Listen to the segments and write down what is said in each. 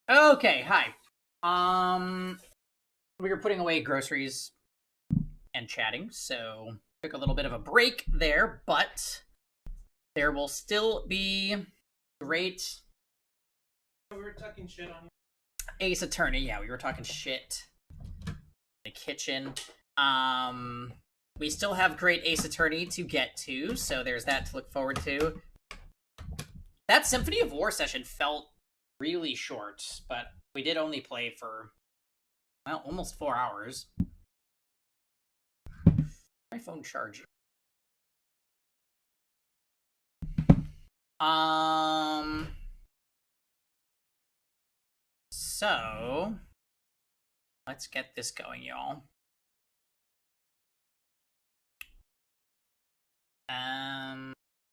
Okay, hi. We were putting away groceries and chatting, so took a little bit of a break there, but there will still be Great We were talking shit on you. Ace Attorney. Yeah, we were talking shit in the kitchen. Um, we still have Great Ace Attorney to get to, so there's that to look forward to. That Symphony of War session felt really short, but we did only play for, well, almost 4 hours. My phone charging. So let's get this going, y'all.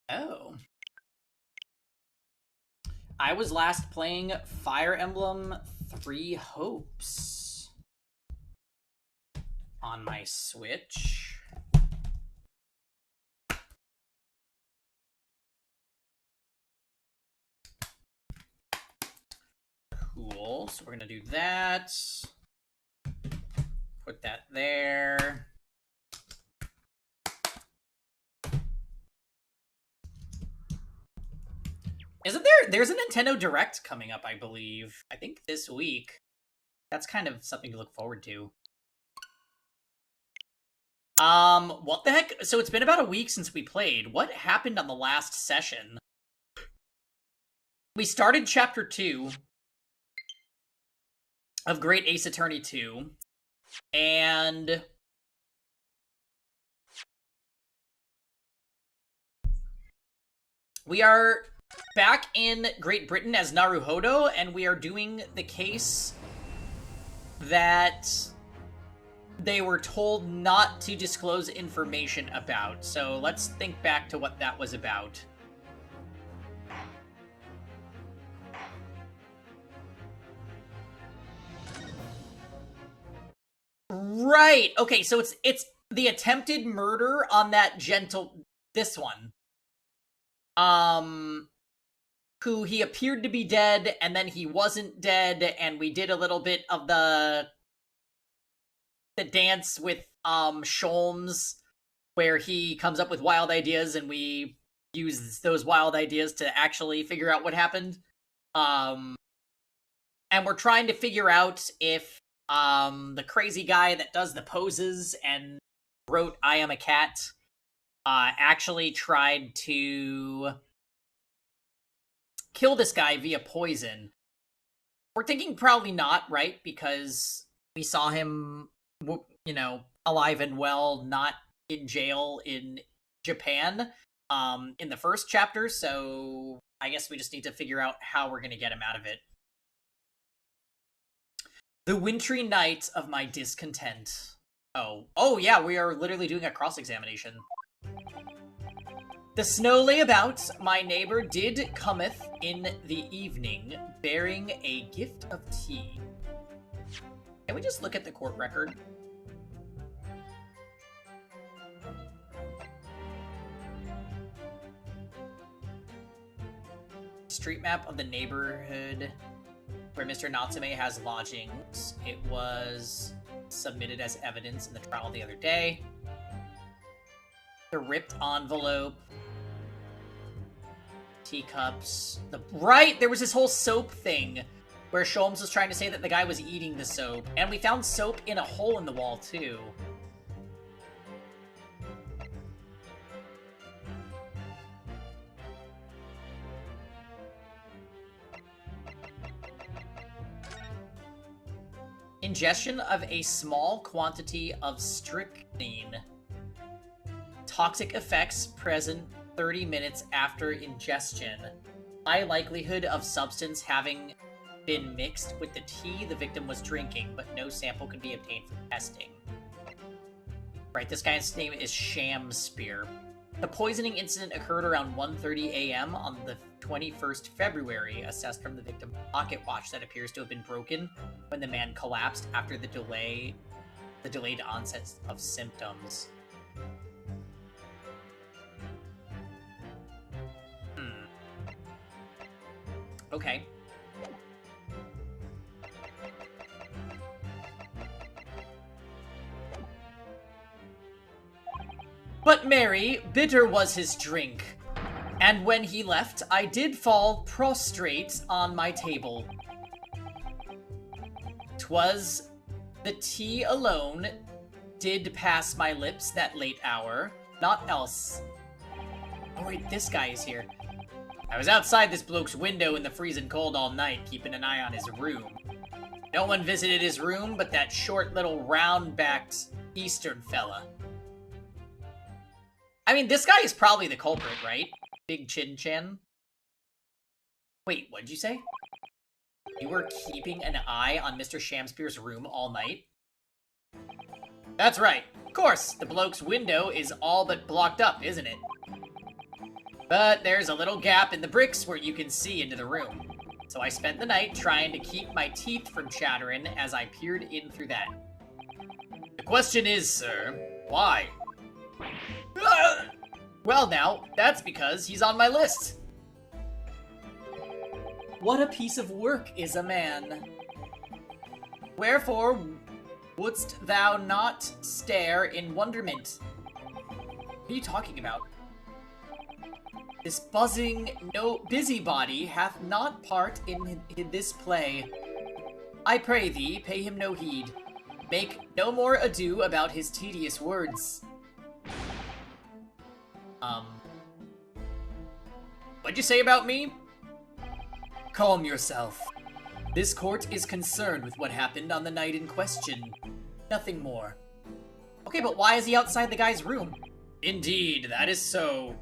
Oh. I was last playing Fire Emblem Three Hopes on my Switch. Cool, so we're gonna do that. Put that there. Isn't there's a Nintendo Direct coming up, I believe. I think this week. That's kind of something to look forward to. What the heck? So it's been about a week since we played. What happened on the last session? We started Chapter 2 of Great Ace Attorney 2, and we are back in Great Britain as Naruhodo, and we are doing the case that they were told not to disclose information about. So let's think back to what that was about. Right. Okay, so it's the attempted murder on that this one. Who he appeared to be dead, and then he wasn't dead, and we did a little bit of the dance with Sholmes, where he comes up with wild ideas, and we use those wild ideas to actually figure out what happened. And we're trying to figure out if the crazy guy that does the poses and wrote "I am a cat" actually tried to kill this guy via poison. We're thinking probably not, right? Because we saw him, alive and well, not in jail in Japan in the first chapter, so I guess we just need to figure out how we're going to get him out of it. The wintry night of my discontent. Oh yeah, we are literally doing a cross-examination. The snow lay about, my neighbor did cometh in the evening, bearing a gift of tea. Can we just look at the court record? Street map of the neighborhood where Mr. Natsume has lodgings. It was submitted as evidence in the trial the other day. The ripped envelope. Teacups. Right! There was this whole soap thing where Sholmes was trying to say that the guy was eating the soap. And we found soap in a hole in the wall, too. Ingestion of a small quantity of strychnine. Toxic effects present 30 minutes after ingestion. High likelihood of substance having been mixed with the tea the victim was drinking, but no sample could be obtained for testing. Right, this guy's name is Shamspear. The poisoning incident occurred around 1:30 a.m. on the 21st February, assessed from the victim's pocket watch that appears to have been broken when the man collapsed after the delayed onset of symptoms. Okay. But Mary, bitter was his drink, and when he left, I did fall prostrate on my table. 'Twas the tea alone did pass my lips that late hour, naught else. Oh wait, this guy is here. I was outside this bloke's window in the freezing cold all night, keeping an eye on his room. No one visited his room but that short little round-backed Eastern fella. I mean, this guy is probably the culprit, right? Big Chin Chin. Wait, what'd you say? You were keeping an eye on Mr. Shamspeare's room all night? That's right. Of course, the bloke's window is all but blocked up, isn't it? But there's a little gap in the bricks where you can see into the room. So I spent the night trying to keep my teeth from chattering as I peered in through that. The question is, sir, why? Well now, that's because he's on my list. What a piece of work is a man. Wherefore wouldst thou not stare in wonderment? What are you talking about? This buzzing busybody hath not part in this play. I pray thee, pay him no heed. Make no more ado about his tedious words. What'd you say about me? Calm yourself. This court is concerned with what happened on the night in question. Nothing more. Okay, but why is he outside the guy's room? Indeed, that is so.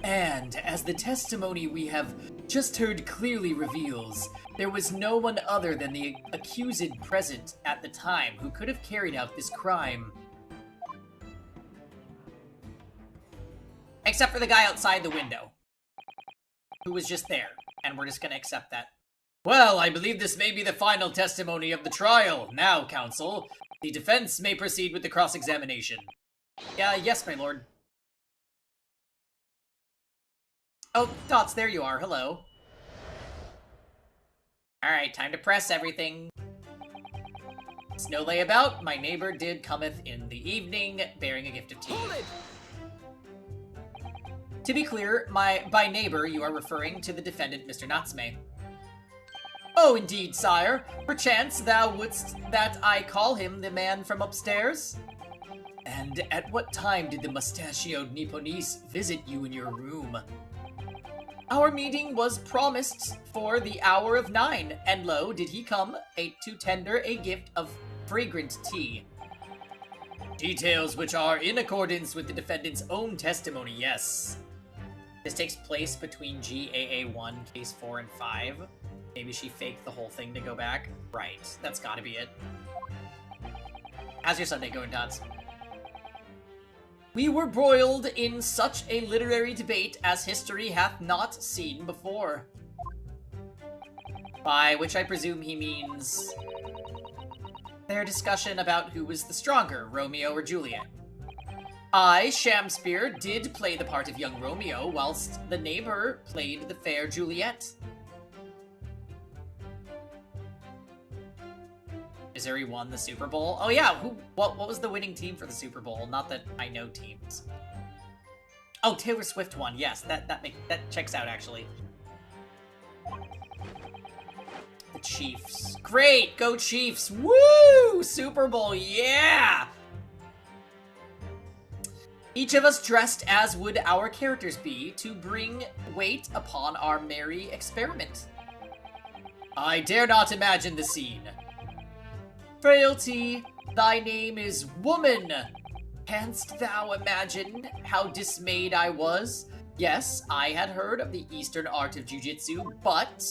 And, as the testimony we have just heard clearly reveals, there was no one other than the accused present at the time who could have carried out this crime. Except for the guy outside the window, who was just there, and we're just gonna accept that. Well, I believe this may be the final testimony of the trial. Now, counsel, the defense may proceed with the cross-examination. Yes, my lord. Oh, Dots, there you are. Hello. Alright, time to press everything. Snow lay about. My neighbor did cometh in the evening, bearing a gift of tea. Hold it! To be clear, by neighbor, you are referring to the defendant, Mr. Natsume. Oh, indeed, sire. Perchance thou wouldst that I call him the man from upstairs? And at what time did the mustachioed Nipponese visit you in your room? Our meeting was promised for the hour of 9, and lo, did he come to tender a gift of fragrant tea. Details which are in accordance with the defendant's own testimony, yes. This takes place between GAA1, Case 4 and 5. Maybe she faked the whole thing to go back. Right, that's gotta be it. How's your Sunday going, Tots? We were broiled in such a literary debate as history hath not seen before. By which I presume he means their discussion about who was the stronger, Romeo or Juliet. I, Shamspeare, did play the part of young Romeo, whilst the neighbor played the fair Juliet. Missouri won the Super Bowl. Oh yeah, what was the winning team for the Super Bowl? Not that I know teams. Oh, Taylor Swift won. Yes, that checks out actually. The Chiefs. Great, go Chiefs. Woo! Super Bowl, yeah! Each of us dressed as would our characters be to bring weight upon our merry experiment. I dare not imagine the scene. Frailty, thy name is woman. Canst thou imagine how dismayed I was? Yes, I had heard of the Eastern art of jujitsu, but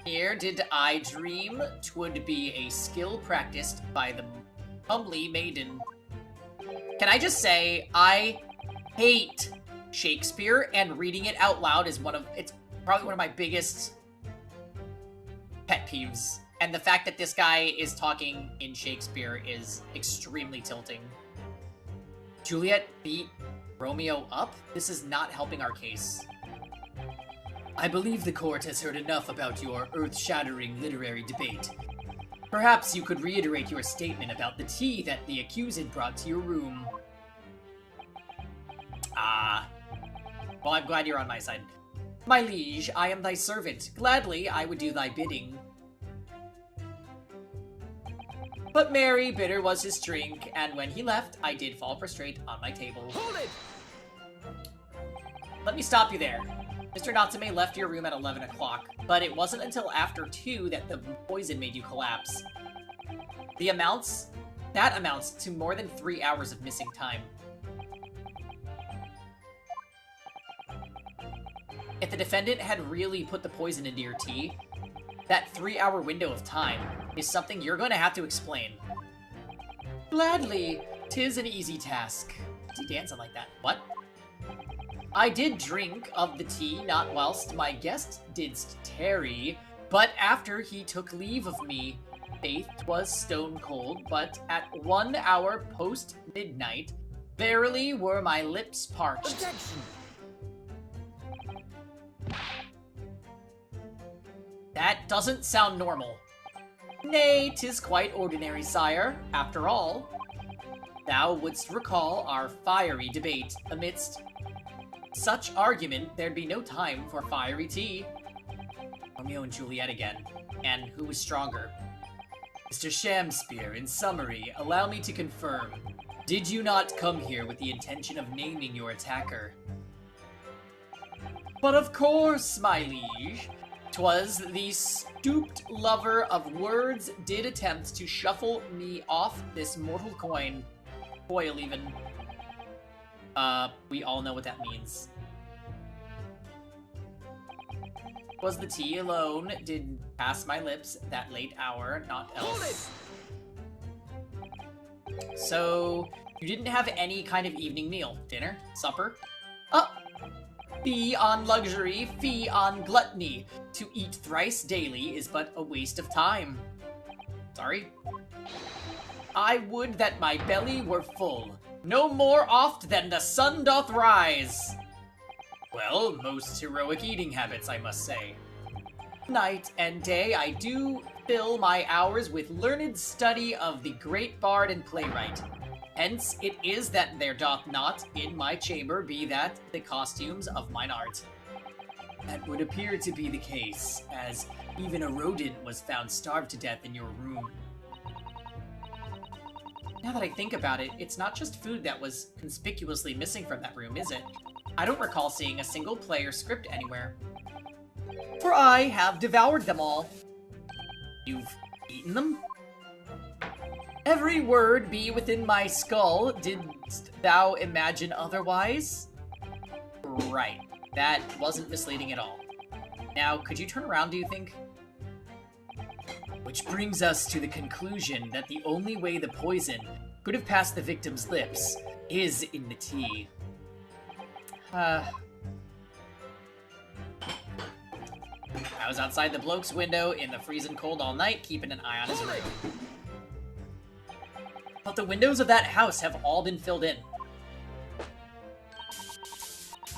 here did I dream 'twould be a skill practiced by the comely maiden. Can I just say, I hate Shakespeare, and reading it out loud is it's probably one of my biggest pet peeves. And the fact that this guy is talking in Shakespeare is extremely tilting. Juliet beat Romeo up? This is not helping our case. I believe the court has heard enough about your earth-shattering literary debate. Perhaps you could reiterate your statement about the tea that the accused brought to your room. Well, I'm glad you're on my side. My liege, I am thy servant. Gladly, I would do thy bidding. But merry, bitter was his drink, and when he left, I did fall prostrate on my table. Hold it! Let me stop you there. Mr. Natsume left your room at 11 o'clock, but it wasn't until after 2 that the poison made you collapse. That amounts to more than 3 hours of missing time. If the defendant had really put the poison into your tea, that 3-hour window of time is something you're going to have to explain. Gladly, 'tis an easy task. What's he dancing like that? What? I did drink of the tea, not whilst my guest didst tarry, but after he took leave of me. Faith 'twas stone cold, but at 1 hour post midnight, verily were my lips parched. Objection! That doesn't sound normal. Nay, 'tis quite ordinary, sire. After all, thou wouldst recall our fiery debate. Amidst such argument, there'd be no time for fiery tea. Romeo and Juliet again. And who was stronger? Mr. Shamspeare, in summary, allow me to confirm. Did you not come here with the intention of naming your attacker? But of course, my liege. 'Twas the stooped lover of words did attempt to shuffle me off this mortal coin. Coil, even. We all know what that means. 'Twas the tea alone did pass my lips that late hour, not else. So, you didn't have any kind of evening meal? Dinner? Supper? Fee on luxury, fee on gluttony. To eat thrice daily is but a waste of time. Sorry? I would that my belly were full, no more oft than the sun doth rise. Well, most heroic eating habits, I must say. Night and day I do fill my hours with learned study of the great bard and playwright. Hence it is that there doth not in my chamber be that the costumes of mine art. That would appear to be the case, as even a rodent was found starved to death in your room. Now that I think about it, it's not just food that was conspicuously missing from that room, is it? I don't recall seeing a single play or script anywhere. For I have devoured them all. You've eaten them? Every word be within my skull. Didst thou imagine otherwise? Right. That wasn't misleading at all. Now, could you turn around, do you think? Which brings us to the conclusion that the only way the poison could have passed the victim's lips is in the tea. I was outside the bloke's window in the freezing cold all night, keeping an eye on his room. But the windows of that house have all been filled in.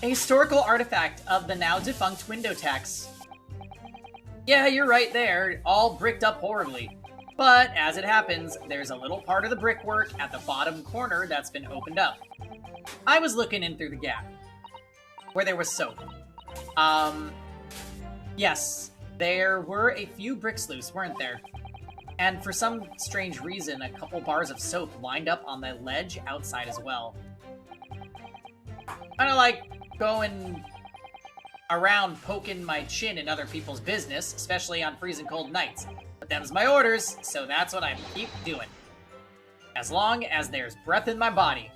A historical artifact of the now-defunct window tax. Yeah, you're right there, all bricked up horribly. But, as it happens, there's a little part of the brickwork at the bottom corner that's been opened up. I was looking in through the gap, where there was soap. Yes, there were a few bricks loose, weren't there? And for some strange reason, a couple bars of soap lined up on the ledge outside as well. Kinda like going around poking my chin in other people's business, especially on freezing cold nights. But them's my orders, so that's what I keep doing. As long as there's breath in my body.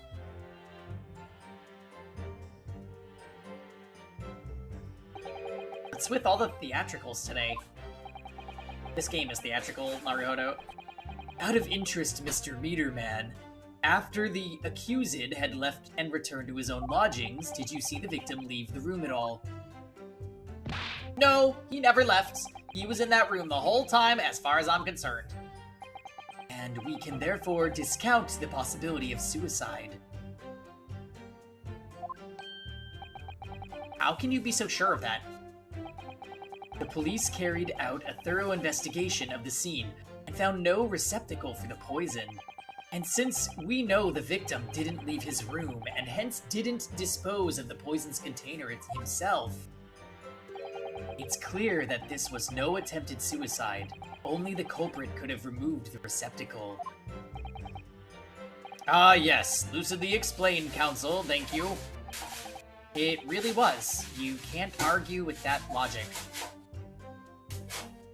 What's with all the theatricals today? This game is theatrical, Marihoto. Out of interest, Mr. Meterman, after the accused had left and returned to his own lodgings, did you see the victim leave the room at all? No, he never left. He was in that room the whole time, as far as I'm concerned. And we can therefore discount the possibility of suicide. How can you be so sure of that? The police carried out a thorough investigation of the scene and found no receptacle for the poison. And since we know the victim didn't leave his room and hence didn't dispose of the poison's container himself, it's clear that this was no attempted suicide. Only the culprit could have removed the receptacle. Ah, yes. Lucidly explained, Counsel. Thank you. It really was. You can't argue with that logic.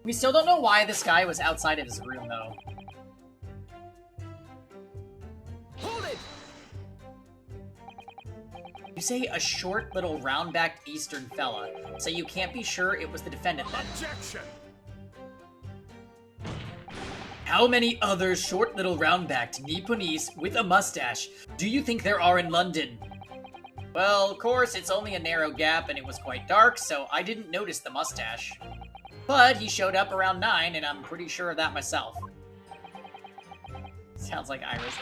We still don't know why this guy was outside of his room, though. Hold it! You say a short, little, round-backed Eastern fella, so you can't be sure it was the defendant then. Objection! How many other short, little, round-backed Nipponese with a mustache do you think there are in London? Well, of course, it's only a narrow gap and it was quite dark, so I didn't notice the mustache. But he showed up around 9, and I'm pretty sure of that myself. Sounds like Iris.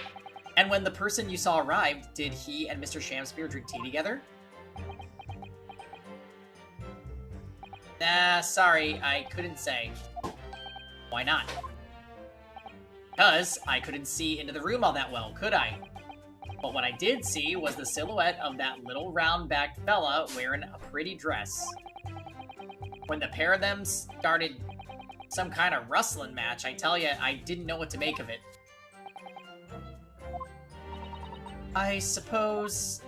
And when the person you saw arrived, did he and Mr. Shamspear drink tea together? Nah, sorry, I couldn't say. Why not? Because I couldn't see into the room all that well, could I? But what I did see was the silhouette of that little round-backed fella wearing a pretty dress. When the pair of them started some kind of wrestling match, I tell you, I didn't know what to make of it. I suppose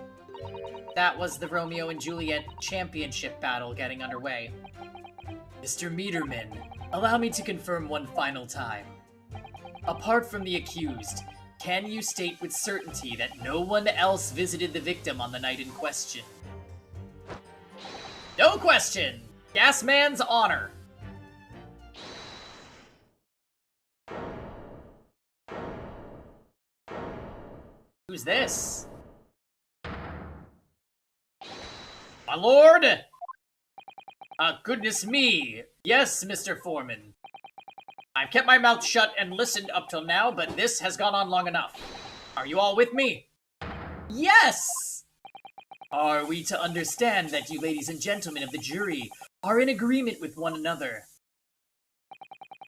that was the Romeo and Juliet championship battle getting underway. Mr. Meterman, allow me to confirm one final time. Apart from the accused, can you state with certainty that no one else visited the victim on the night in question? No question! Gasman's honor! Who's this? My lord! Goodness me! Yes, Mr. Foreman. I've kept my mouth shut and listened up till now, but this has gone on long enough. Are you all with me? Yes! Are we to understand that you ladies and gentlemen of the jury are in agreement with one another?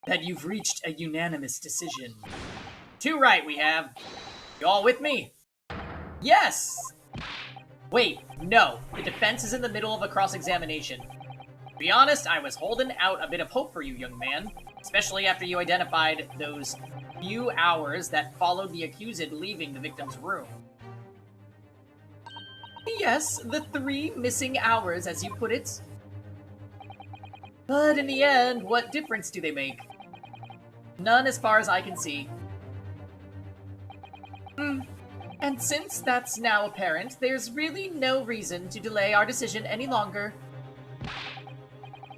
That you've reached a unanimous decision? Too right we have. You all with me? Yes! Wait, no. The defense is in the middle of a cross-examination. To be honest, I was holding out a bit of hope for you, young man. Especially after you identified those few hours that followed the accused leaving the victim's room. Yes, the 3 missing hours, as you put it. But in the end, what difference do they make? None as far as I can see. And since that's now apparent, there's really no reason to delay our decision any longer.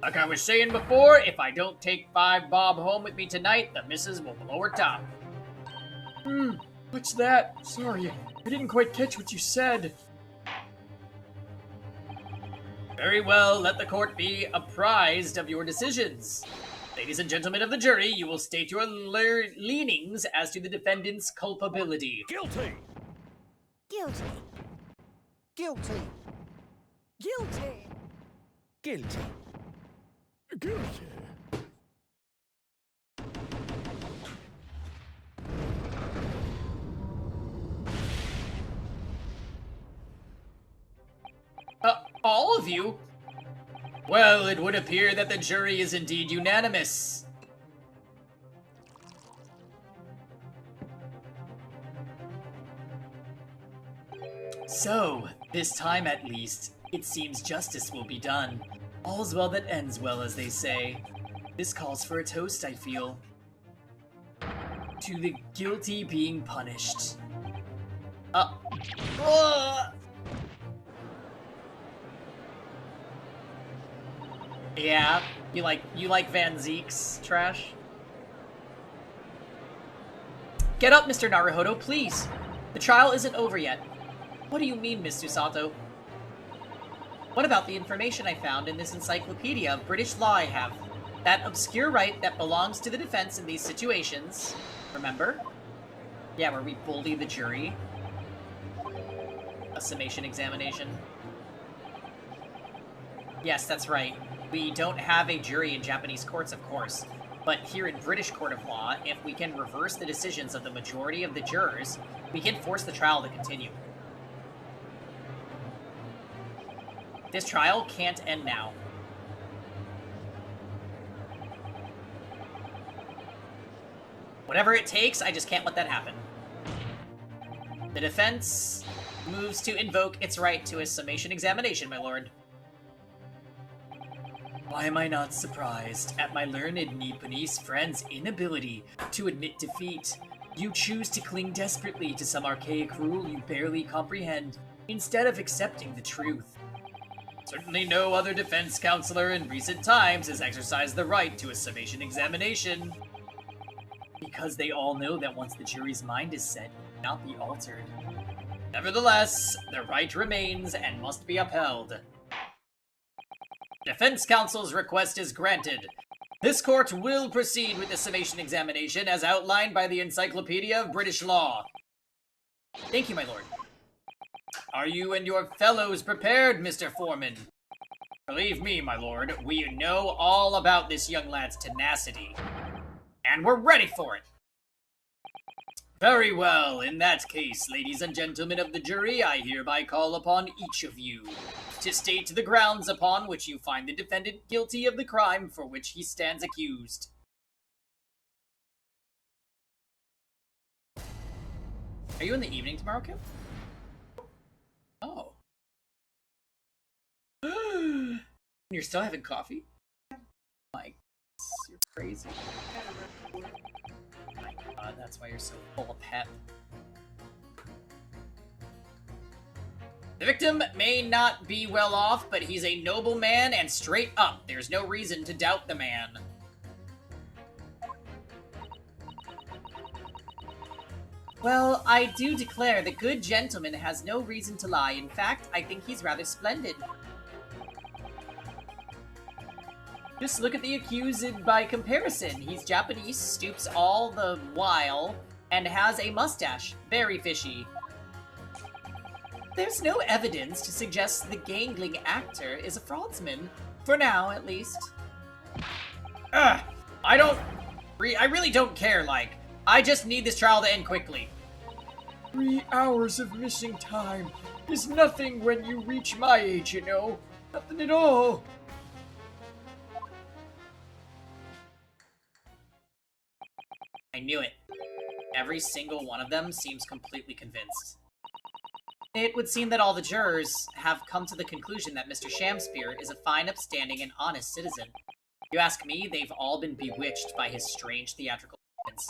Like I was saying before, if I don't take 5 bob home with me tonight, the missus will blow her top. What's that? Sorry, I didn't quite catch what you said. Very well, let the court be apprised of your decisions. Ladies and gentlemen of the jury, you will state your leanings as to the defendant's culpability. Guilty! Guilty. Guilty. Guilty. Guilty. Guilty. All of you? Well, it would appear that the jury is indeed unanimous. So, this time at least, it seems justice will be done. All's well that ends well, as they say. This calls for a toast, I feel. To the guilty being punished. Yeah, you like Van Zeek's trash? Get up, Mr. Naruhodo, please. The trial isn't over yet. What do you mean, Miss Susato? What about the information I found in this encyclopedia of British law I have? That obscure right that belongs to the defense in these situations. Remember? Yeah, where we bully the jury. A summation examination. Yes, that's right. We don't have a jury in Japanese courts, of course. But here in British court of law, if we can reverse the decisions of the majority of the jurors, we can force the trial to continue. This trial can't end now. Whatever it takes, I just can't let that happen. The defense moves to invoke its right to a summation examination, my lord. Why am I not surprised at my learned Nipponese friend's inability to admit defeat? You choose to cling desperately to some archaic rule you barely comprehend, instead of accepting the truth. Certainly no other defense counselor in recent times has exercised the right to a summation examination. Because they all know that once the jury's mind is set, it cannot be altered. Nevertheless, the right remains and must be upheld. Defense counsel's request is granted. This court will proceed with the summation examination as outlined by the Encyclopedia of British Law. Thank you, my lord. Are you and your fellows prepared, Mr. Foreman? Believe me, my lord, we know all about this young lad's tenacity. And we're ready for it. Very well, in that case, ladies and gentlemen of the jury, I hereby call upon each of you to state the grounds upon which you find the defendant guilty of the crime for which he stands accused. Are you in the evening tomorrow, Kim? Oh. You're still having coffee? Like, you're crazy. My god, that's why you're so full of pep. The victim may not be well off, but he's a noble man and straight up. There's no reason to doubt the man. Well, I do declare the good gentleman has no reason to lie. In fact, I think he's rather splendid. Just look at the accused by comparison. He's Japanese, stoops all the while, and has a mustache. Very fishy. There's no evidence to suggest the gangling actor is a fraudsman. For now, at least. I really don't care, like. I just need this trial to end quickly. 3 hours of missing time is nothing when you reach my age, you know. Nothing at all. I knew it. Every single one of them seems completely convinced. It would seem that all the jurors have come to the conclusion that Mr. Shamspeare is a fine, upstanding, and honest citizen. You ask me, they've all been bewitched by his strange theatrical movements.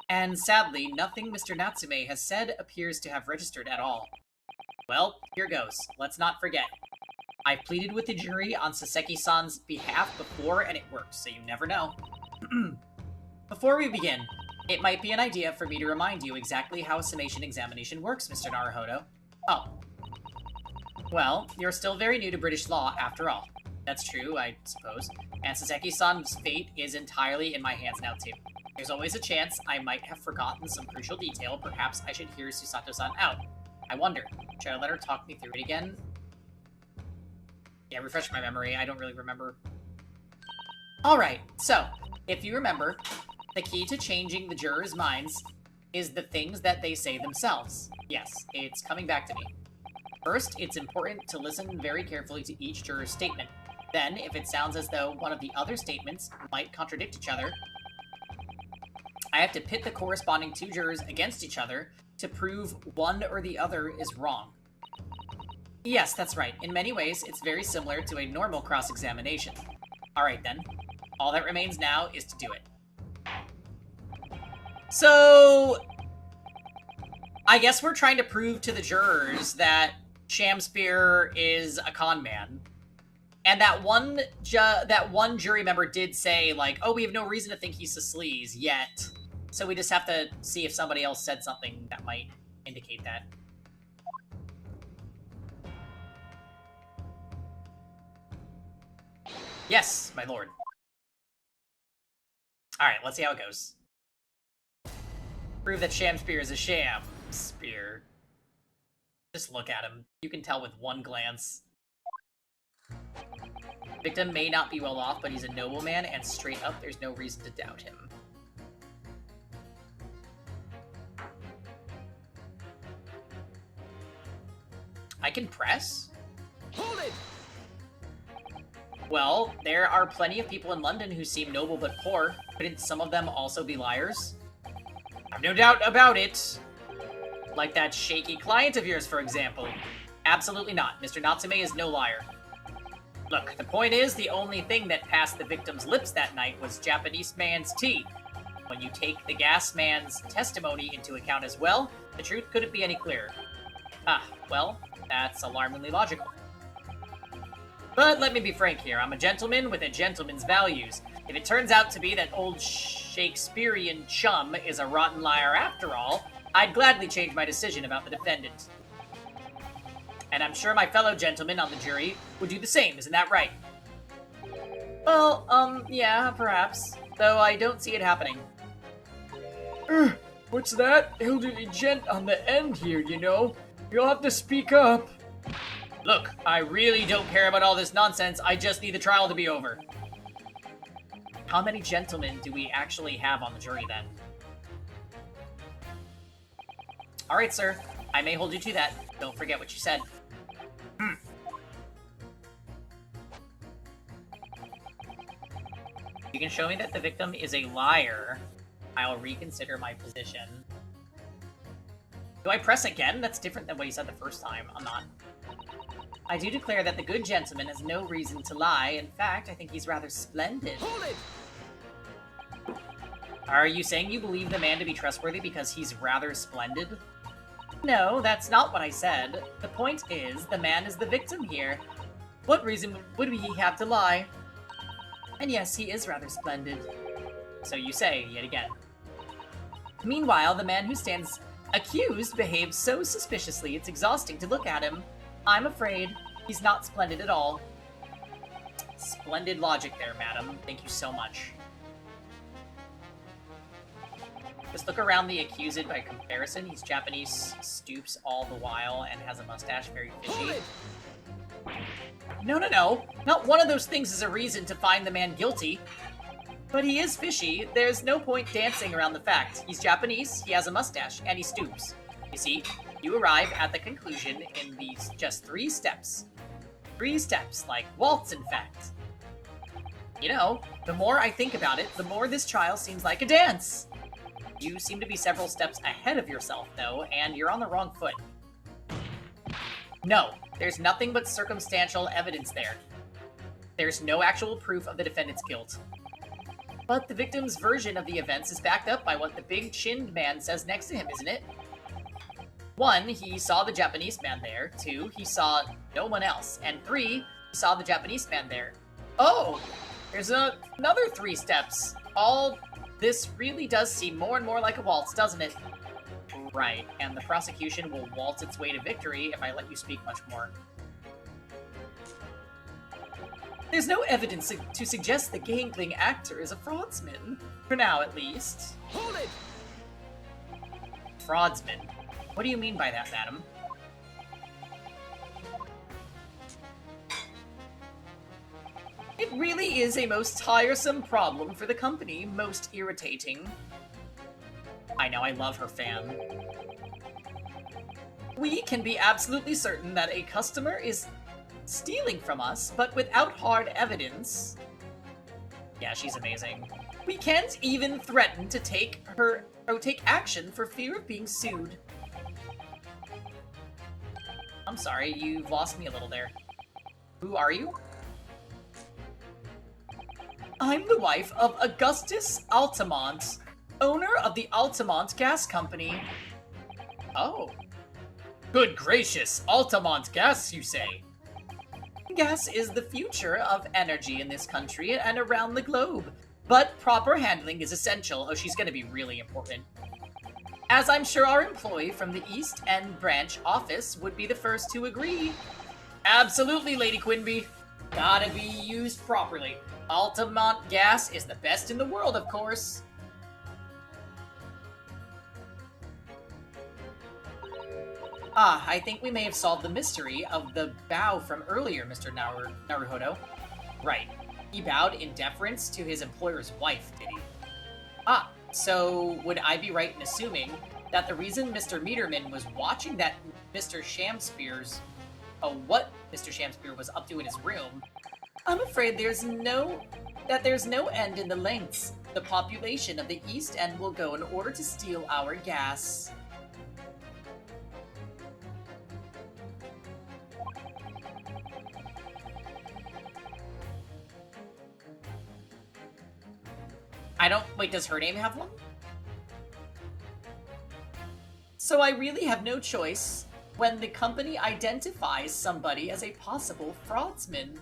And sadly, nothing Mr. Natsume has said appears to have registered at all. Well, here goes. Let's not forget. I pleaded with the jury on Saseki-san's behalf before, and it worked, so you never know. Before we begin, it might be an idea for me to remind you exactly how a summation examination works, Mr. Naruhodo. Oh. Well, you're still very new to British law, after all. That's true, I suppose. And Saseki-san's fate is entirely in my hands now, too. There's always a chance I might have forgotten some crucial detail. Perhaps I should hear Susato-san out. I wonder, should I let her talk me through it again? Yeah, refresh my memory. I don't really remember. Alright, so, if you remember, the key to changing the jurors' minds is the things that they say themselves. Yes, it's coming back to me. First, it's important to listen very carefully to each juror's statement. Then, if it sounds as though one of the other statements might contradict each other, I have to pit the corresponding two jurors against each other to prove one or the other is wrong. Yes, that's right. In many ways, it's very similar to a normal cross-examination. Alright then. All that remains now is to do it. So, I guess we're trying to prove to the jurors that Shamspeare is a con man. And that one jury member did say, like, oh, we have no reason to think he's a sleaze yet. So we just have to see if somebody else said something that might indicate that. Yes, my lord. Alright, let's see how it goes. Prove that Shamspeare is a sham. Spear. Just look at him. You can tell with one glance. Victim may not be well off, but he's a nobleman, and straight up, there's no reason to doubt him. I can press? Hold it! Well, there are plenty of people in London who seem noble but poor. Couldn't some of them also be liars? I've no doubt about it. Like that shaky client of yours, for example. Absolutely not. Mr. Natsume is no liar. Look, the point is, the only thing that passed the victim's lips that night was Japanese man's tea. When you take the gas man's testimony into account as well, the truth couldn't be any clearer. Ah, well, that's alarmingly logical. But let me be frank here, I'm a gentleman with a gentleman's values. If it turns out to be that old Shakespearean chum is a rotten liar after all, I'd gladly change my decision about the defendant. And I'm sure my fellow gentlemen on the jury would do the same, isn't that right? Well, yeah, perhaps. Though I don't see it happening. What's that? Elderly gent on the end here, you know. You'll have to speak up. Look, I really don't care about all this nonsense, I just need the trial to be over. How many gentlemen do we actually have on the jury, then? Alright, sir. I may hold you to that. Don't forget what you said. You can show me that the victim is a liar. I'll reconsider my position. Do I press again? That's different than what you said the first time. I'm not. I do declare that the good gentleman has no reason to lie. In fact, I think he's rather splendid. Hold it! Are you saying you believe the man to be trustworthy because he's rather splendid? No, that's not what I said. The point is, the man is the victim here. What reason would he have to lie? And yes, he is rather splendid. So you say, yet again. Meanwhile, the man who stands accused behaves so suspiciously it's exhausting to look at him. I'm afraid he's not splendid at all. Splendid logic there, madam. Thank you so much. Just look around the accused by comparison. He's Japanese, stoops all the while, and has a mustache, very fishy. No. Not one of those things is a reason to find the man guilty. But he is fishy. There's no point dancing around the fact. He's Japanese, he has a mustache, and he stoops. You see, you arrive at the conclusion in these just 3 steps. 3 steps, like waltz, in fact. You know, the more I think about it, the more this trial seems like a dance. You seem to be several steps ahead of yourself, though, and you're on the wrong foot. No, there's nothing but circumstantial evidence there. There's no actual proof of the defendant's guilt. But the victim's version of the events is backed up by what the big-chinned man says next to him, isn't it? 1, he saw the Japanese man there. 2, he saw no one else. And 3, he saw the Japanese man there. Oh, there's another 3 steps. All this really does seem more and more like a waltz, doesn't it? Right, and the prosecution will waltz its way to victory if I let you speak much more. There's no evidence to suggest the gangling actor is a fraudsman. For now, at least. Hold it! Fraudsman? What do you mean by that, madam? It really is a most tiresome problem for the company, most irritating. I know, I love her fan. We can be absolutely certain that a customer is stealing from us, but without hard evidence. Yeah, she's amazing. We can't even threaten to take action for fear of being sued. I'm sorry, you've lost me a little there. Who are you? I'm the wife of Augustus Altamont, owner of the Altamont Gas Company. Oh. Good gracious, Altamont Gas, you say? Gas is the future of energy in this country and around the globe, but proper handling is essential. Oh, she's gonna be really important. As I'm sure our employee from the East End branch office would be the first to agree. Absolutely, Lady Quinby. Gotta be used properly. Altamont Gas is the best in the world, of course. I think we may have solved the mystery of the bow from earlier, Mr. Naruhodo. Right. He bowed in deference to his employer's wife, did he? Ah, so would I be right in assuming that the reason Mr. Meterman was watching that Mr. Shamspear's... Oh, what Mr. Shamspear was up to in his room? I'm afraid there's no end in the lengths the population of the East End will go in order to steal our gas. Wait, does her name have one? So I really have no choice when the company identifies somebody as a possible fraudsman.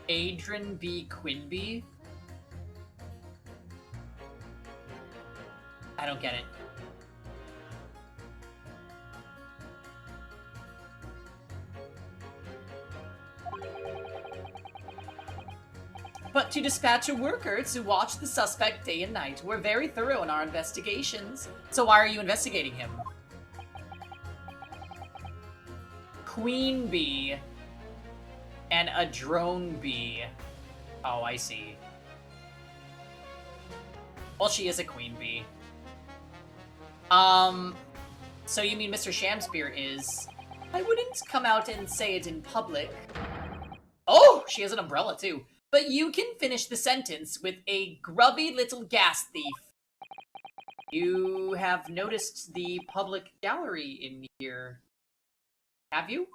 Adrian B. Quinby? I don't get it. But to dispatch a worker to watch the suspect day and night. We're very thorough in our investigations. So why are you investigating him? Queen bee. And a drone bee. Oh, I see. Well, she is a queen bee. So you mean Mr. Shamspear is... I wouldn't come out and say it in public. Oh, she has an umbrella too. But you can finish the sentence with a grubby little gas thief. You have noticed the public gallery in here, have you?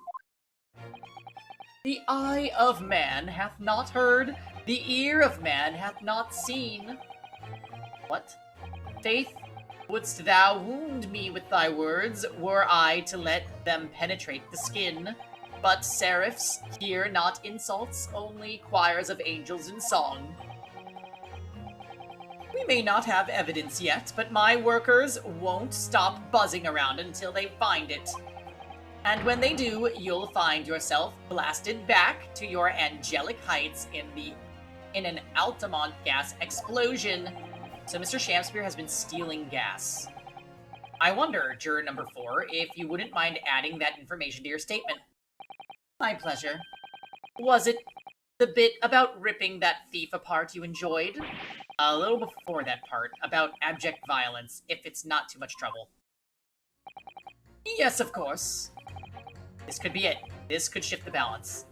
The eye of man hath not heard, the ear of man hath not seen. What? Faith, wouldst thou wound me with thy words, were I to let them penetrate the skin? But seraphs hear not insults, only choirs of angels in song. We may not have evidence yet, but my workers won't stop buzzing around until they find it. And when they do, you'll find yourself blasted back to your angelic heights in an Altamont gas explosion. So Mr. Shamspear has been stealing gas. I wonder, juror number 4, if you wouldn't mind adding that information to your statement. My pleasure. Was it the bit about ripping that thief apart you enjoyed? A little before that part, about abject violence, if it's not too much trouble. Yes, of course. This could be it. This could shift the balance.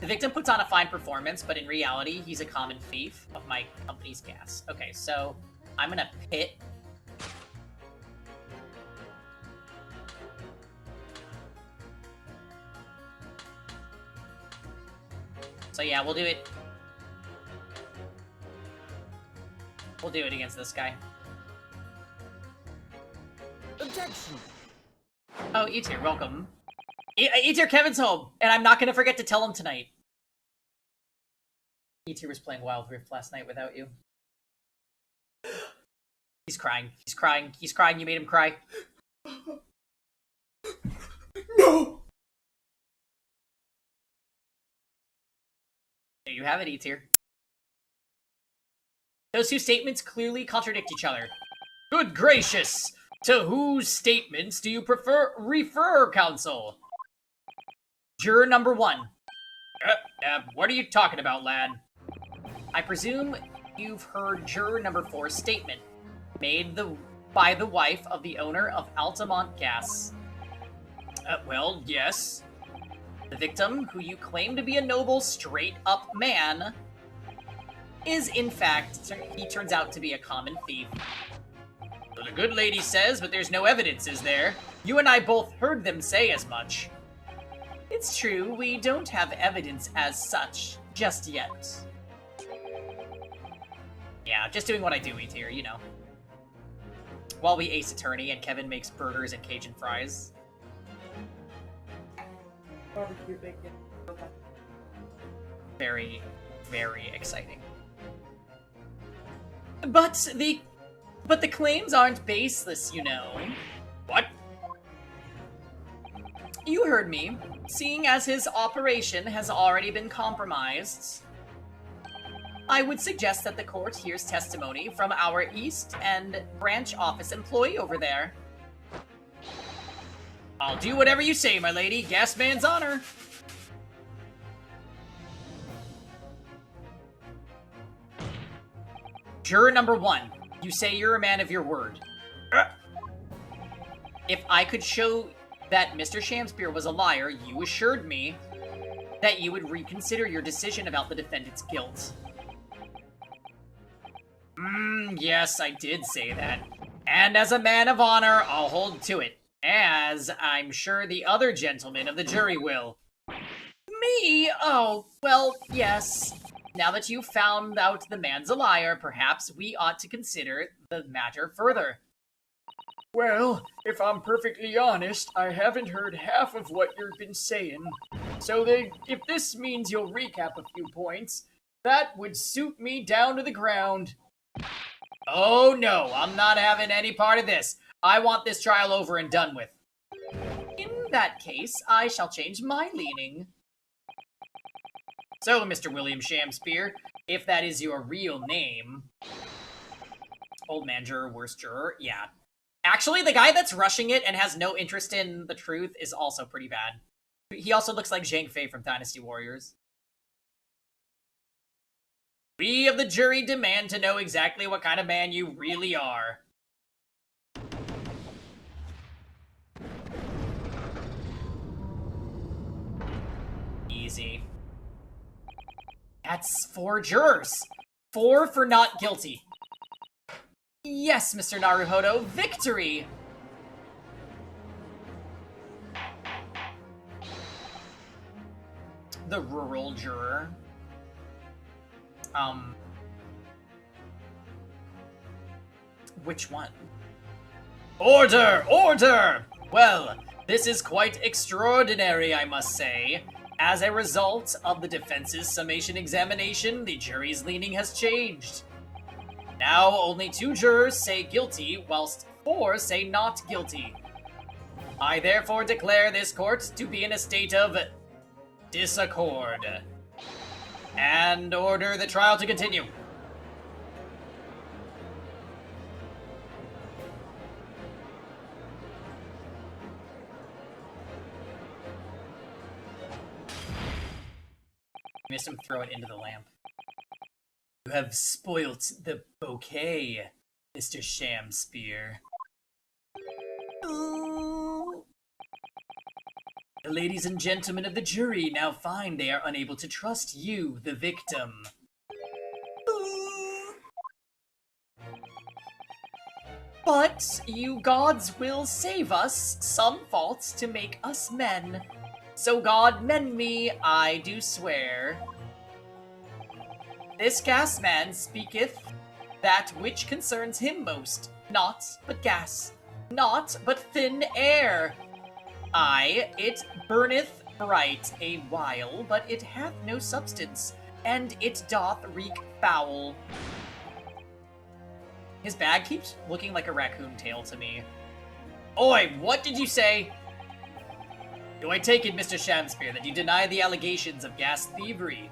The victim puts on a fine performance, but in reality, he's a common thief of my company's gas. Okay, so I'm gonna pit. So yeah, we'll do it. We'll do it against this guy. Objection! Oh, Eater, welcome. Eater, Kevin's home, and I'm not gonna forget to tell him tonight. Eater was playing Wild Rift last night without you. He's crying. He's crying. He's crying. You made him cry. No! There you have it, E-tier. Those two statements clearly contradict each other. Good gracious! To whose statements do you refer, counsel? Juror number 1. What are you talking about, lad? I presume you've heard juror number 4's statement, made by the wife of the owner of Altamont Gas. Well, yes. The victim, who you claim to be a noble, straight-up man, is, in fact, he turns out to be a common thief. So the good lady says, but there's no evidence, is there? You and I both heard them say as much. It's true, we don't have evidence as such, just yet. Yeah, just doing what I do, here, you know. While we Ace Attorney and Kevin makes burgers and Cajun fries. Barbecue bacon. Very, very exciting. But the claims aren't baseless, you know. What? You heard me. Seeing as his operation has already been compromised, I would suggest that the court hears testimony from our East End branch office employee over there. I'll do whatever you say, my lady. Gasman's honor. Juror number 1, you say you're a man of your word. If I could show that Mr. Shamspear was a liar, you assured me that you would reconsider your decision about the defendant's guilt. Yes, I did say that. And as a man of honor, I'll hold to it. As I'm sure the other gentlemen of the jury will. Me? Oh, well, yes. Now that you've found out the man's a liar, perhaps we ought to consider the matter further. Well, if I'm perfectly honest, I haven't heard half of what you've been saying. So if this means you'll recap a few points, that would suit me down to the ground. Oh no, I'm not having any part of this. I want this trial over and done with. In that case, I shall change my leaning. So, Mr. William Shamspear, if that is your real name... Old man juror, worst juror, yeah. Actually, the guy that's rushing it and has no interest in the truth is also pretty bad. He also looks like Zhang Fei from Dynasty Warriors. We of the jury demand to know exactly what kind of man you really are. Easy. That's 4 jurors. 4 for not guilty. Yes, Mr. Naruhodo, victory! The rural juror. Which one? Order! Order! Well, this is quite extraordinary, I must say. As a result of the defense's summation examination, the jury's leaning has changed. Now only 2 jurors say guilty, whilst 4 say not guilty. I therefore declare this court to be in a state of disaccord, and order the trial to continue. Missed him throw it into the lamp. You have spoilt the bouquet, Mr. Shamspear. Ooh. The ladies and gentlemen of the jury now find they are unable to trust you, the victim. Ooh. But you gods will save us some faults to make us men. So God mend me, I do swear. This gas man speaketh that which concerns him most, naught but gas, naught but thin air. Aye, it burneth bright a while, but it hath no substance, and it doth reek foul. His bag keeps looking like a raccoon tail to me. Oi, what did you say? Do I take it, Mr. Shamspear, that you deny the allegations of gas thievery?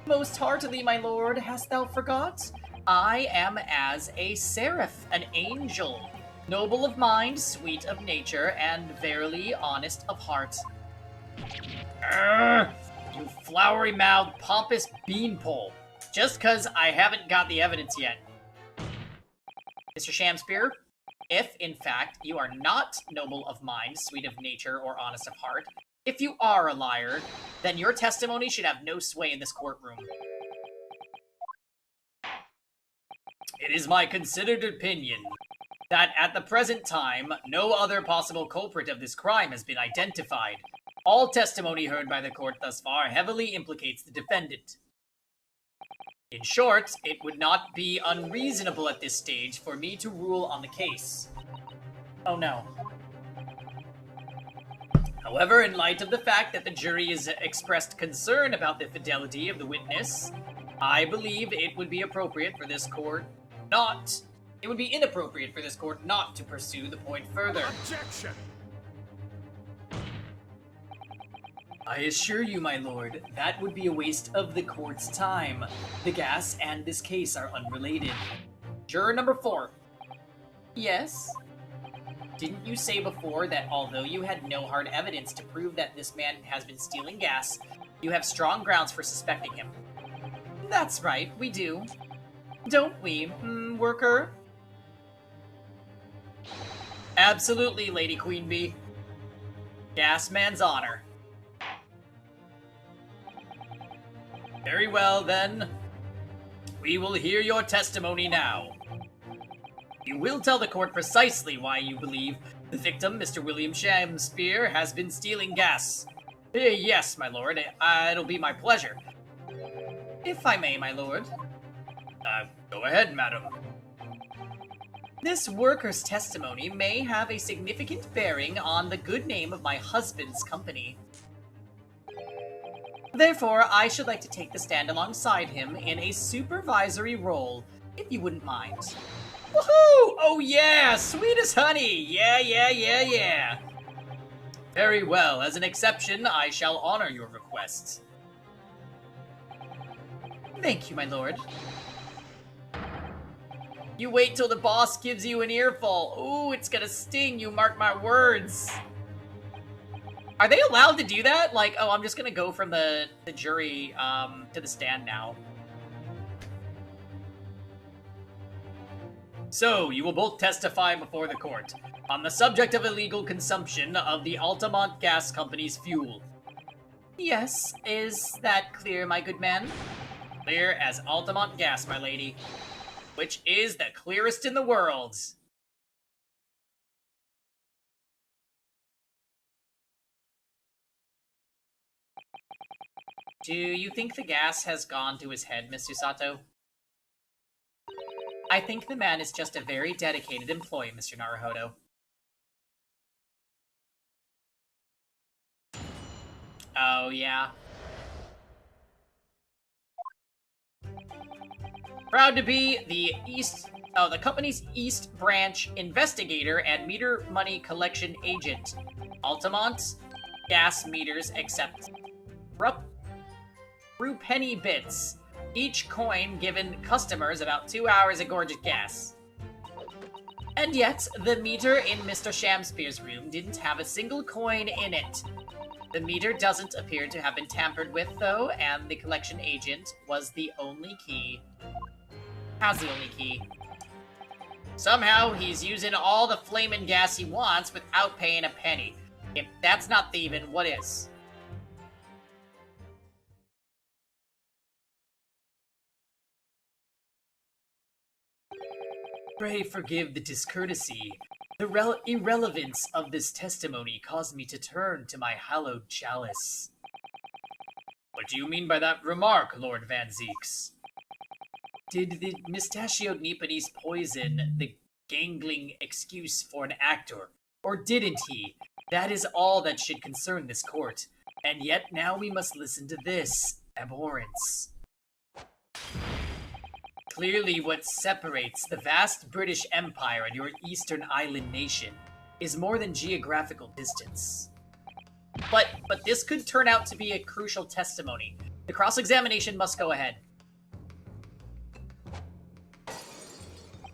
Most heartily, my lord, hast thou forgot? I am as a seraph, an angel, noble of mind, sweet of nature, and verily honest of heart. You flowery-mouthed, pompous beanpole. Just 'cause I haven't got the evidence yet. Mr. Shamspear, if, in fact, you are not noble of mind, sweet of nature, or honest of heart, if you are a liar, then your testimony should have no sway in this courtroom. It is my considered opinion that at the present time, no other possible culprit of this crime has been identified. All testimony heard by the court thus far heavily implicates the defendant. In short, it would not be unreasonable at this stage for me to rule on the case. Oh no. However, in light of the fact that the jury has expressed concern about the fidelity of the witness, I believe it would be appropriate for this court not... It would be inappropriate for this court not to pursue the point further. Objection! I assure you, my lord, that would be a waste of the court's time. The gas and this case are unrelated. Juror number 4. Yes? Didn't you say before that although you had no hard evidence to prove that this man has been stealing gas, you have strong grounds for suspecting him? That's right, we do. Don't we, worker? Absolutely, Lady Queen Bee. Gasman's honor. Very well, then. We will hear your testimony now. You will tell the court precisely why you believe the victim, Mr. William Shamspeare, has been stealing gas. Yes, my lord. It'll be my pleasure. If I may, my lord. Go ahead, madam. This worker's testimony may have a significant bearing on the good name of my husband's company. Therefore, I should like to take the stand alongside him in a supervisory role, if you wouldn't mind. Woohoo! Oh yeah! Sweet as honey! Yeah! Very well. As an exception, I shall honor your request. Thank you, my lord. You wait till the boss gives you an earful. Ooh, it's gonna sting, you mark my words. Are they allowed to do that? Like, oh, I'm just gonna go from the jury to the stand now. So, you will both testify before the court on the subject of illegal consumption of the Altamont Gas Company's fuel. Yes, is that clear, my good man? Clear as Altamont gas, my lady. Which is the clearest in the world. Do you think the gas has gone to his head, Mr. Sato? I think the man is just a very dedicated employee, Mr. Naruhodo. Oh, yeah. Proud to be the company's East Branch investigator and meter money collection agent. Altamont gas meters accept penny bits. Each coin given customers about 2 hours of gorgeous gas. And yet, the meter in Mr. Shamspeare's room didn't have a single coin in it. The meter doesn't appear to have been tampered with, though, and the collection agent was the only key. Has the only key. Somehow, he's using all the flamin' gas he wants without paying a penny. If that's not thieving, what is? Pray forgive the discourtesy. The irrelevance of this testimony caused me to turn to my hallowed chalice. What do you mean by that remark, Lord Van Zeeks? Did the mustachioed Nipponese poison the gangling excuse for an actor, or didn't he? That is all that should concern this court. And yet now we must listen to this abhorrence. Clearly what separates the vast British Empire and your eastern island nation is more than geographical distance. But this could turn out to be a crucial testimony. The cross-examination must go ahead.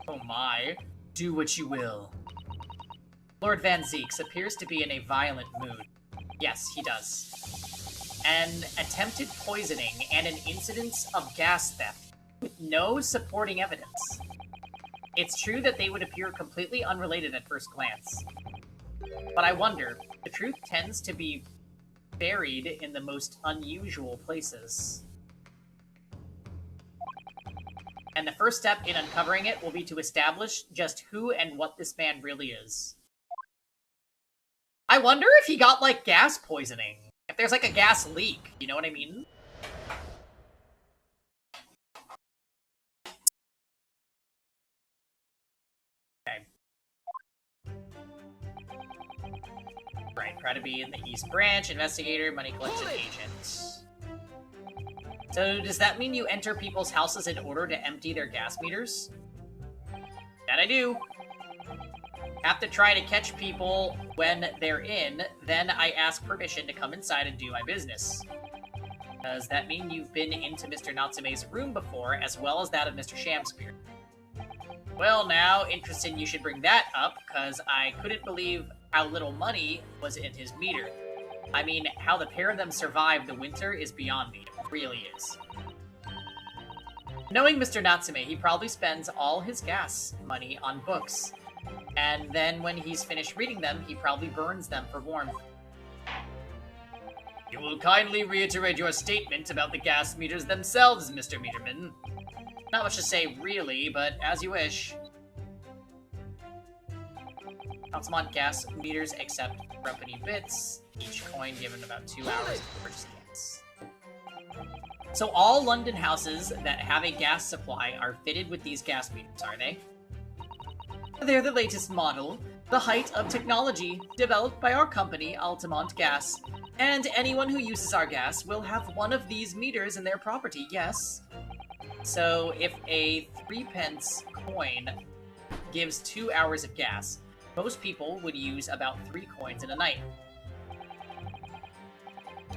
Oh my. Do what you will. Lord Van Zeeks appears to be in a violent mood. Yes, he does. An attempted poisoning and an incidence of gas theft with no supporting evidence. It's true that they would appear completely unrelated at first glance. But I wonder, the truth tends to be buried in the most unusual places. And the first step in uncovering it will be to establish just who and what this man really is. I wonder if he got, like, gas poisoning. If there's, like, a gas leak, you know what I mean? Okay. Right, try to be in the East Branch, investigator, money collection agent. So, does that mean you enter people's houses in order to empty their gas meters? That I do. have to try to catch people when they're in, then I ask permission to come inside and do my business. Does that mean you've been into Mr. Natsume's room before, as well as that of Mr. Shamspear? Well now, interesting you should bring that up, cause I couldn't believe how little money was in his meter. I mean, how the pair of them survived the winter is beyond me. It really is. Knowing Mr. Natsume, he probably spends all his gas money on books. And then when he's finished reading them, he probably burns them for warmth. You will kindly reiterate your statement about the gas meters themselves, Mr. Meterman. Not much to say, really, but as you wish. Altamont gas meters accept Rumpany bits, each coin given about 2 hours to purchase gas. So all London houses that have a gas supply are fitted with these gas meters, are they? They're the latest model, the height of technology, developed by our company, Altamont Gas. And anyone who uses our gas will have one of these meters in their property, yes. So if a 3p coin gives 2 hours of gas, most people would use about 3 coins in a night.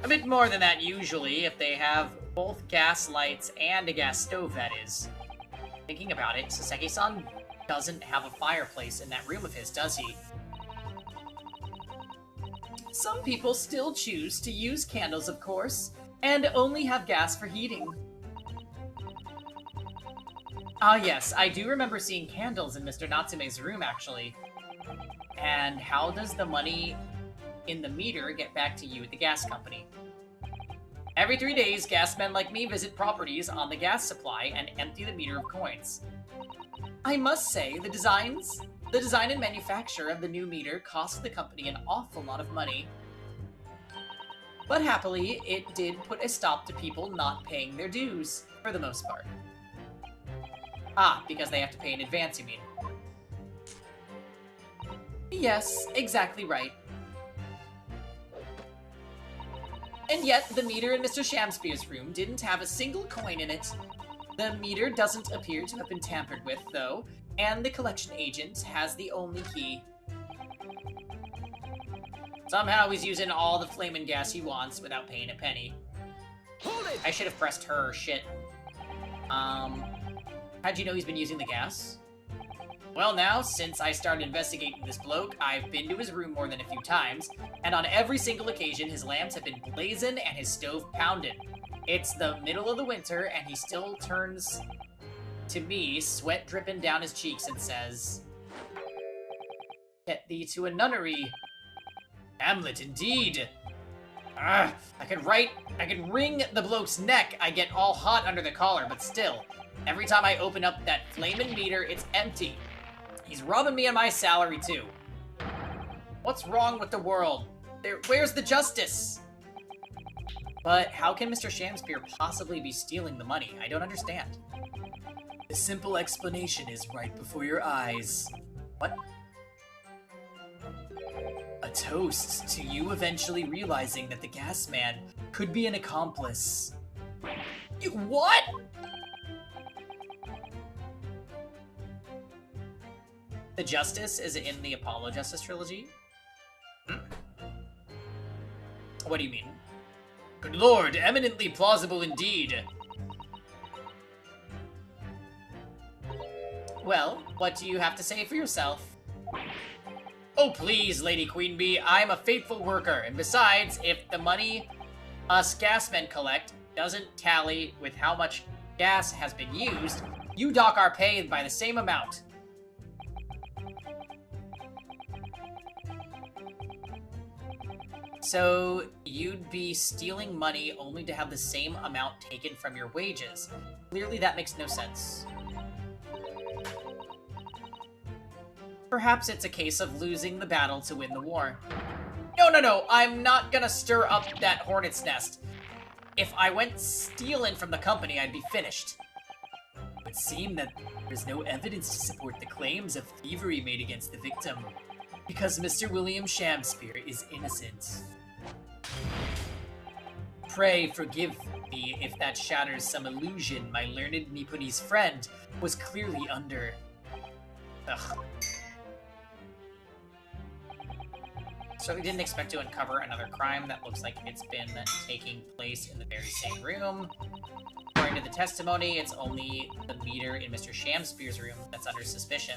A bit more than that usually, if they have both gas lights and a gas stove, that is. Thinking about it, Saseki-san doesn't have a fireplace in that room of his, does he? Some people still choose to use candles, of course, and only have gas for heating. Ah yes, I do remember seeing candles in Mr. Natsume's room, actually. And how does the money in the meter get back to you at the gas company? Every 3 days, gasmen like me visit properties on the gas supply and empty the meter of coins. I must say, the design and manufacture of the new meter cost the company an awful lot of money. But happily, it did put a stop to people not paying their dues, for the most part. Ah, because they have to pay in advance, you mean? Yes, exactly right. And yet, the meter in Mr. Shamspear's room didn't have a single coin in it. The meter doesn't appear to have been tampered with, though, and the collection agent has the only key. Somehow he's using all the flamin' gas he wants without paying a penny. Hold it! I should have pressed her, shit. How'd you know he's been using the gas? Well now, since I started investigating this bloke, I've been to his room more than a few times, and on every single occasion his lamps have been blazing and his stove pounding. It's the middle of the winter, and he still turns to me, sweat dripping down his cheeks, and says, "Get thee to a nunnery." Hamlet, indeed. I can wring the bloke's neck. I get all hot under the collar, but still, every time I open up that flamin' meter, it's empty. He's robbing me of my salary, too. What's wrong with the world? Where's the justice? But how can Mr. Shamspear possibly be stealing the money? I don't understand. The simple explanation is right before your eyes. What? A toast to you eventually realizing that the gas man could be an accomplice. What? The Justice is in the Apollo Justice trilogy? What do you mean? Good lord, eminently plausible indeed. Well, what do you have to say for yourself? Oh please, Lady Queenbee, I'm a faithful worker, and besides, if the money us gasmen collect doesn't tally with how much gas has been used, you dock our pay by the same amount. So, you'd be stealing money only to have the same amount taken from your wages. Clearly that makes no sense. Perhaps it's a case of losing the battle to win the war. No, I'm not gonna stir up that hornet's nest. If I went stealing from the company, I'd be finished. It would seem that there's no evidence to support the claims of thievery made against the victim, because Mr. William Shamspear is innocent. Pray forgive me if that shatters some illusion my learned Nipponese friend was clearly under. Ugh. certainly didn't expect to uncover another crime that looks like it's been taking place in the very same room. According to the testimony, it's only the meter in Mr. Shamspeare's room that's under suspicion.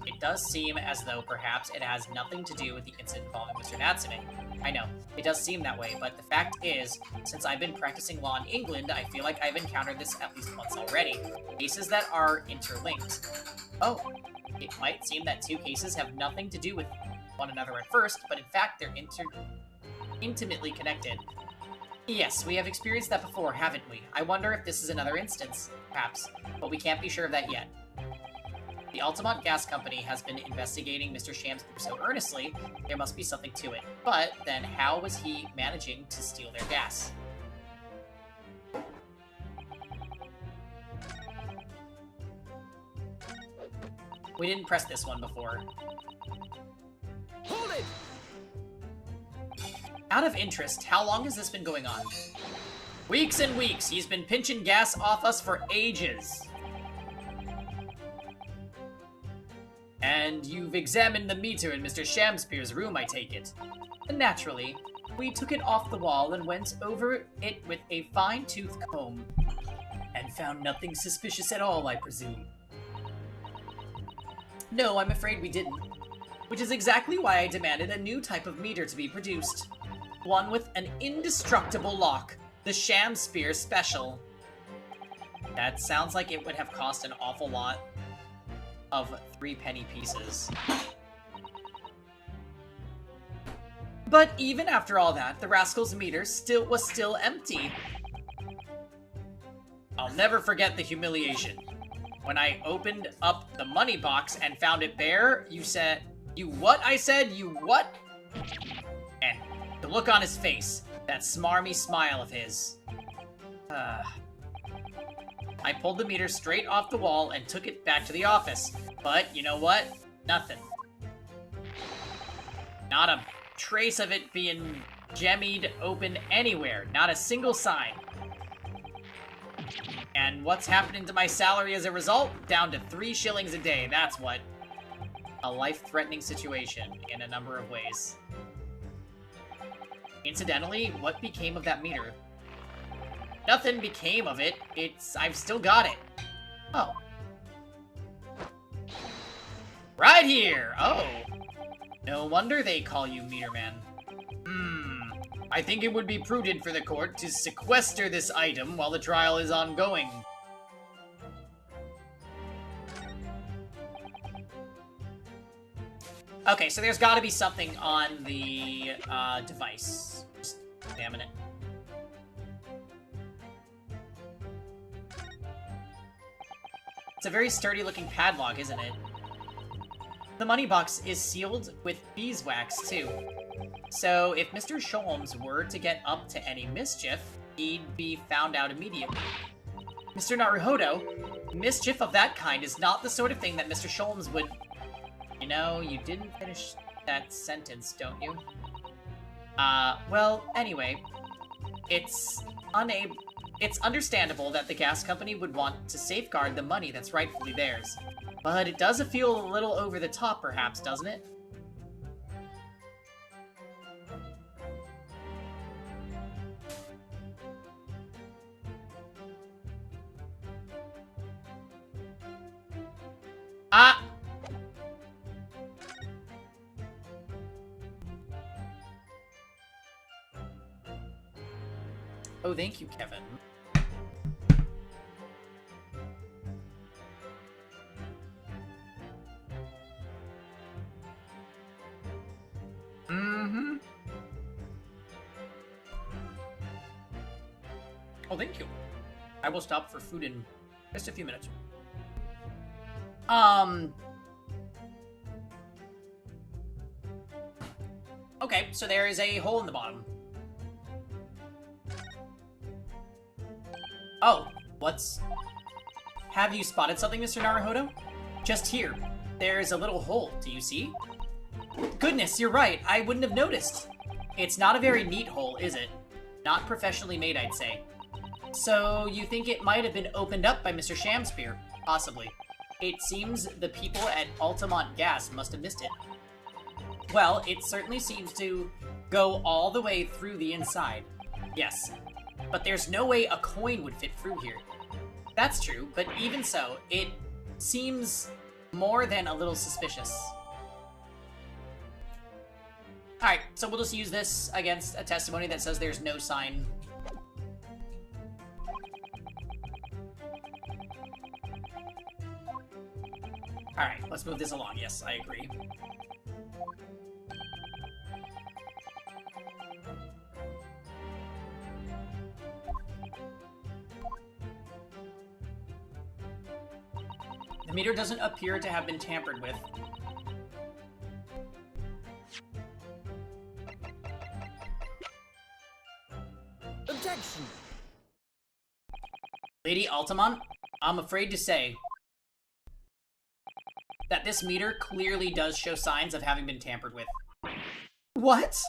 It does seem as though perhaps it has nothing to do with the incident involving Mr. Natsume. I know, it does seem that way, but the fact is, since I've been practicing law in England, I feel like I've encountered this at least once already. Cases that are interlinked. Oh, it might seem that two cases have nothing to do with one another at first, but in fact they're intimately connected. Yes, we have experienced that before, haven't we? I wonder if this is another instance, perhaps, but we can't be sure of that yet. The Altamont Gas Company has been investigating Mr. Shamspeare so earnestly, there must be something to it. But then how was he managing to steal their gas? We didn't press this one before. Hold it! Out of interest, how long has this been going on? Weeks and weeks. He's been pinching gas off us for ages. And you've examined the meter in Mr. Shamspeare's room, I take it. Naturally, we took it off the wall and went over it with a fine-tooth comb. And found nothing suspicious at all, I presume. No, I'm afraid we didn't. Which is exactly why I demanded a new type of meter to be produced. One with an indestructible lock. The Shamspeare Special. That sounds like it would have cost an awful lot of 3-penny pieces. But even after all that, the rascal's meter was still empty. I'll never forget the humiliation. When I opened up the money box and found it bare, you said, "You what?" I said, "You what?" And the look on his face, that smarmy smile of his. I pulled the meter straight off the wall and took it back to the office. But, you know what? Nothing. Not a trace of it being jemmied open anywhere. Not a single sign. And what's happening to my salary as a result? Down to 3 shillings a day, that's what. A life-threatening situation in a number of ways. Incidentally, what became of that meter? Nothing became of it. I've still got it. Oh. Right here! Oh. No wonder they call you Meter Man. I think it would be prudent for the court to sequester this item while the trial is ongoing. Okay, so there's gotta be something on the device. Just examine it. It's a very sturdy-looking padlock, isn't it? The money box is sealed with beeswax, too. So, if Mr. Sholmes were to get up to any mischief, he'd be found out immediately. Mr. Naruhodo, mischief of that kind is not the sort of thing that Mr. Sholmes would... You know, you didn't finish that sentence, don't you? Well, anyway, it's understandable that the gas company would want to safeguard the money that's rightfully theirs. But it does feel a little over the top, perhaps, doesn't it? Ah! Oh, thank you, Kevin. Oh, thank you. I will stop for food in just a few minutes. Okay, so there is a hole in the bottom. Oh, Have you spotted something, Mr. Naruhodo? Just here. There's a little hole, do you see? Goodness, you're right, I wouldn't have noticed. It's not a very neat hole, is it? Not professionally made, I'd say. So, you think it might have been opened up by Mr. Shamspeare? Possibly. It seems the people at Altamont Gas must have missed it. Well, it certainly seems to go all the way through the inside. Yes. But there's no way a coin would fit through here. That's true, but even so, it seems more than a little suspicious. Alright, so we'll just use this against a testimony that says there's no sign. Alright, let's move this along. Yes, I agree. The meter doesn't appear to have been tampered with. Objection! Lady Altamont, I'm afraid to say that this meter clearly does show signs of having been tampered with. What?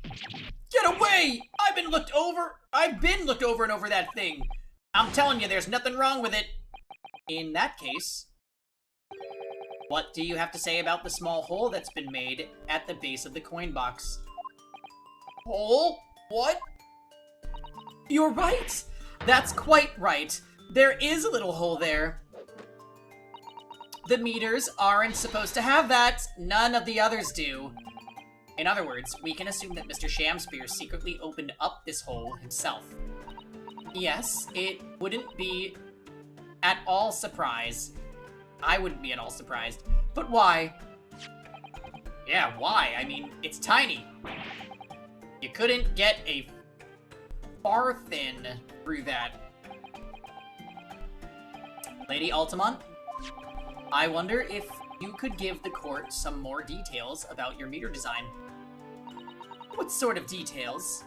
Get away! I've been looked over and over that thing. I'm telling you, there's nothing wrong with it. In that case, what do you have to say about the small hole that's been made at the base of the coin box? Hole? What? You're right! That's quite right. There is a little hole there. The meters aren't supposed to have that. None of the others do. In other words, we can assume that Mr. Shamspear secretly opened up this hole himself. Yes, it wouldn't be at all surprised. I wouldn't be at all surprised. But why? Yeah, why? I mean, it's tiny. You couldn't get a far thin through that. Lady Altamont, I wonder if you could give the court some more details about your meter design. What sort of details?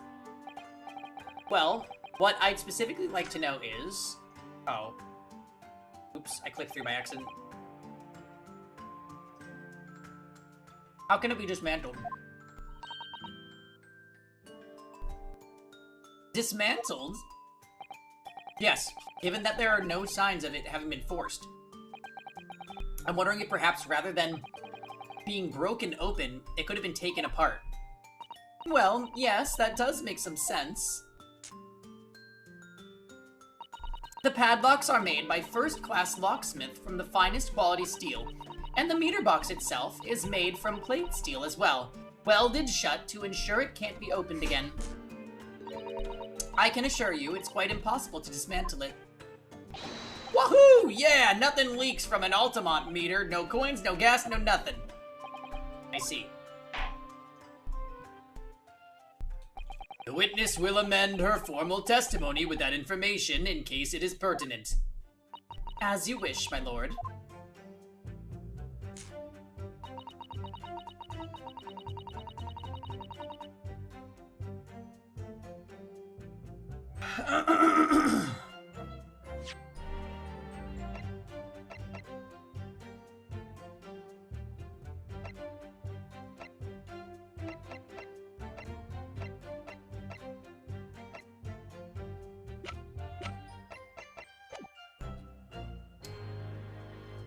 Well, what I'd specifically like to know is... Oh. Oops, I clicked through by accident. How can it be dismantled? Dismantled? Yes, given that there are no signs of it having been forced. I'm wondering if perhaps rather than being broken open, it could have been taken apart. Well, yes, that does make some sense. The padlocks are made by first-class locksmith from the finest quality steel, and the meter box itself is made from plate steel as well, welded shut to ensure it can't be opened again. I can assure you it's quite impossible to dismantle it. Woohoo! Yeah, nothing leaks from an Altamont meter. No coins, no gas, no nothing. I see. The witness will amend her formal testimony with that information in case it is pertinent. As you wish, my lord.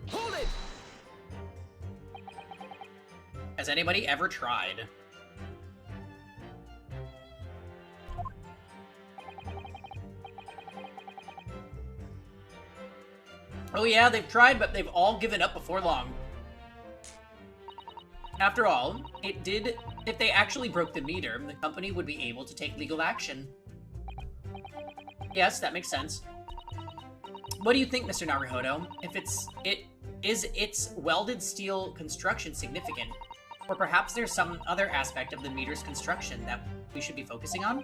Hold it! Has anybody ever tried? Oh yeah, they've tried, but they've all given up before long. After all, if they actually broke the meter, the company would be able to take legal action. Yes, that makes sense. What do you think, Mr. Naruhodo? Is its welded steel construction significant? Or perhaps there's some other aspect of the meter's construction that we should be focusing on?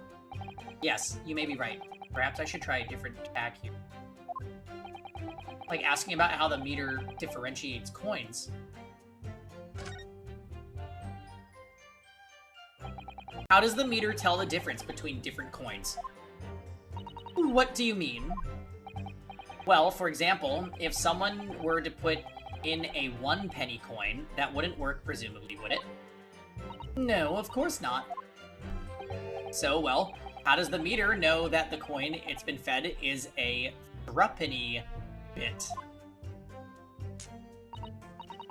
Yes, you may be right. Perhaps I should try a different tack here. Like asking about how the meter differentiates coins. How does the meter tell the difference between different coins? What do you mean? Well, for example, if someone were to put in a 1 penny coin, that wouldn't work, presumably, would it? No, of course not. So, well, how does the meter know that the coin it's been fed is a threepenny bit?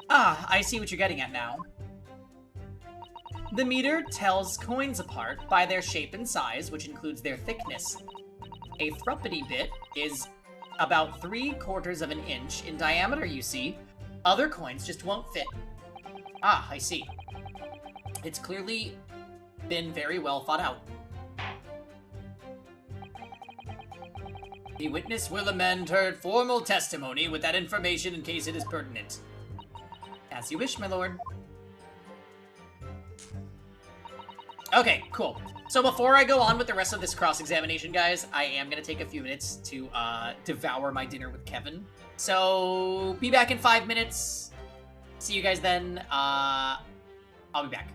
Ah, I see what you're getting at now. The meter tells coins apart by their shape and size, which includes their thickness. A threepenny bit is about 3/4 of an inch in diameter, you see. Other coins just won't fit. Ah, I see. It's clearly been very well thought out. The witness will amend her formal testimony with that information in case it is pertinent. As you wish, my lord. Okay, cool. So before I go on with the rest of this cross-examination, guys, I am going to take a few minutes to devour my dinner with Kevin. So be back in 5 minutes. See you guys then. I'll be back.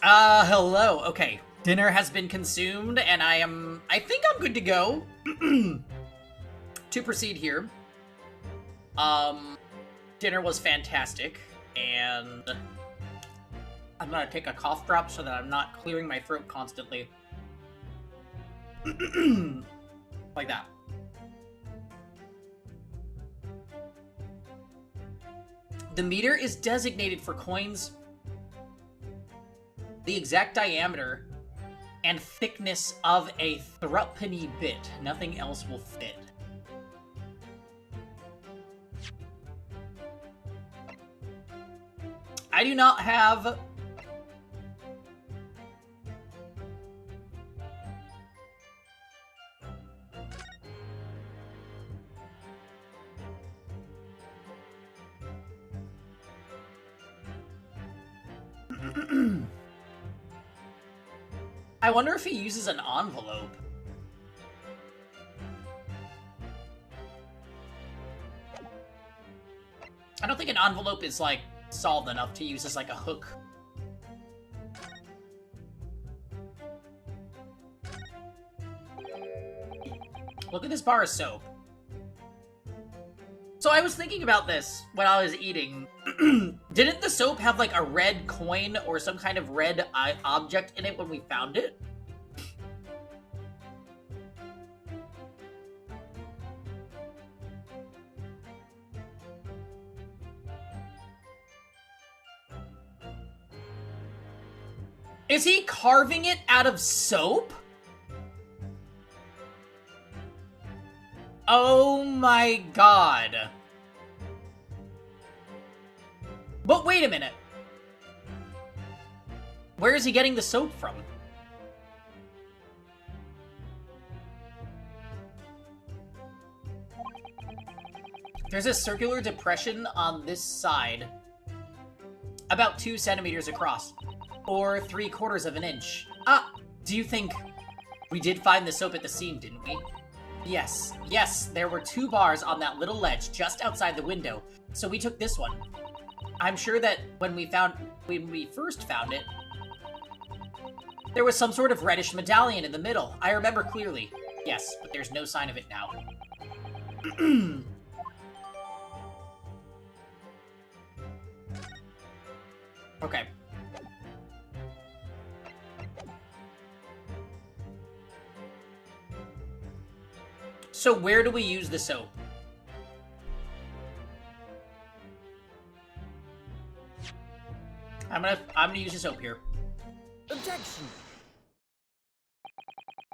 Hello. Okay. Dinner has been consumed, and I think I'm good to go. To proceed here. Dinner was fantastic, and I'm gonna take a cough drop so that I'm not clearing my throat constantly. Like that. The meter is designated for coins, the exact diameter and thickness of a threepenny bit. Nothing else will fit. I do not have... I wonder if he uses an envelope. I don't think an envelope is, like, solid enough to use as, like, a hook. Look at this bar of soap. So I was thinking about this when I was eating. Didn't the soap have, like, a red coin or some kind of red object in it when we found it? Is he carving it out of soap? Oh my god. But wait a minute. Where is he getting the soap from? There's a circular depression on this side, about 2 centimeters across, or 3/4 of an inch. Ah, do you think we did find the soap at the scene, didn't we? Yes, there were 2 bars on that little ledge just outside the window, so we took this one. I'm sure that when we first found it, there was some sort of reddish medallion in the middle. I remember clearly. Yes, but there's no sign of it now. Okay. So where do we use the soap? I'm gonna use the soap here. Objection!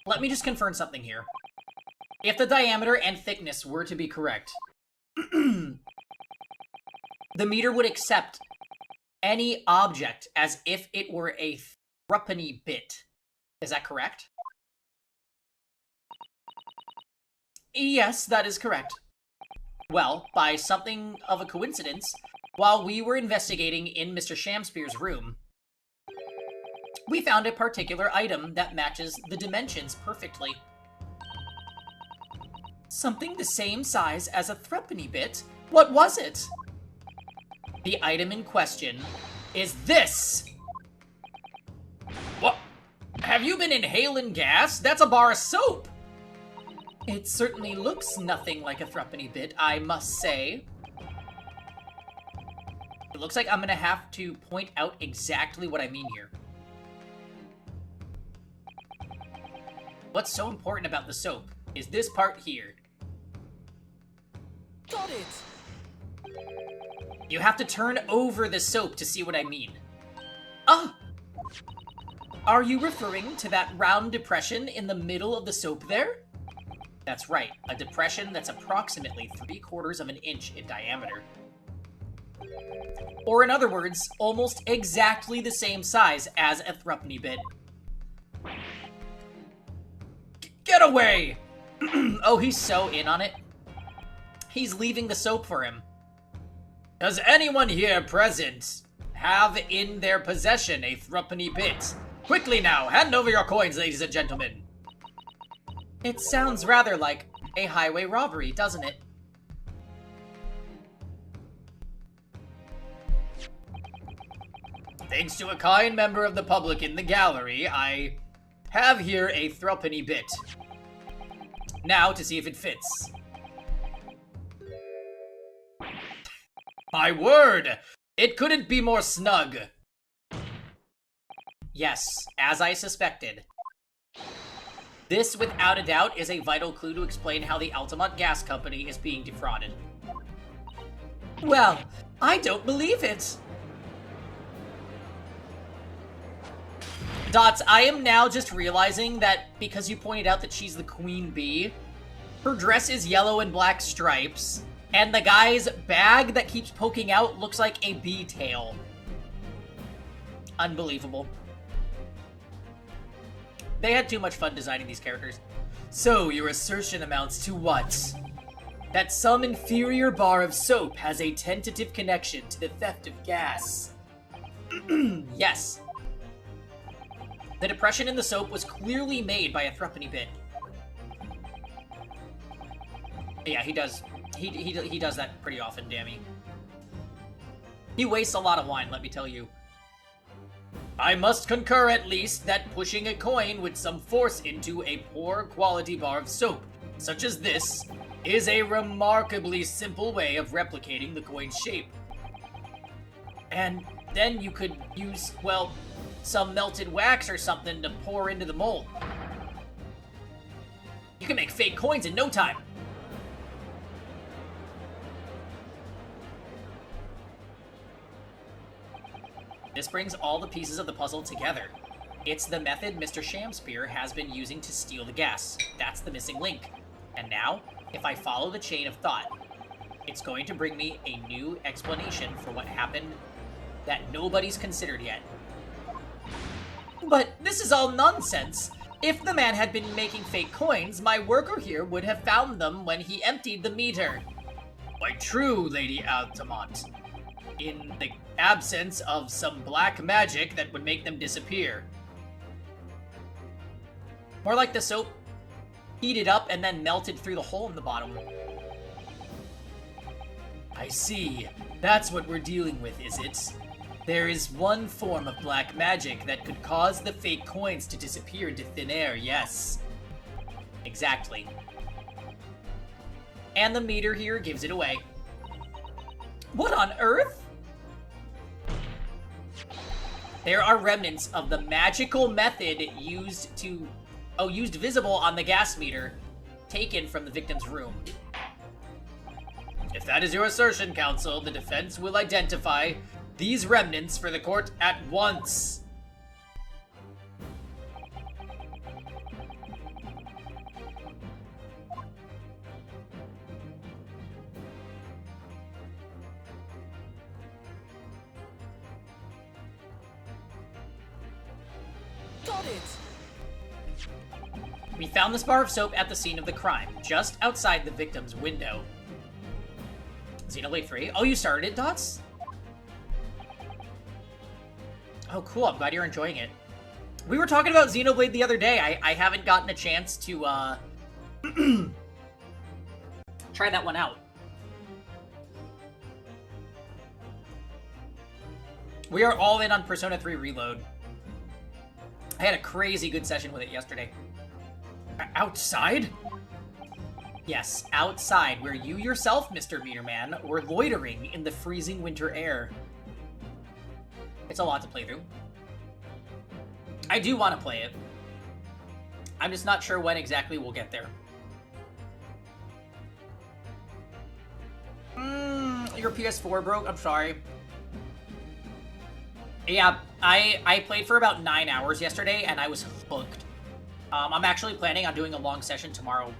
Let me just confirm something here. If the diameter and thickness were to be correct, the meter would accept any object as if it were a threepenny bit. Is that correct? Yes, that is correct. Well, by something of a coincidence, while we were investigating in Mr. Shamspeare's room, we found a particular item that matches the dimensions perfectly. Something the same size as a threepenny bit? What was it? The item in question is this! What? Have you been inhaling gas? That's a bar of soap! It certainly looks nothing like a threepenny bit, I must say. It looks like I'm gonna have to point out exactly what I mean here. What's so important about the soap is this part here. Got it! You have to turn over the soap to see what I mean. Ah! Are you referring to that round depression in the middle of the soap there? That's right, a depression that's approximately 3/4 of an inch in diameter. Or in other words, almost exactly the same size as a threepenny bit. Get away! Oh, he's so in on it. He's leaving the soap for him. Does anyone here present have in their possession a threepenny bit? Quickly now, hand over your coins, ladies and gentlemen. It sounds rather like a highway robbery, doesn't it? Thanks to a kind member of the public in the gallery, I have here a threepenny bit. Now to see if it fits. My word! It couldn't be more snug. Yes, as I suspected. This, without a doubt, is a vital clue to explain how the Altamont Gas Company is being defrauded. Well, I don't believe it. Dots, I am now just realizing that because you pointed out that she's the queen bee, her dress is yellow and black stripes, and the guy's bag that keeps poking out looks like a bee tail. Unbelievable. They had too much fun designing these characters. So, your assertion amounts to what? That some inferior bar of soap has a tentative connection to the theft of gas. Yes. The depression in the soap was clearly made by a threepenny bit. Yeah, he does. He does that pretty often, Dammy. He wastes a lot of wine, let me tell you. I must concur, at least, that pushing a coin with some force into a poor quality bar of soap, such as this, is a remarkably simple way of replicating the coin's shape. And then you could use, well, some melted wax or something to pour into the mold. You can make fake coins in no time. This brings all the pieces of the puzzle together. It's the method Mr. Shamspear has been using to steal the gas. That's the missing link. And now, if I follow the chain of thought, it's going to bring me a new explanation for what happened that nobody's considered yet. But this is all nonsense. If the man had been making fake coins, my worker here would have found them when he emptied the meter. Quite true, Lady Altamont. In the absence of some black magic that would make them disappear. More like the soap heated up and then melted through the hole in the bottom. I see. That's what we're dealing with, is it? There is one form of black magic that could cause the fake coins to disappear into thin air, yes. Exactly. And the meter here gives it away. What on earth? There are remnants of the magical method used visible on the gas meter, taken from the victim's room. If that is your assertion, counsel, the defense will identify these remnants for the court at once. Got it! We found this bar of soap at the scene of the crime, just outside the victim's window. Xenoblade 3? Oh, you started it, Dots? Oh, cool. I'm glad you're enjoying it. We were talking about Xenoblade the other day. I haven't gotten a chance to, try that one out. We are all in on Persona 3 Reload. I had a crazy good session with it yesterday. Outside? Yes, outside, where you yourself, Mr. Meterman, were loitering in the freezing winter air. It's a lot to play through. I do want to play it. I'm just not sure when exactly we'll get there. Your PS4 broke? I'm sorry. Yeah, I played for about 9 hours yesterday, and I was hooked. I'm actually planning on doing a long session tomorrow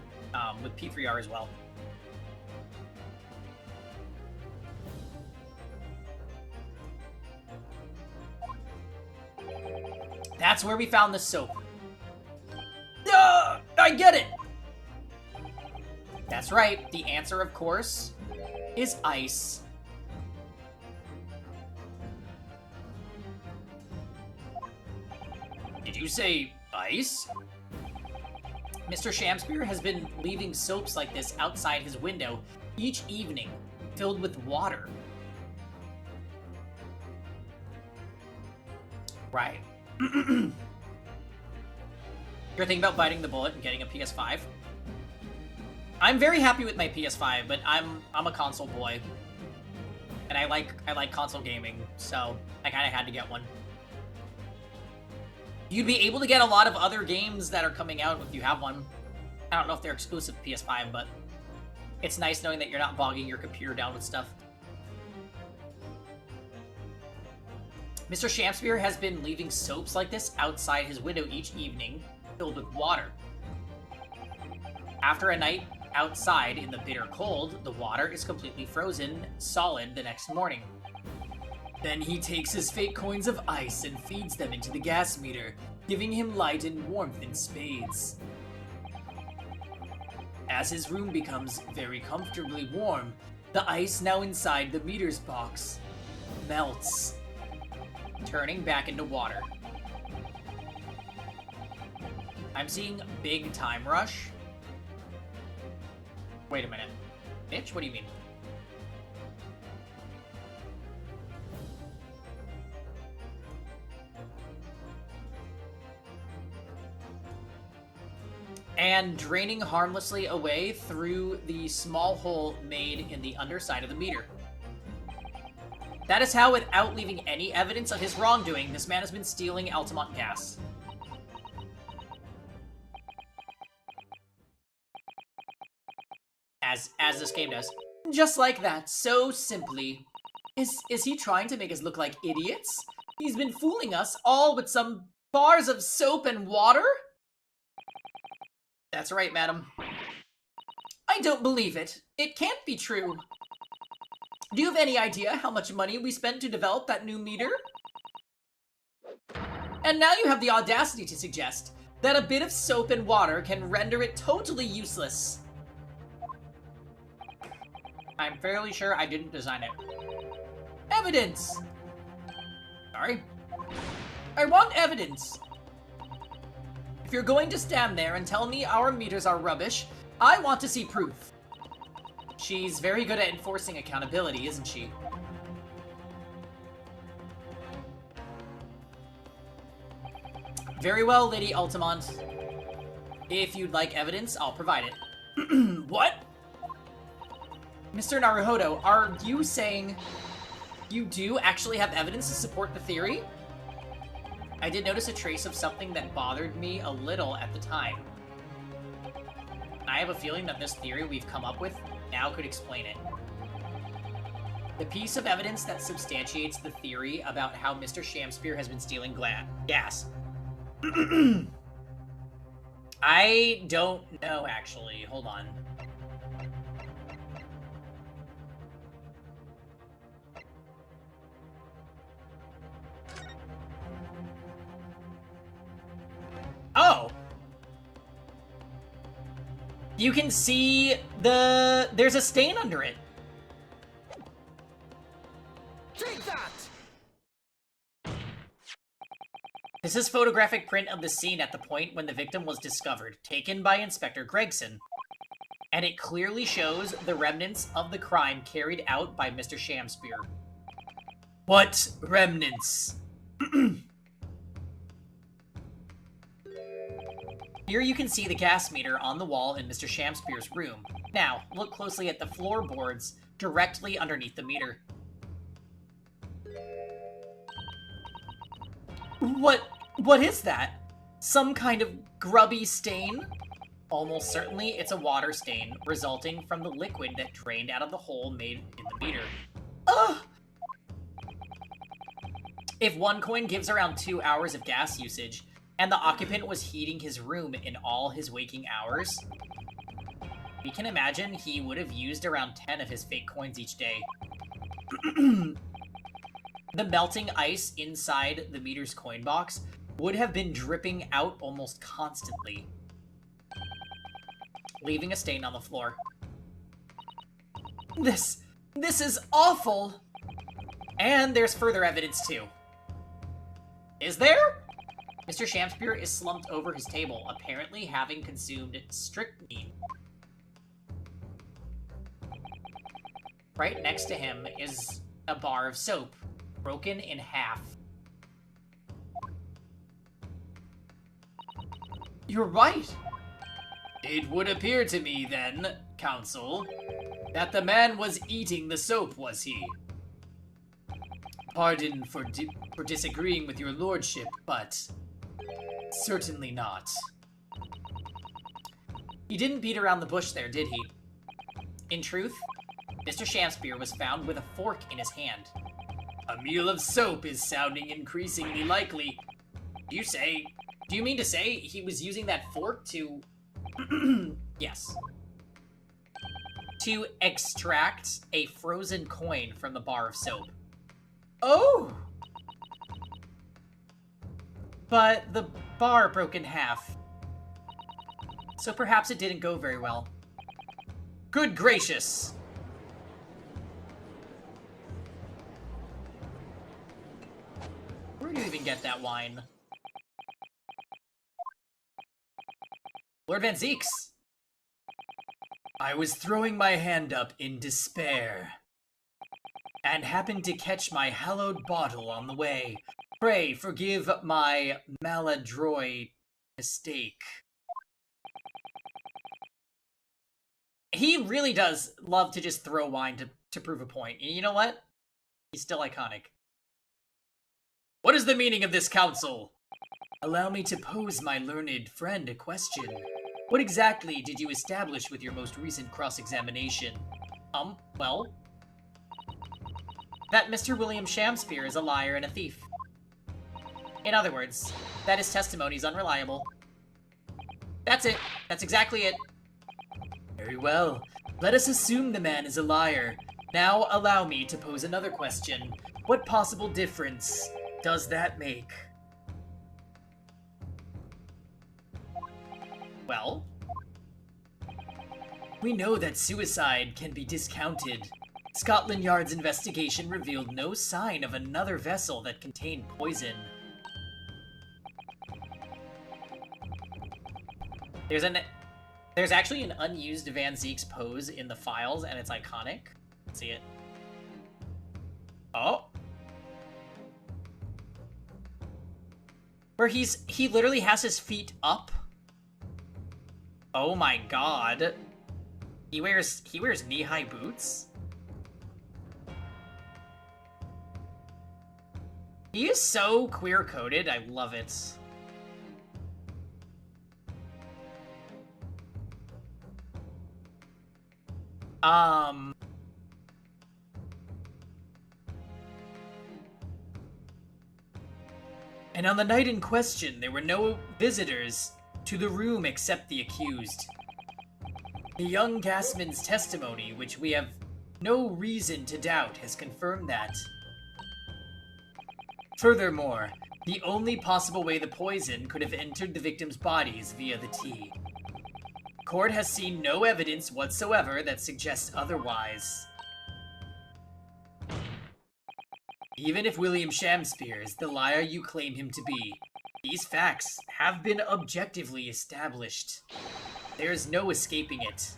with P3R as well. That's where we found the soap. I get it! That's right. The answer, of course, is ice. Did you say ice? Mr. Shamspear has been leaving soaps like this outside his window each evening, filled with water. Right. You're thinking about biting the bullet and getting a PS5? I'm very happy with my PS5, but I'm a console boy. And I like console gaming, so I kind of had to get one. You'd be able to get a lot of other games that are coming out if you have one. I don't know if they're exclusive to PS5, but it's nice knowing that you're not bogging your computer down with stuff. Mr. Shamspeare has been leaving soaps like this outside his window each evening, filled with water. After a night outside in the bitter cold, the water is completely frozen solid the next morning. Then he takes his fake coins of ice and feeds them into the gas meter, giving him light and warmth in spades. As his room becomes very comfortably warm, the ice now inside the meter's box melts, turning back into water. I'm seeing big time rush. Wait a minute. Bitch, what do you mean? And draining harmlessly away through the small hole made in the underside of the meter. That is how, without leaving any evidence of his wrongdoing, this man has been stealing Altamont gas. As this game does. Just like that, so simply. Is he trying to make us look like idiots? He's been fooling us all with some bars of soap and water? That's right, madam. I don't believe it. It can't be true. Do you have any idea how much money we spent to develop that new meter? And now you have the audacity to suggest that a bit of soap and water can render it totally useless. I'm fairly sure I didn't design it. Evidence! Sorry. I want evidence! If you're going to stand there and tell me our meters are rubbish, I want to see proof. She's very good at enforcing accountability, isn't she? Very well, Lady Altamont. If you'd like evidence, I'll provide it. What? Mr. Naruhodo, are you saying you do actually have evidence to support the theory? I did notice a trace of something that bothered me a little at the time. I have a feeling that this theory we've come up with now could explain it. The piece of evidence that substantiates the theory about how Mr. Shamspeare has been stealing gas. I don't know, actually. Hold on. Oh! You can see there's a stain under it. Take that! This is photographic print of the scene at the point when the victim was discovered, taken by Inspector Gregson. And it clearly shows the remnants of the crime carried out by Mr. Shamspeare. What remnants? Here you can see the gas meter on the wall in Mr. Shamspeare's room. Now, look closely at the floorboards directly underneath the meter. What is that? Some kind of grubby stain? Almost certainly it's a water stain, resulting from the liquid that drained out of the hole made in the meter. Ugh! If one coin gives around 2 hours of gas usage, and the occupant was heating his room in all his waking hours, we can imagine he would have used around 10 of his fake coins each day. The melting ice inside the meter's coin box would have been dripping out almost constantly, leaving a stain on the floor. This is awful! And there's further evidence too. Is there? Mr. Shamspeare is slumped over his table, apparently having consumed strychnine. Right next to him is a bar of soap, broken in half. You're right. It would appear to me, then, Counsel, that the man was eating the soap, was he? Pardon for disagreeing with your lordship, but certainly not. He didn't beat around the bush there, did he? In truth, Mr. Shamspear was found with a fork in his hand. A meal of soap is sounding increasingly likely. Do you mean to say he was using that fork to... Yes. To extract a frozen coin from the bar of soap. Oh! But the bar broke in half. So perhaps it didn't go very well. Good gracious! Where do you even get that wine? Lord Van Zeeks! I was throwing my hand up in despair, and happened to catch my hallowed bottle on the way. Pray forgive my maladroit mistake. He really does love to just throw wine to prove a point. And you know what? He's still iconic. What is the meaning of this, Counsel? Allow me to pose my learned friend a question. What exactly did you establish with your most recent cross-examination? Well... that Mr. William Shamspear is a liar and a thief. In other words, that his testimony is unreliable. That's it. That's exactly it. Very well. Let us assume the man is a liar. Now allow me to pose another question. What possible difference does that make? Well? We know that suicide can be discounted. Scotland Yard's investigation revealed no sign of another vessel that contained poison. There's actually an unused Van Zeeks pose in the files, and it's iconic. Let's see it. Oh. Where he literally has his feet up. Oh my god. He wears knee-high boots? He is so queer-coded, I love it. And on the night in question, there were no visitors to the room except the accused. The young gasman's testimony, which we have no reason to doubt, has confirmed that. Furthermore, the only possible way the poison could have entered the victim's body is via the tea. Court has seen no evidence whatsoever that suggests otherwise. Even if William Shamspear is the liar you claim him to be, these facts have been objectively established. There is no escaping it.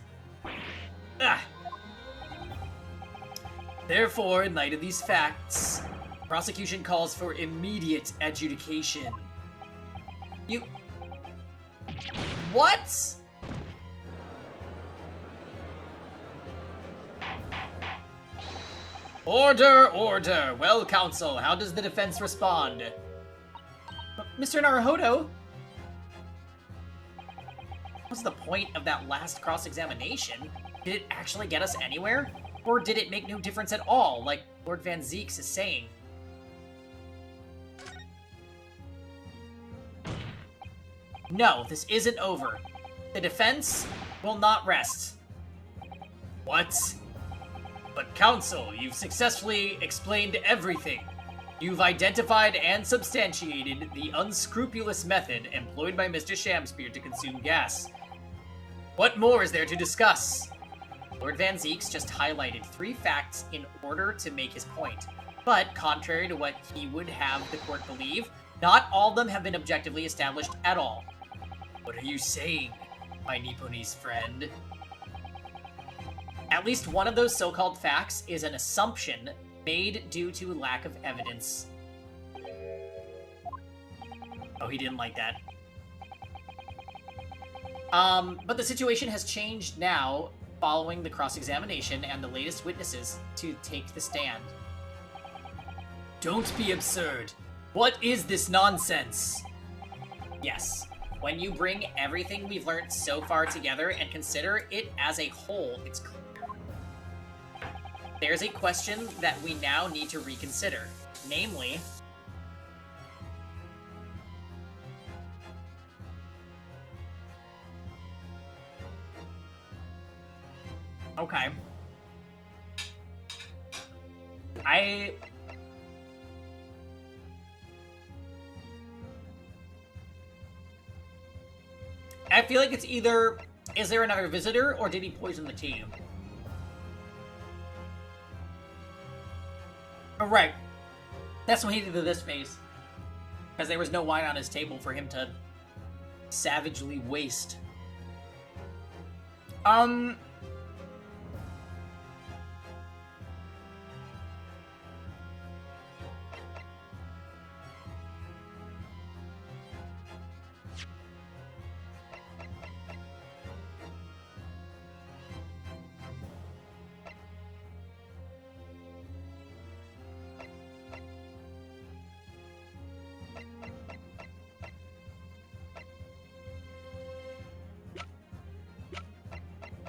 Therefore, in light of these facts, prosecution calls for immediate adjudication. What? Order, order! Well, counsel, how does the defense respond? Mr. Naruhodo? What's the point of that last cross-examination? Did it actually get us anywhere? Or did it make no difference at all, like Lord Van Zeeks is saying? No, this isn't over. The defense will not rest. What? But counsel, you've successfully explained everything. You've identified and substantiated the unscrupulous method employed by Mr. Shamspear to consume gas. What more is there to discuss? Lord Van Zeeks just highlighted 3 facts in order to make his point. But, contrary to what he would have the court believe, not all of them have been objectively established at all. What are you saying, my Nipponese friend? At least one of those so-called facts is an assumption made due to lack of evidence. Oh, he didn't like that. But the situation has changed now, following the cross-examination and the latest witnesses to take the stand. Don't be absurd. What is this nonsense? Yes, when you bring everything we've learned so far together and consider it as a whole, it's clear. There's a question that we now need to reconsider, namely, okay. I feel like it's either, is there another visitor, or did he poison the tea? Oh, right. That's when he did this face. Because there was no wine on his table for him to savagely waste.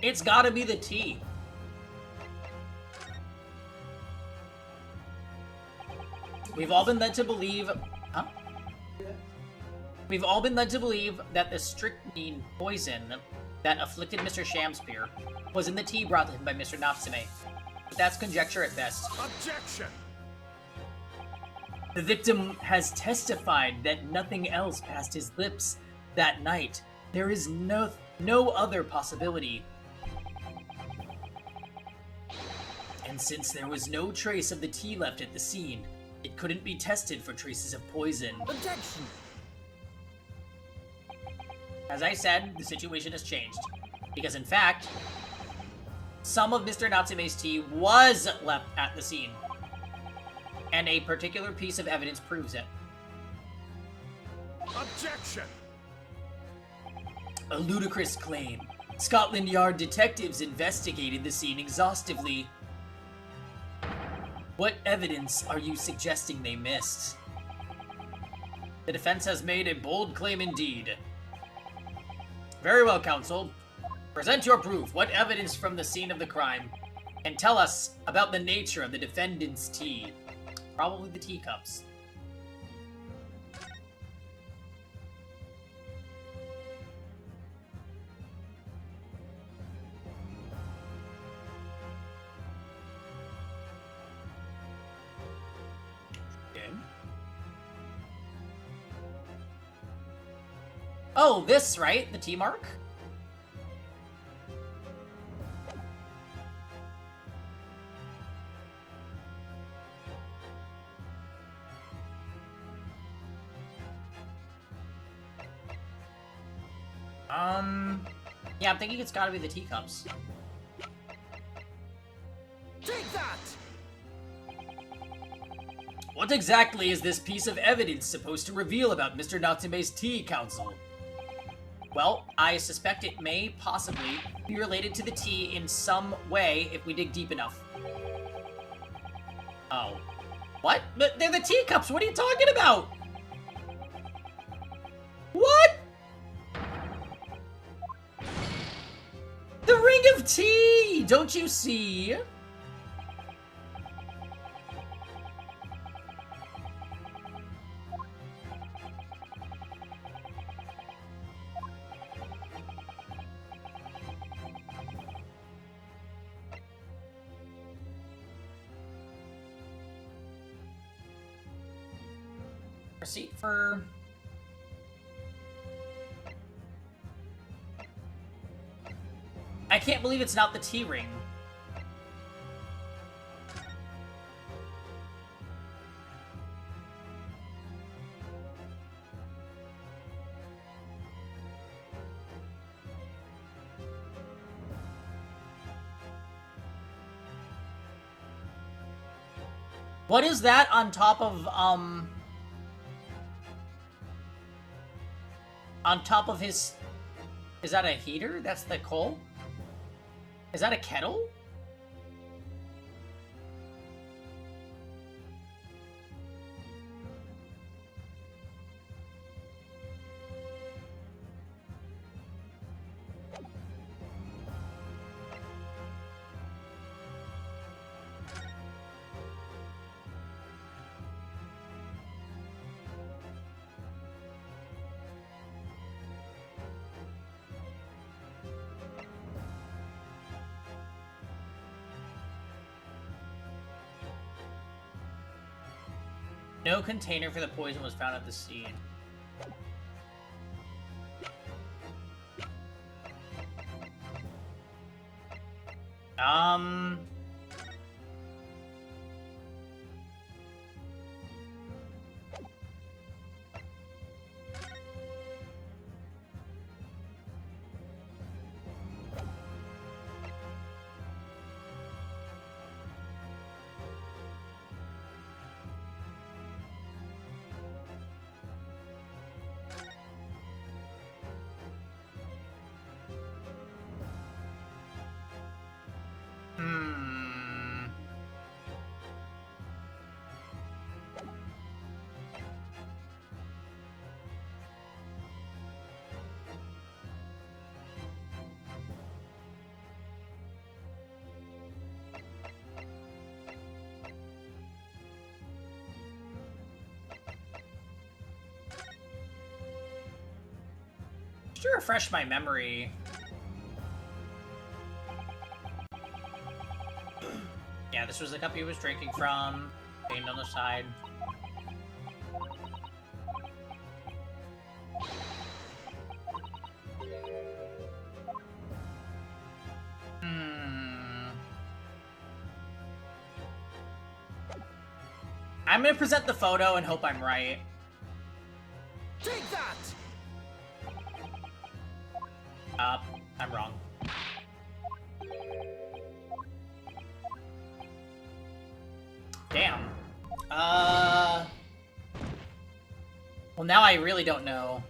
It's gotta be the tea. We've all been led to believe... Huh? We've all been led to believe that the strychnine poison that afflicted Mr. Shamspeare was in the tea brought to him by Mr. Natsume. But that's conjecture at best. Objection! The victim has testified that nothing else passed his lips that night. There is no other possibility. And since there was no trace of the tea left at the scene, it couldn't be tested for traces of poison. Objection! As I said, the situation has changed. Because in fact, some of Mr. Natsume's tea was left at the scene. And a particular piece of evidence proves it. Objection! A ludicrous claim. Scotland Yard detectives investigated the scene exhaustively. What evidence are you suggesting they missed? The defense has made a bold claim indeed. Very well, counsel. Present your proof. What evidence from the scene of the crime? And tell us about the nature of the defendant's tea. Probably the teacups. Oh, this, right? The T mark? Yeah, I'm thinking it's gotta be the teacups. Take that! What exactly is this piece of evidence supposed to reveal about Mr. Natsume's tea, counsel? Well, I suspect it may possibly be related to the tea in some way if we dig deep enough. Oh. What? But they're the teacups! What are you talking about? What? The ring of tea! Don't you see? Receipt for... I can't believe it's not the tea ring. What is that on top of, on top of his Is that a heater? That's the coal? Is that a kettle? No container for the poison was found at the scene. To refresh my memory. Yeah, this was the cup he was drinking from. Painted on the side. I'm gonna present the photo and hope I'm right. Take that! I'm wrong. Damn. Well, now I really don't know.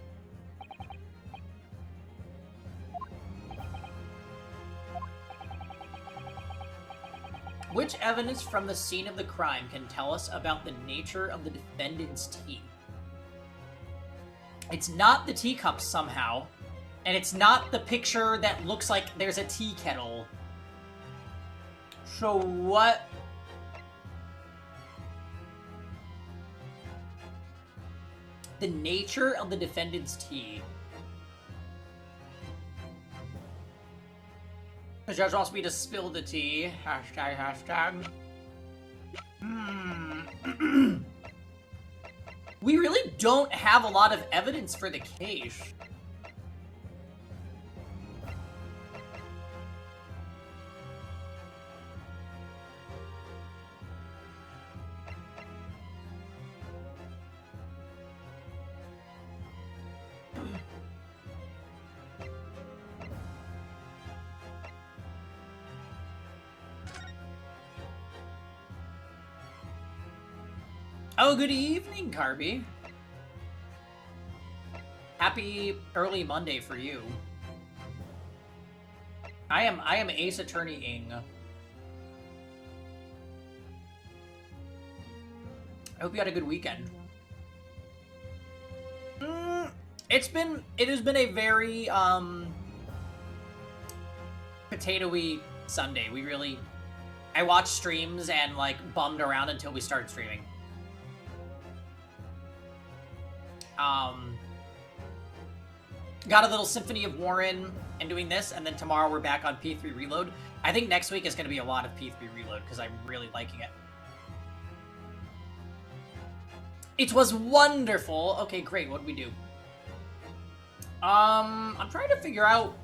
Which evidence from the scene of the crime can tell us about the nature of the defendant's tea? It's not the teacup somehow. And it's not the picture that looks like there's a tea kettle. So what? The nature of the defendant's tea. The judge wants me to spill the tea. Hashtag, hashtag. We really don't have a lot of evidence for the case. Oh, good evening, Carby. Happy early Monday for you. I am Ace Attorney Ing. I hope you had a good weekend. It has been a very potato-y Sunday. I watched streams and like bummed around until we started streaming. Got a little Symphony of Warren and doing this, and then tomorrow we're back on P3 Reload. I think next week is going to be a lot of P3 Reload because I'm really liking it. It was wonderful. Okay, great. What do we do? I'm trying to figure out.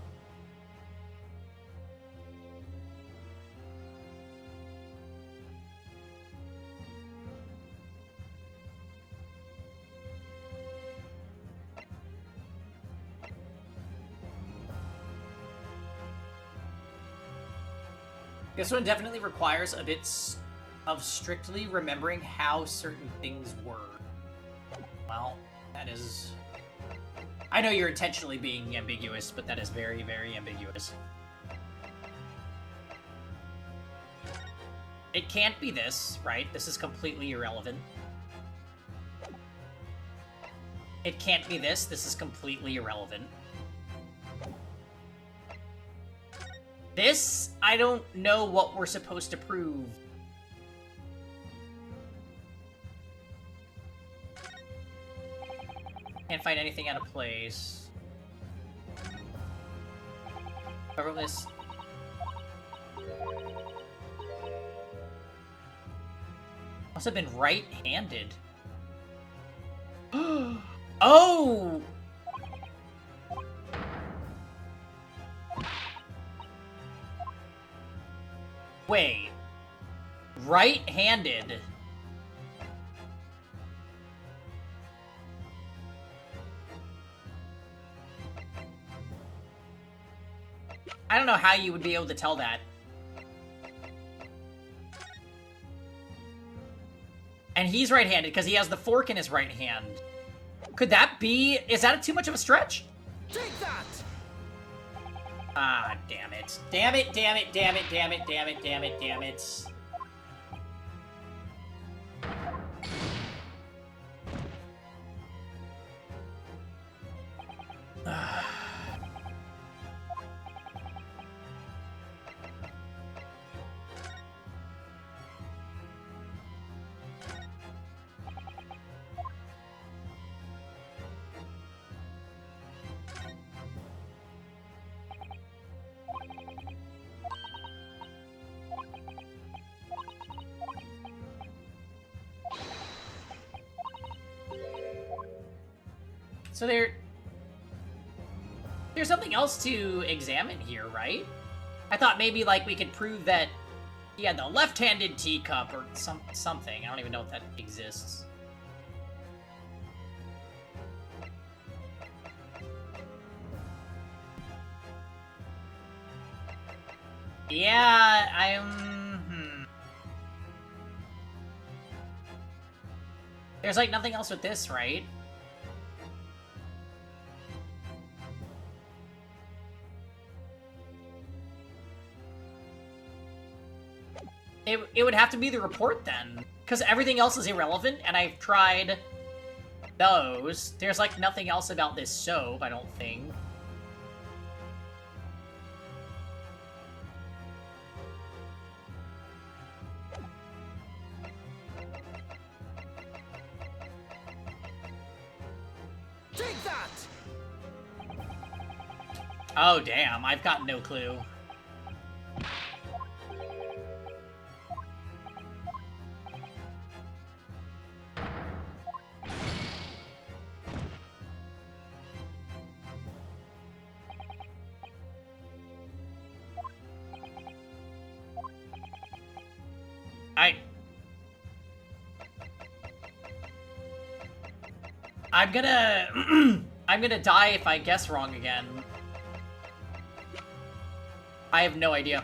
This one definitely requires a bit of strictly remembering how certain things were. Well, that is I know you're intentionally being ambiguous, but that is very, very ambiguous. It can't be this, right? This is completely irrelevant. It can't be this. This is completely irrelevant. This, I don't know what we're supposed to prove. Can't find anything out of place. I wrote this. Must have been right-handed. Oh! Wait. Right-handed. I don't know how you would be able to tell that. And he's right-handed because he has the fork in his right hand. Could that be... Is that too much of a stretch? Take that! Ah, damn it. Damn it, damn it, damn it, damn it, damn it, damn it, damn it. So there's something else to examine here, right? I thought maybe, like, we could prove that he had the left-handed teacup or something. I don't even know if that exists. Yeah, There's, like, nothing else with this, right? It would have to be the report, then. Because everything else is irrelevant, and I've tried those. There's, like, nothing else about this soap, I don't think. Take that! Oh, damn. I've got no clue. I'm gonna... I'm gonna die if I guess wrong again. I have no idea.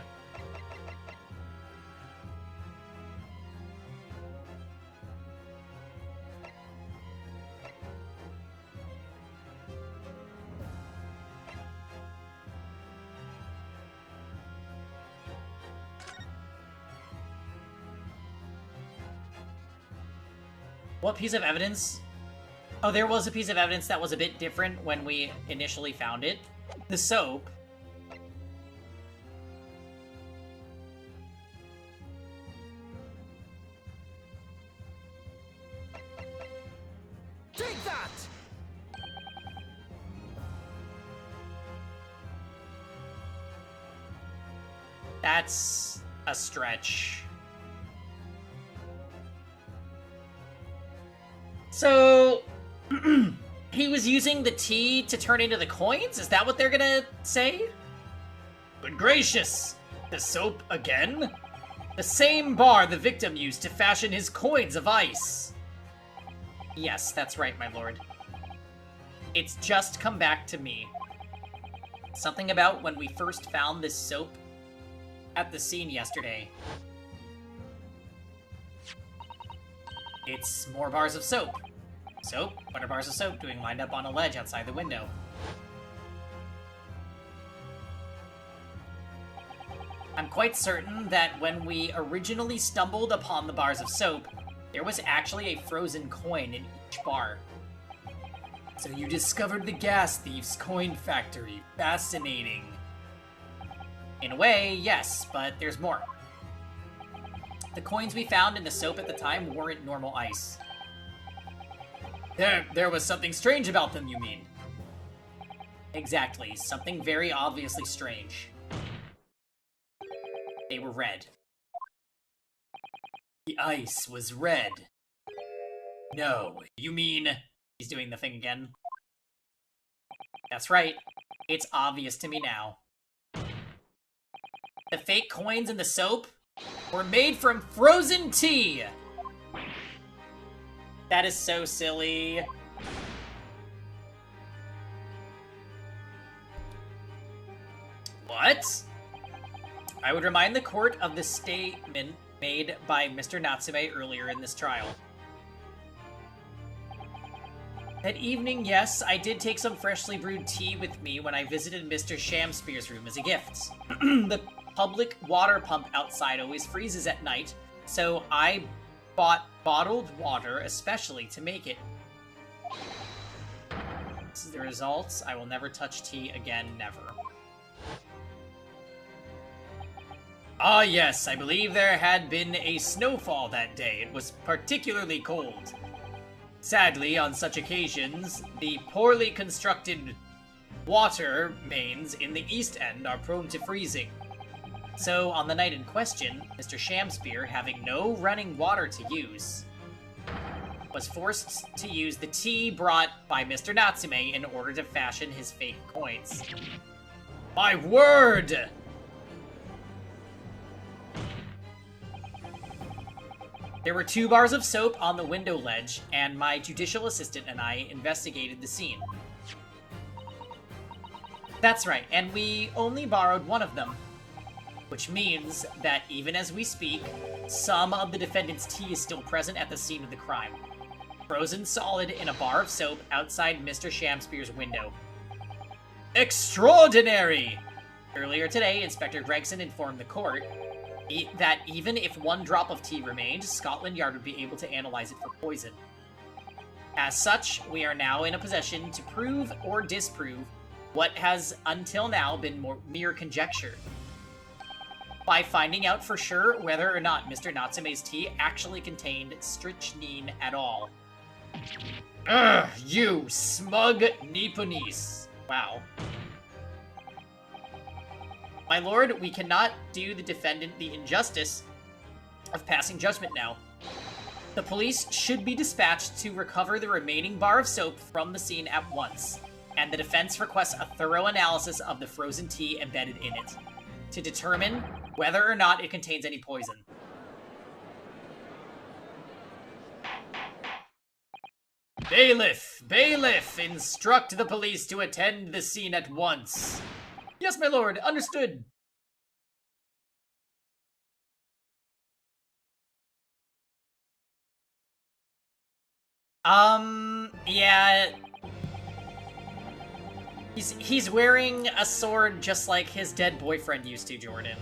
What piece of evidence? Oh, there was a piece of evidence that was a bit different when we initially found it. The soap. Take that! That's a stretch. So... he was using the tea to turn into the coins? Is that what they're gonna say? Good gracious! The soap again? The same bar the victim used to fashion his coins of ice. Yes, that's right, my lord. It's just come back to me. Something about when we first found this soap at the scene yesterday. It's more bars of soap. Soap? What are bars of soap doing lined up on a ledge outside the window? I'm quite certain that when we originally stumbled upon the bars of soap, there was actually a frozen coin in each bar. So you discovered the gas thief's coin factory. Fascinating. In a way, yes, but there's more. The coins we found in the soap at the time weren't normal ice. There was something strange about them, you mean? Exactly, something very obviously strange. They were red. The ice was red. No, you mean... He's doing the thing again. That's right. It's obvious to me now. The fake coins in the soap were made from frozen tea! That is so silly. What? I would remind the court of the statement made by Mr. Natsume earlier in this trial. That evening, yes, I did take some freshly brewed tea with me when I visited Mr. Shamspeare's room as a gift. The public water pump outside always freezes at night, so I bought bottled water especially to make it. This is the results. I will never touch tea again, never. Ah yes, I believe there had been a snowfall that day. It was particularly cold. Sadly, on such occasions, the poorly constructed water mains in the East End are prone to freezing. So, on the night in question, Mr. Shamspeare, having no running water to use, was forced to use the tea brought by Mr. Natsume in order to fashion his fake coins. My word! There were 2 bars of soap on the window ledge, and my judicial assistant and I investigated the scene. That's right, and we only borrowed one of them. Which means that even as we speak, some of the defendant's tea is still present at the scene of the crime. Frozen solid in a bar of soap outside Mr. Shamspeare's window. Extraordinary! Earlier today, Inspector Gregson informed the court that even if 1 drop of tea remained, Scotland Yard would be able to analyze it for poison. As such, we are now in a position to prove or disprove what has until now been mere conjecture, by finding out for sure whether or not Mr. Natsume's tea actually contained strychnine at all. Ugh, you smug Nipponese. Wow. My lord, we cannot do the defendant the injustice of passing judgment now. The police should be dispatched to recover the remaining bar of soap from the scene at once, and the defense requests a thorough analysis of the frozen tea embedded in it, to determine whether or not it contains any poison. Bailiff! Bailiff! Instruct the police to attend the scene at once. Yes, my lord, understood. Yeah. He's wearing a sword just like his dead boyfriend used to, Jordan.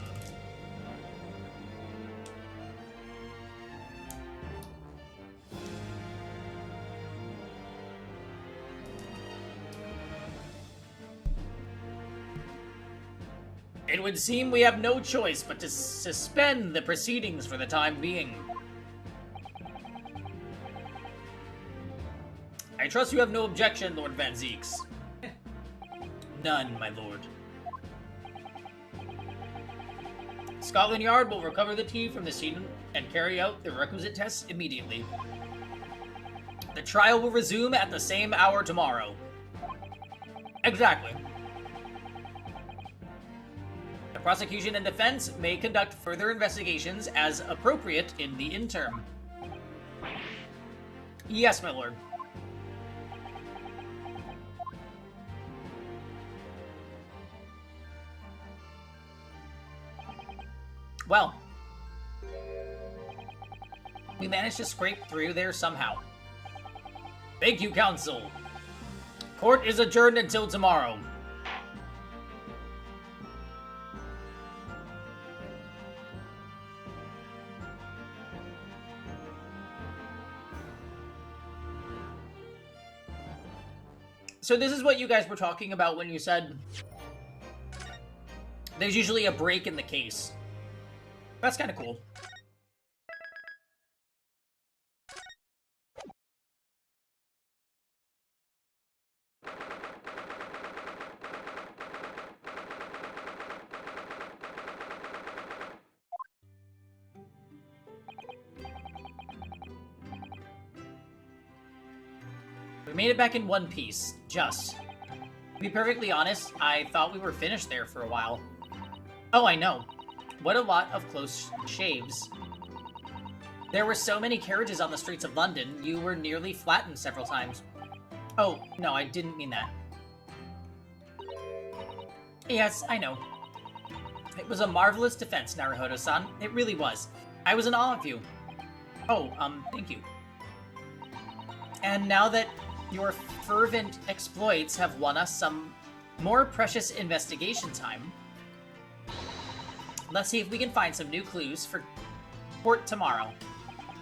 It would seem we have no choice but to suspend the proceedings for the time being. I trust you have no objection, Lord Van Zeeks. None, my lord. Scotland Yard will recover the tea from the scene and carry out the requisite tests immediately. The trial will resume at the same hour tomorrow. Exactly. The prosecution and defense may conduct further investigations as appropriate in the interim. Yes, my lord. Well, we managed to scrape through there somehow. Thank you, Counsel. Court is adjourned until tomorrow. So this is what you guys were talking about when you said there's usually a break in the case. That's kind of cool. We made it back in one piece, just. To be perfectly honest, I thought we were finished there for a while. Oh, I know. What a lot of close shaves. There were so many carriages on the streets of London, you were nearly flattened several times. Oh, no, I didn't mean that. Yes, I know. It was a marvelous defense, Naruhodo-san. It really was. I was in awe of you. Oh, thank you. And now that your fervent exploits have won us some more precious investigation time, let's see if we can find some new clues for court tomorrow.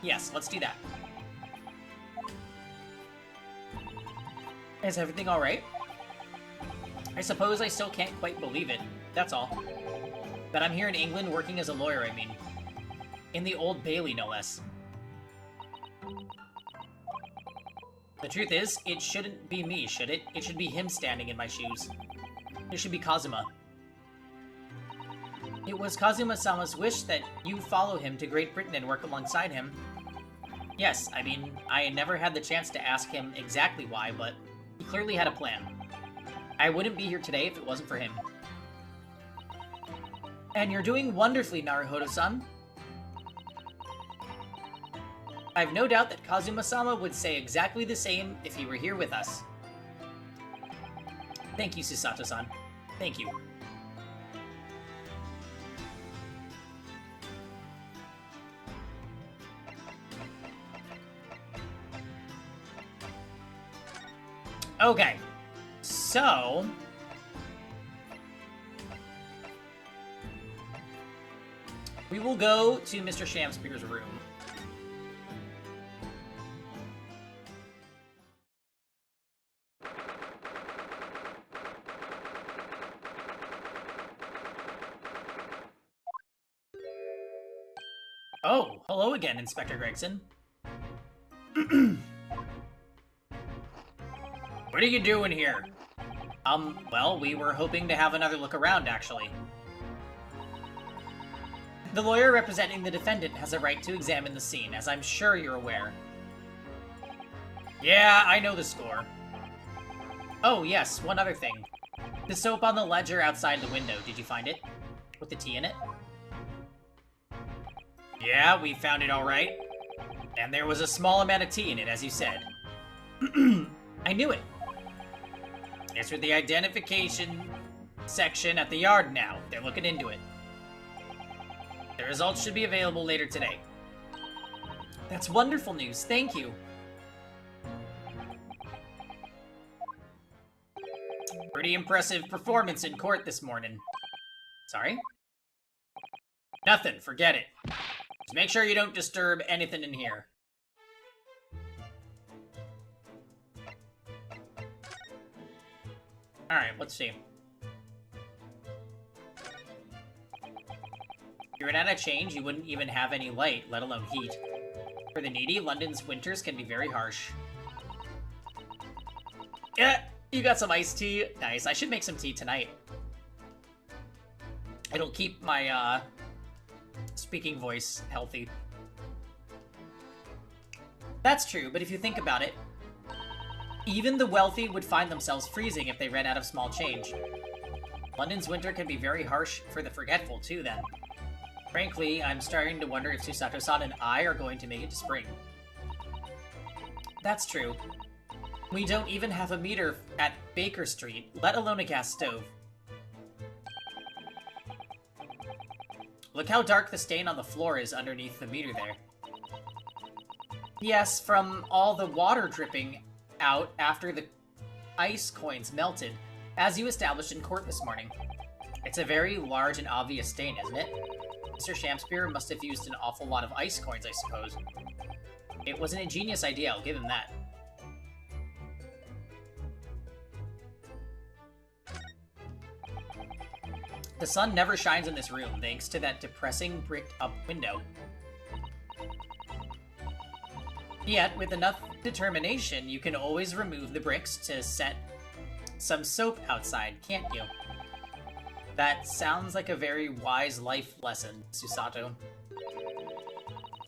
Yes, let's do that. Is everything alright? I suppose I still can't quite believe it, that's all. That I'm here in England working as a lawyer, I mean. In the Old Bailey, no less. The truth is, it shouldn't be me, should it? It should be him standing in my shoes. It should be Kazuma. It was Kazuma-sama's wish that you follow him to Great Britain and work alongside him. Yes, I mean, I never had the chance to ask him exactly why, but he clearly had a plan. I wouldn't be here today if it wasn't for him. And you're doing wonderfully, Naruhodo-san. I have no doubt that Kazuma-sama would say exactly the same if he were here with us. Thank you, Susato-san. Thank you. Okay, so... we will go to Mr. Shamspeare's room. Oh, hello again, Inspector Gregson. What are you doing here? Well, we were hoping to have another look around, actually. The lawyer representing the defendant has a right to examine the scene, as I'm sure you're aware. Yeah, I know the score. Oh, yes, one other thing. The soap on the ledger outside the window, did you find it? With the tea in it? Yeah, we found it all right. And there was a small amount of tea in it, as you said. I knew it. It's with the identification section at the yard now. They're looking into it. The results should be available later today. That's wonderful news. Thank you. Pretty impressive performance in court this morning. Sorry? Nothing. Forget it. Just make sure you don't disturb anything in here. Alright, let's see. If you ran out of change, you wouldn't even have any light, let alone heat. For the needy, London's winters can be very harsh. Yeah, you got some iced tea? Nice, I should make some tea tonight. It'll keep my, speaking voice healthy. That's true, but if you think about it, even the wealthy would find themselves freezing if they ran out of small change. London's winter can be very harsh for the forgetful, too, then. Frankly, I'm starting to wonder if Susato-san and I are going to make it to spring. That's true. We don't even have a meter at Baker Street, let alone a gas stove. Look how dark the stain on the floor is underneath the meter there. Yes, from all the water dripping out after the ice coins melted, as you established in court this morning. It's a very large and obvious stain, isn't it? Mr. Shamspeare must have used an awful lot of ice coins, I suppose. It was an ingenious idea, I'll give him that. The sun never shines in this room, thanks to that depressing bricked-up window. Yet, with enough determination, you can always remove the bricks to set some soap outside, can't you? That sounds like a very wise life lesson, Susato.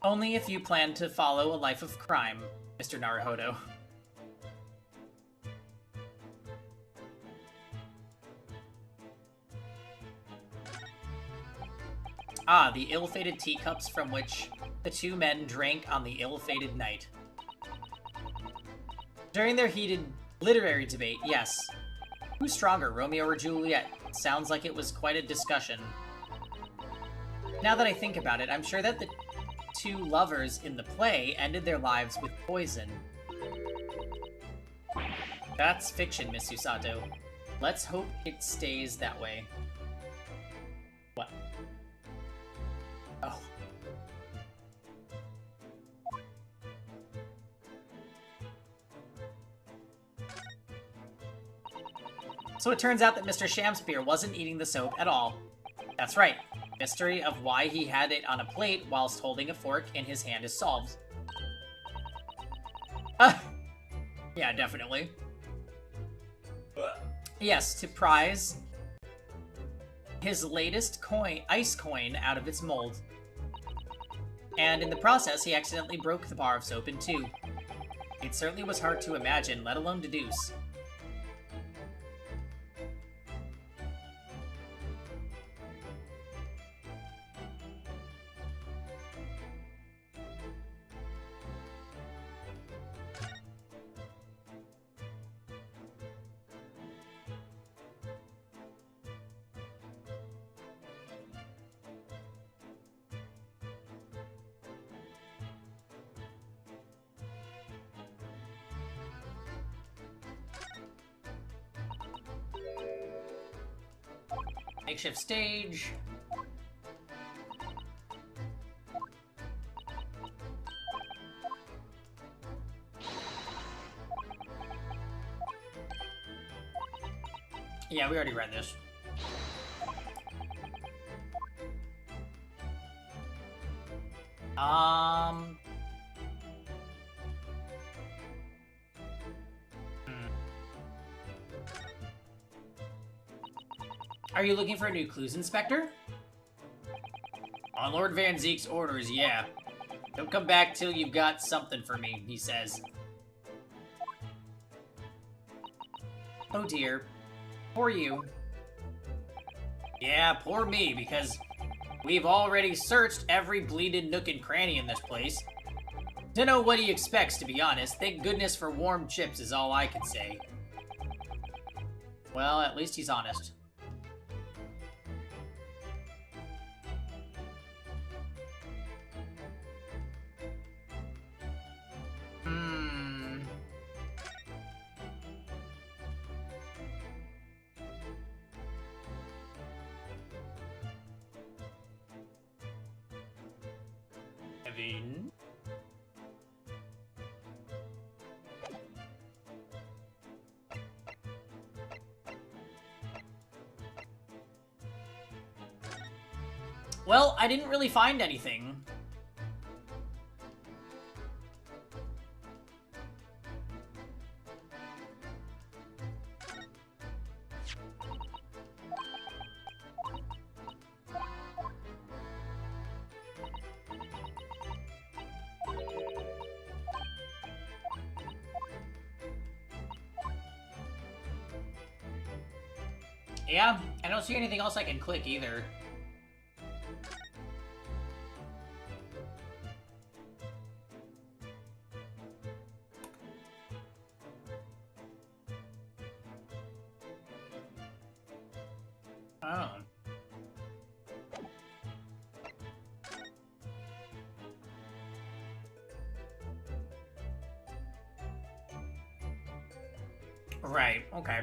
Only if you plan to follow a life of crime, Mr. Naruhodo. Ah, the ill-fated teacups from which the two men drank on the ill-fated night. During their heated literary debate, yes. Who's stronger, Romeo or Juliet? Sounds like it was quite a discussion. Now that I think about it, I'm sure that the two lovers in the play ended their lives with poison. That's fiction, Miss Susato. Let's hope it stays that way. What? Oh. So it turns out that Mr. Shamspeare wasn't eating the soap at all. That's right. Mystery of why he had it on a plate whilst holding a fork in his hand is solved. Yeah, definitely. Yes, to prize his latest ice coin out of its mold. And in the process, he accidentally broke the bar of soap in two. It certainly was hard to imagine, let alone deduce. Makeshift stage. Yeah, we already read this. Are you looking for new clues, Inspector? On Lord Van Zeek's orders, yeah. Don't come back till you've got something for me, he says. Oh dear. Poor you. Yeah, poor me, because we've already searched every bleeded nook and cranny in this place. Dunno what he expects, to be honest. Thank goodness for warm chips is all I can say. Well, at least he's honest. Kevin? Well, I didn't really find anything. Yeah, I don't see anything else I can click either. Oh. Right, okay.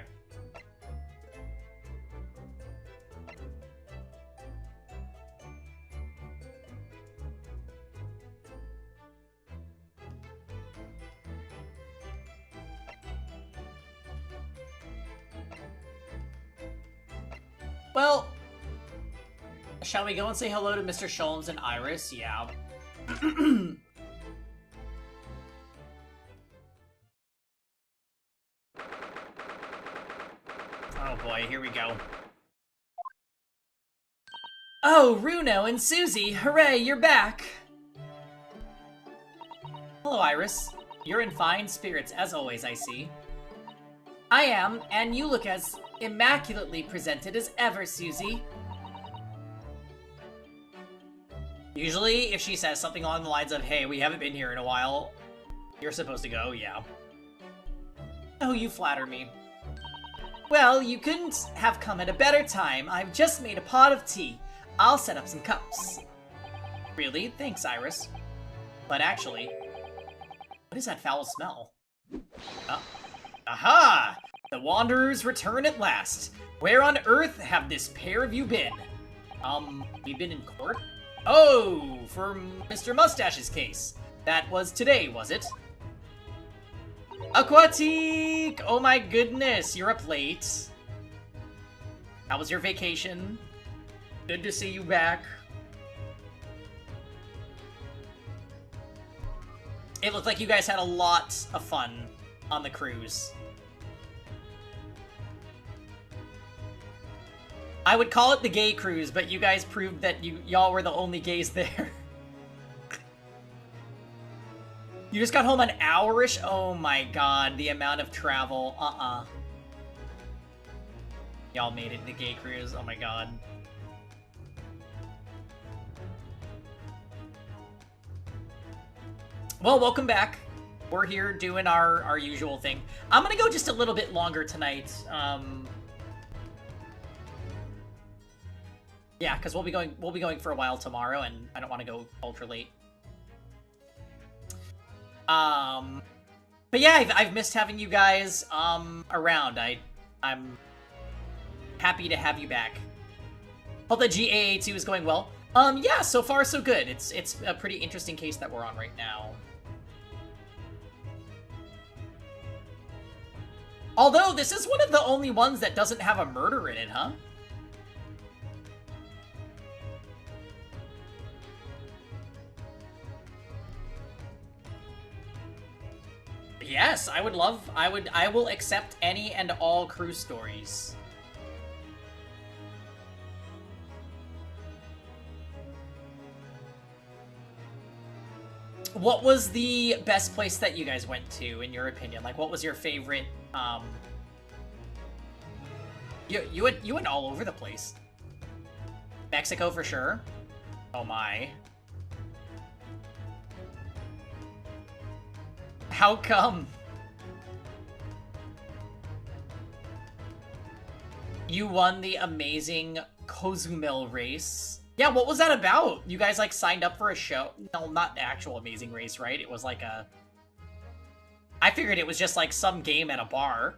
Well, shall we go and say hello to Mr. Sholmes and Iris? Yeah. Oh boy, here we go. Oh, Runo and Susie, hooray, you're back! Hello, Iris. You're in fine spirits, as always, I see. I am, and you look as immaculately presented as ever, Susie. Usually, if she says something along the lines of, hey, we haven't been here in a while, you're supposed to go, yeah. Oh, you flatter me. Well, you couldn't have come at a better time. I've just made a pot of tea. I'll set up some cups. Really? Thanks, Iris. But actually, what is that foul smell? Aha! The Wanderers return at last. Where on earth have this pair of you been? We've been in court? Oh, for Mr. Mustache's case. That was today, was it? Aquatique! Oh my goodness, you're up late. How was your vacation? Good to see you back. It looked like you guys had a lot of fun on the cruise. I would call it the gay cruise, but you guys proved that y'all were the only gays there. You just got home an hour-ish? Oh my god, the amount of travel. Y'all made it in the gay cruise. Oh my god. Well, welcome back. We're here doing our usual thing. I'm gonna go just a little bit longer tonight. Yeah, because we'll be going for a while tomorrow, and I don't want to go ultra late. But yeah, I've missed having you guys around. I'm happy to have you back. Hope the GAA2 is going well. Yeah, so far so good. It's a pretty interesting case that we're on right now. Although this is one of the only ones that doesn't have a murder in it, huh? Yes, I will accept any and all cruise stories. What was the best place that you guys went to, in your opinion? Like, what was your favorite, You went all over the place. Mexico for sure. Oh my. How come? You won the amazing Cozumel race. Yeah, what was that about? You guys, like, signed up for a show? No, not the actual Amazing Race, right? It was like a... I figured it was just, like, some game at a bar.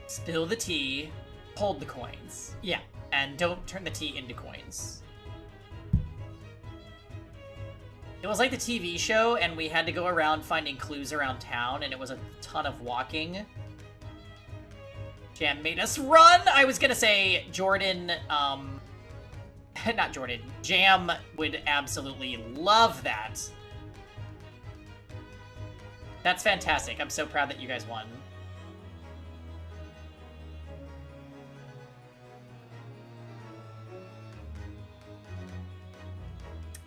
Spill the tea, hold the coins. Yeah, and don't turn the tea into coins. It was like the TV show, and we had to go around finding clues around town, and it was a ton of walking. Jam made us run! I was gonna say Jordan, not Jordan, Jam would absolutely love that. That's fantastic. I'm so proud that you guys won.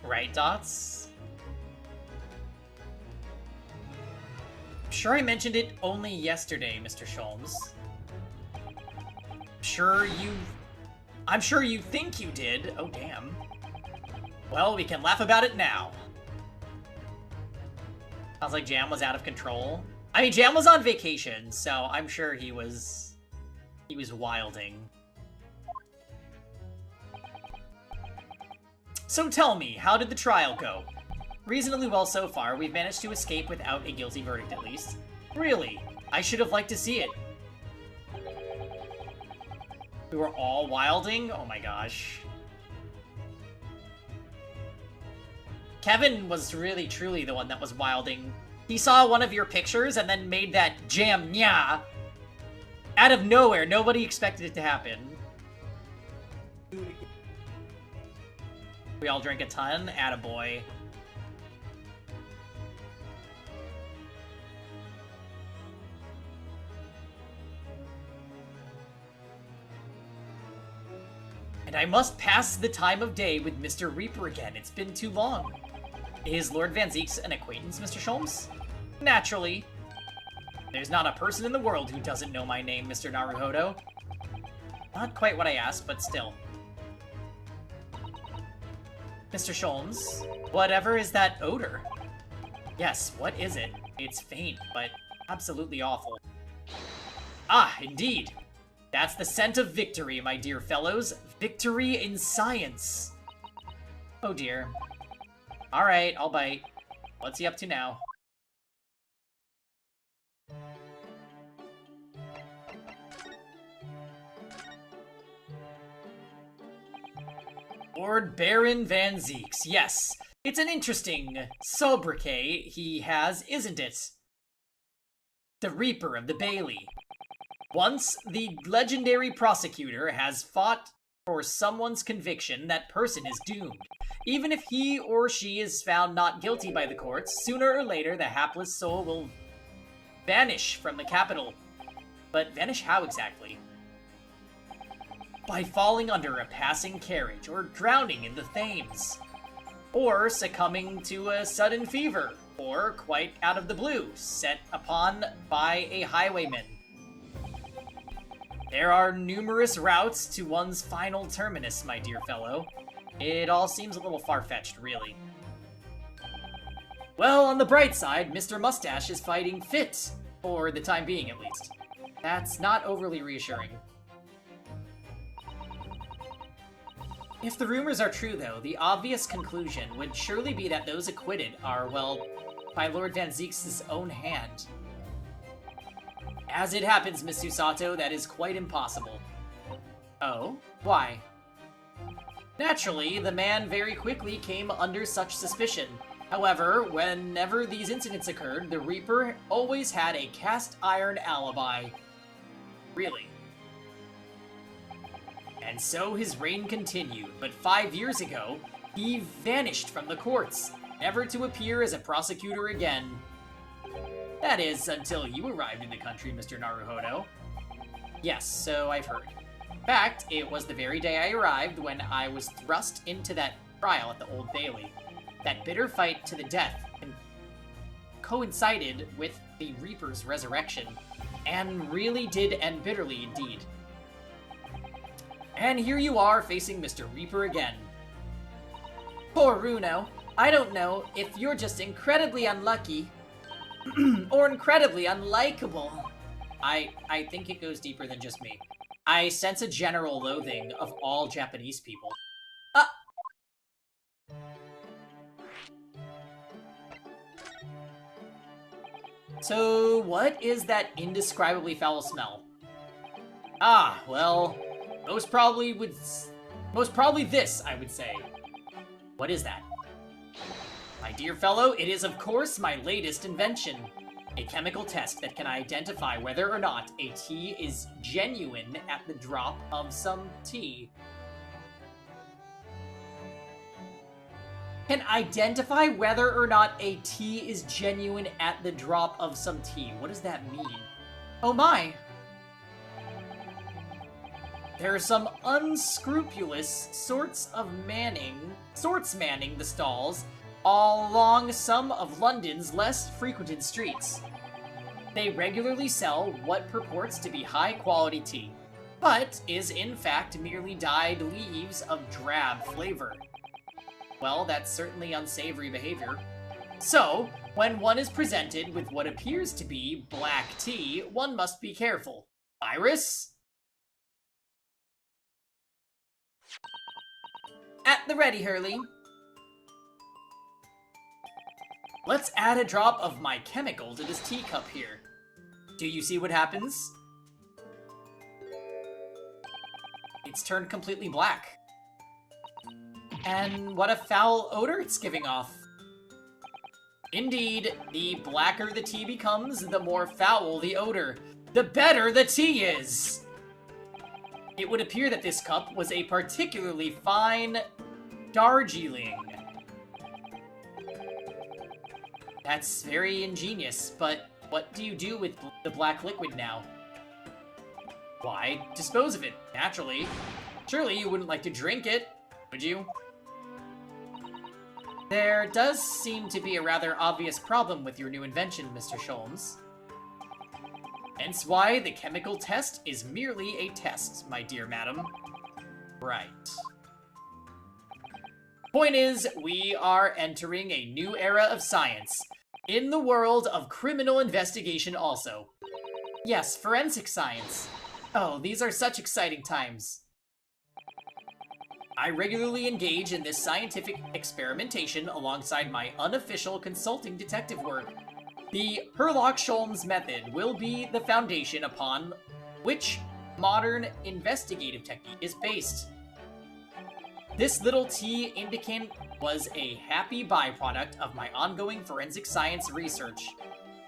Right, Dots? I'm sure I mentioned it only yesterday, Mr. Sholmes. I'm sure you think you did. Oh, damn. Well, we can laugh about it now. Sounds like Jam was out of control. I mean, Jam was on vacation, so I'm sure he was wilding. So tell me, how did the trial go? Reasonably well so far. We've managed to escape without a guilty verdict, at least. Really? I should have liked to see it. We were all wilding? Oh my gosh. Kevin was really, truly the one that was wilding. He saw one of your pictures and then made that jam nya. Out of nowhere, nobody expected it to happen. We all drank a ton? Attaboy. And I must pass the time of day with Mr. Reaper again. It's been too long. Is Lord Van Zeeks an acquaintance, Mr. Sholmes? Naturally. There's not a person in the world who doesn't know my name, Mr. Naruhodo. Not quite what I asked, but still. Mr. Sholmes, whatever is that odor? Yes, what is it? It's faint, but absolutely awful. Ah, indeed. That's the scent of victory, my dear fellows. Victory in science. Oh dear. Alright, I'll bite. What's he up to now? Lord Baron Van Zeeks, yes. It's an interesting sobriquet he has, isn't it? The Reaper of the Bailey. Once the legendary prosecutor has fought for someone's conviction, that person is doomed. Even if he or she is found not guilty by the courts, sooner or later the hapless soul will vanish from the capital. But vanish how exactly? By falling under a passing carriage, or drowning in the Thames, or succumbing to a sudden fever, or quite out of the blue, set upon by a highwayman. There are numerous routes to one's final terminus, my dear fellow. It all seems a little far-fetched, really. Well, on the bright side, Mr. Mustache is fighting fit, for the time being at least. That's not overly reassuring. If the rumors are true, though, the obvious conclusion would surely be that those acquitted are, well, by Lord Van Zeeks' own hand. As it happens, Miss Susato, that is quite impossible. Oh? Why? Naturally, the man very quickly came under such suspicion. However, whenever these incidents occurred, the Reaper always had a cast-iron alibi. Really. And so his reign continued, but 5 years ago, he vanished from the courts, never to appear as a prosecutor again. That is, until you arrived in the country, Mr. Naruhodo. Yes, so I've heard. In fact, it was the very day I arrived when I was thrust into that trial at the Old Bailey. That bitter fight to the death coincided with the Reaper's resurrection, and really did end bitterly indeed. And here you are, facing Mr. Reaper again. Poor Runo. I don't know if you're just incredibly unlucky, or incredibly unlikable. I think it goes deeper than just me. I sense a general loathing of all Japanese people. So, what is that indescribably foul smell? Ah, well, most probably this, I would say. What is that? My dear fellow, it is of course my latest invention. A chemical test that can identify whether or not a tea is genuine at the drop of some tea. Can identify whether or not a tea is genuine at the drop of some tea. What does that mean? Oh my! There are some unscrupulous sorts manning the stalls all along some of London's less frequented streets. They regularly sell what purports to be high-quality tea, but is in fact merely dyed leaves of drab flavor. Well, that's certainly unsavory behavior. So, when one is presented with what appears to be black tea, one must be careful. Iris? At the ready, Hurley. Let's add a drop of my chemical to this teacup here. Do you see what happens? It's turned completely black. And what a foul odor it's giving off. Indeed, the blacker the tea becomes, the more foul the odor. The better the tea is! It would appear that this cup was a particularly fine Darjeeling. That's very ingenious, but what do you do with the black liquid now? Why, dispose of it, naturally. Surely you wouldn't like to drink it, would you? There does seem to be a rather obvious problem with your new invention, Mr. Sholmes. Hence why the chemical test is merely a test, my dear madam. Right. Point is, we are entering a new era of science. In the world of criminal investigation also. Yes, forensic science. Oh, these are such exciting times. I regularly engage in this scientific experimentation alongside my unofficial consulting detective work. The Herlock-Sholmes method will be the foundation upon which modern investigative technique is based. This little tea indicant was a happy byproduct of my ongoing forensic science research.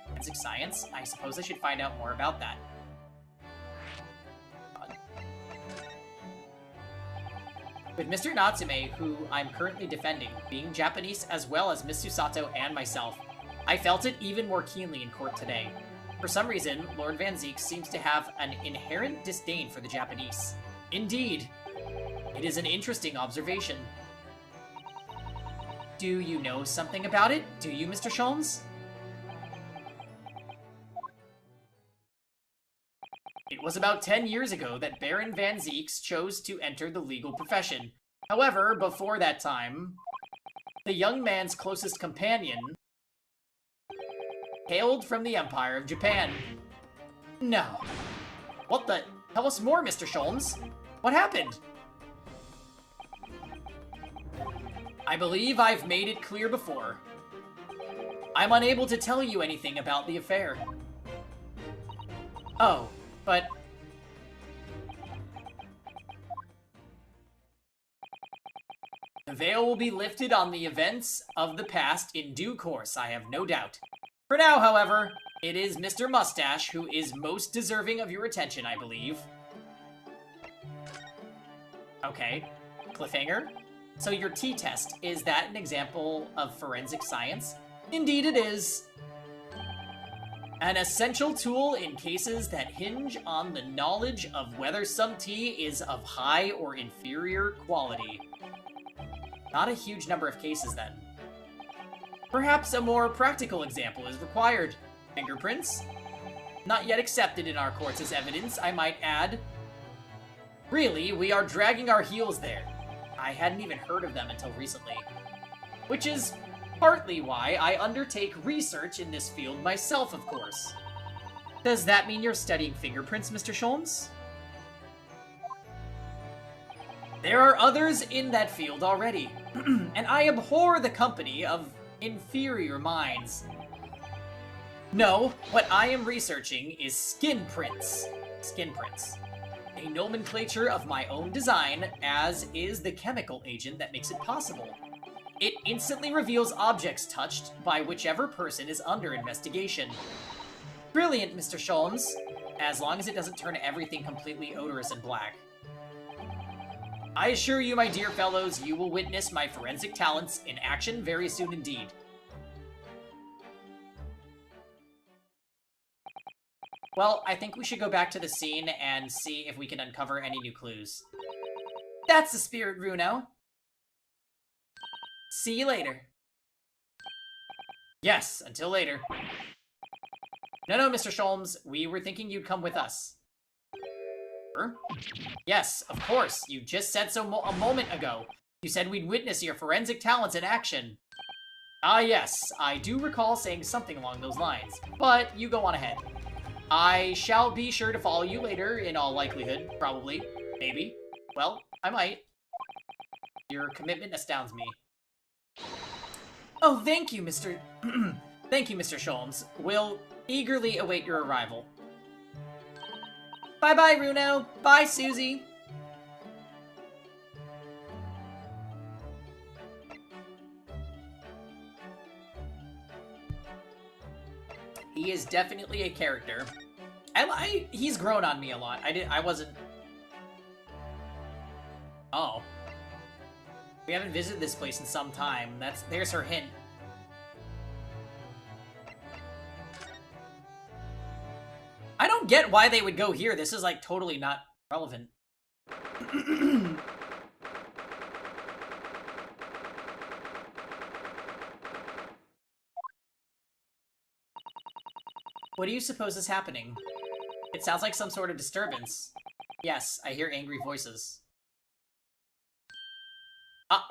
Forensic science? I suppose I should find out more about that. With Mr. Natsume, who I'm currently defending, being Japanese as well as Miss Susato and myself, I felt it even more keenly in court today. For some reason, Lord Van Zeek seems to have an inherent disdain for the Japanese. Indeed. It is an interesting observation. Do you know something about it? Do you, Mr. Sholmes? It was about 10 years ago that Baron Van Zeeks chose to enter the legal profession. However, before that time, the young man's closest companion hailed from the Empire of Japan. No. What the? Tell us more, Mr. Sholmes. What happened? I believe I've made it clear before. I'm unable to tell you anything about the affair. Oh, but... The veil will be lifted on the events of the past in due course, I have no doubt. For now, however, it is Mr. Mustache who is most deserving of your attention, I believe. Okay. Cliffhanger? So your T-test, is that an example of forensic science? Indeed it is. An essential tool in cases that hinge on the knowledge of whether some tea is of high or inferior quality. Not a huge number of cases, then. Perhaps a more practical example is required. Fingerprints? Not yet accepted in our courts as evidence, I might add. Really, we are dragging our heels there. I hadn't even heard of them until recently. Which is partly why I undertake research in this field myself, of course. Does that mean you're studying fingerprints, Mr. Sholmes? There are others in that field already, and I abhor the company of inferior minds. No, what I am researching is skin prints. Skin prints. A nomenclature of my own design, as is the chemical agent that makes it possible. It instantly reveals objects touched by whichever person is under investigation. Brilliant, Mr. Sholmes, as long as it doesn't turn everything completely odorous and black. I assure you, my dear fellows, you will witness my forensic talents in action very soon indeed. Well, I think we should go back to the scene and see if we can uncover any new clues. That's the spirit, Runo. See you later. Yes, until later. No, Mr. Sholmes, we were thinking you'd come with us. Yes, of course. You just said so a moment ago. You said we'd witness your forensic talents in action. Ah, yes. I do recall saying something along those lines. But you go on ahead. I shall be sure to follow you later, in all likelihood. Probably. Maybe. Well, I might. Your commitment astounds me. Oh, thank you, Mr. Thank you, Mr. Sholmes. We'll eagerly await your arrival. Bye-bye, Runo. Bye, Susie. He is definitely a character. He's grown on me a lot. I wasn't... Oh. We haven't visited this place in some time. There's her hint. I don't get why they would go here. This is, like, totally not relevant. What do you suppose is happening? It sounds like some sort of disturbance. Yes, I hear angry voices. Ah!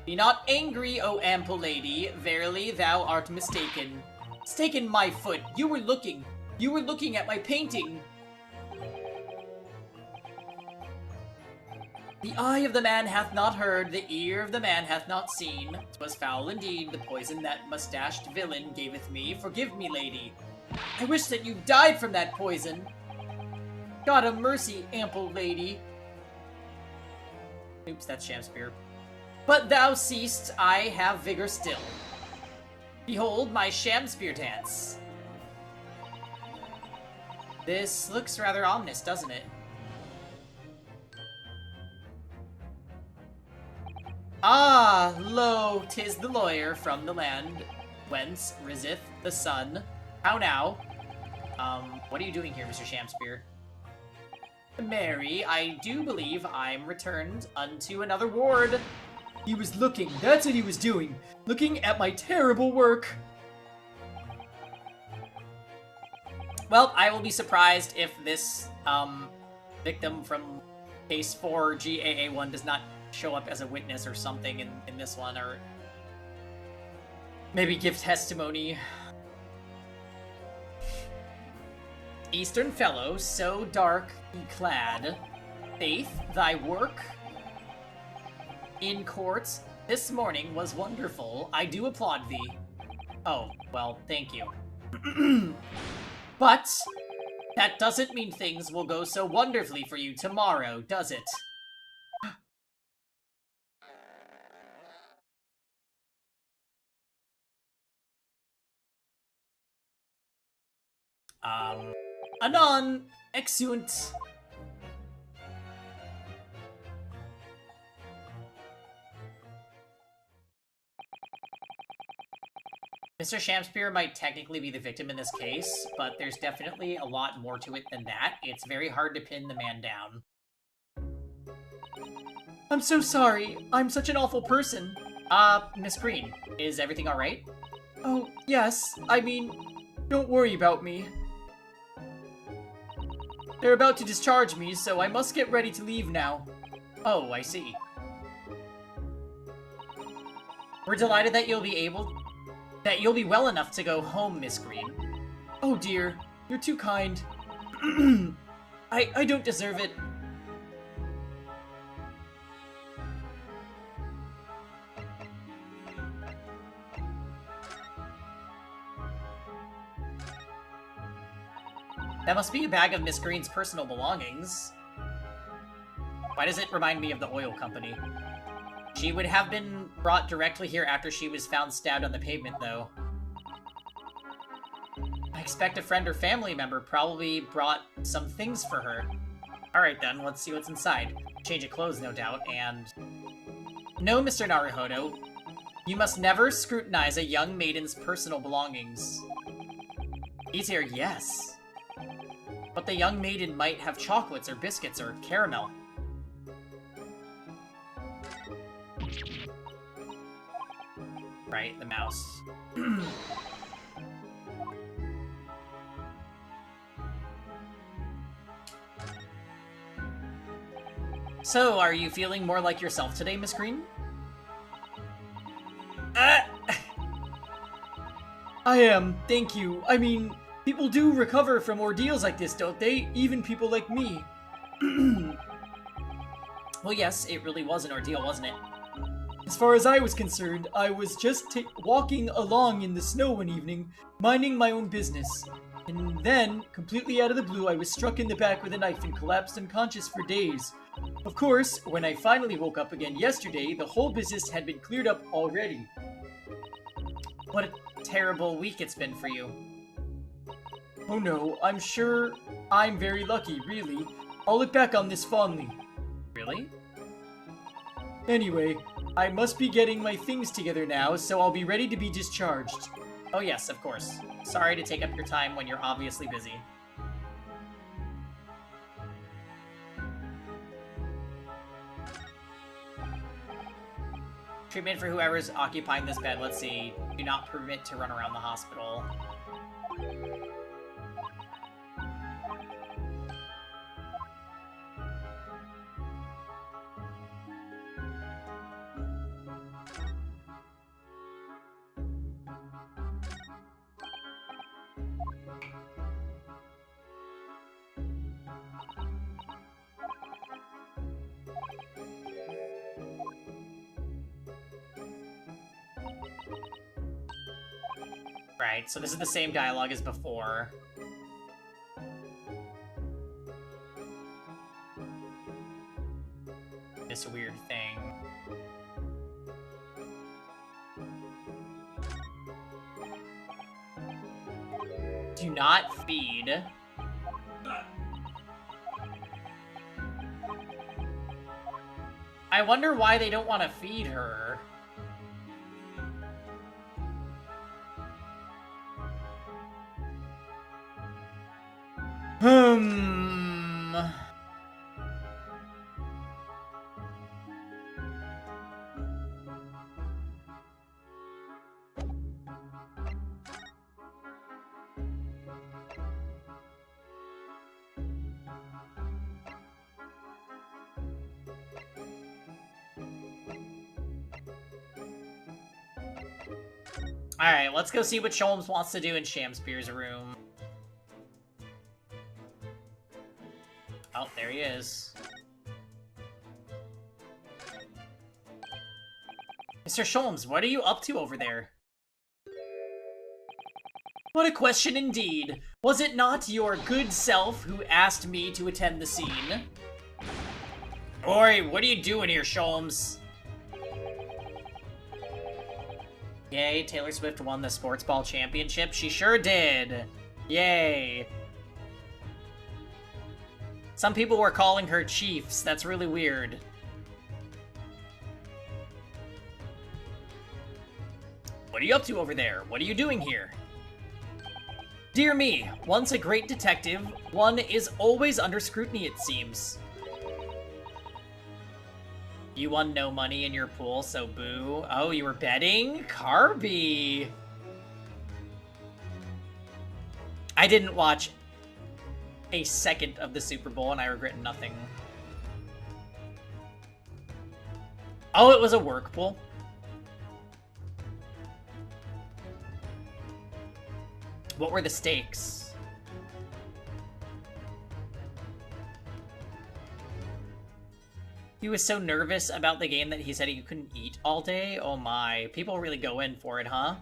Be not angry, O ample lady. Verily, thou art mistaken. Mistaken my foot. You were looking at my painting. The eye of the man hath not heard, the ear of the man hath not seen. 'Twas foul indeed, the poison that mustached villain gaveth me. Forgive me, lady. I wish that you died from that poison. God of mercy, ample lady. Oops, that's Shamspear. But thou seest, I have vigor still. Behold my Shamspear dance. This looks rather ominous, doesn't it? Ah, lo, 'tis the lawyer from the land whence riseth the sun. How now? What are you doing here, Mr. Shamspear? Mary, I do believe I'm returned unto another ward. He was looking, that's what he was doing. Looking at my terrible work. Well, I will be surprised if this, victim from Case 4 GAA1 does not show up as a witness or something in this one, or maybe give testimony. Eastern fellow, so darkly clad, faith, thy work in court this morning was wonderful. I do applaud thee. Oh, well, thank you. But that doesn't mean things will go so wonderfully for you tomorrow, does it? Anon! Exeunt! Mr. Shamspear might technically be the victim in this case, but there's definitely a lot more to it than that. It's very hard to pin the man down. I'm so sorry. I'm such an awful person. Miss Green, is everything alright? Oh, yes. I mean, don't worry about me. They're about to discharge me, so I must get ready to leave now. Oh, I see. We're delighted that you'll be well enough to go home, Miss Green. Oh dear, you're too kind. I don't deserve it. That must be a bag of Miss Green's personal belongings. Why does it remind me of the oil company? She would have been brought directly here after she was found stabbed on the pavement, though. I expect a friend or family member probably brought some things for her. Alright then, let's see what's inside. Change of clothes, no doubt, and... No, Mr. Naruhodo. You must never scrutinize a young maiden's personal belongings. Easier, yes. But the young maiden might have chocolates or biscuits or caramel. Right, the mouse. So, are you feeling more like yourself today, Miss Green? I am, thank you. I mean, people do recover from ordeals like this, don't they? Even people like me. Well, yes, it really was an ordeal, wasn't it? As far as I was concerned, I was just walking along in the snow one evening, minding my own business. And then, completely out of the blue, I was struck in the back with a knife and collapsed unconscious for days. Of course, when I finally woke up again yesterday, the whole business had been cleared up already. What a terrible week it's been for you. Oh no, I'm sure I'm very lucky, really. I'll look back on this fondly. Really? Anyway, I must be getting my things together now, so I'll be ready to be discharged. Oh yes, of course. Sorry to take up your time when you're obviously busy. Treatment for whoever's occupying this bed. Let's see. Do not permit to run around the hospital. Right, so this is the same dialogue as before. This weird thing. Do not feed. I wonder why they don't want to feed her. Alright, let's go see what Sholmes wants to do in Shamspeare's room. Oh, there he is. Mr. Sholmes, what are you up to over there? What a question indeed. Was it not your good self who asked me to attend the scene? Oi, what are you doing here, Sholmes? Yay, Taylor Swift won the Sports Ball Championship. She sure did. Yay. Some people were calling her Chiefs. That's really weird. What are you up to over there? What are you doing here? Dear me, once a great detective, one is always under scrutiny, it seems. You won no money in your pool, so boo. Oh, you were betting? Carby! I didn't watch a second of the Super Bowl, and I regret nothing. Oh, it was a work pool. What were the stakes? He was so nervous about the game that he said he couldn't eat all day? Oh my, people really go in for it, huh?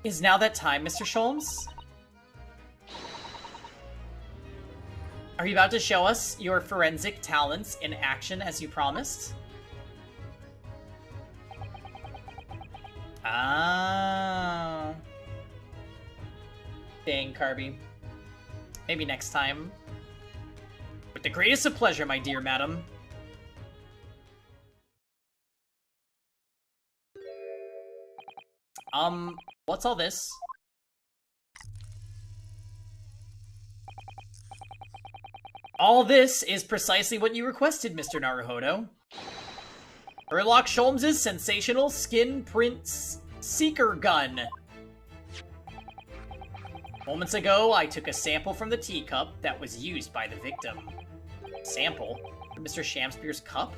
Is now that time, Mr. Sholmes? Are you about to show us your forensic talents in action as you promised? Ah. Dang, Carby. Maybe next time. With the greatest of pleasure, my dear madam. What's all this? All this is precisely what you requested, Mr. Naruhodo. Sherlock Sholmes' sensational skin prints seeker gun. Moments ago, I took a sample from the teacup that was used by the victim. Sample? From Mr. Shamspeare's cup?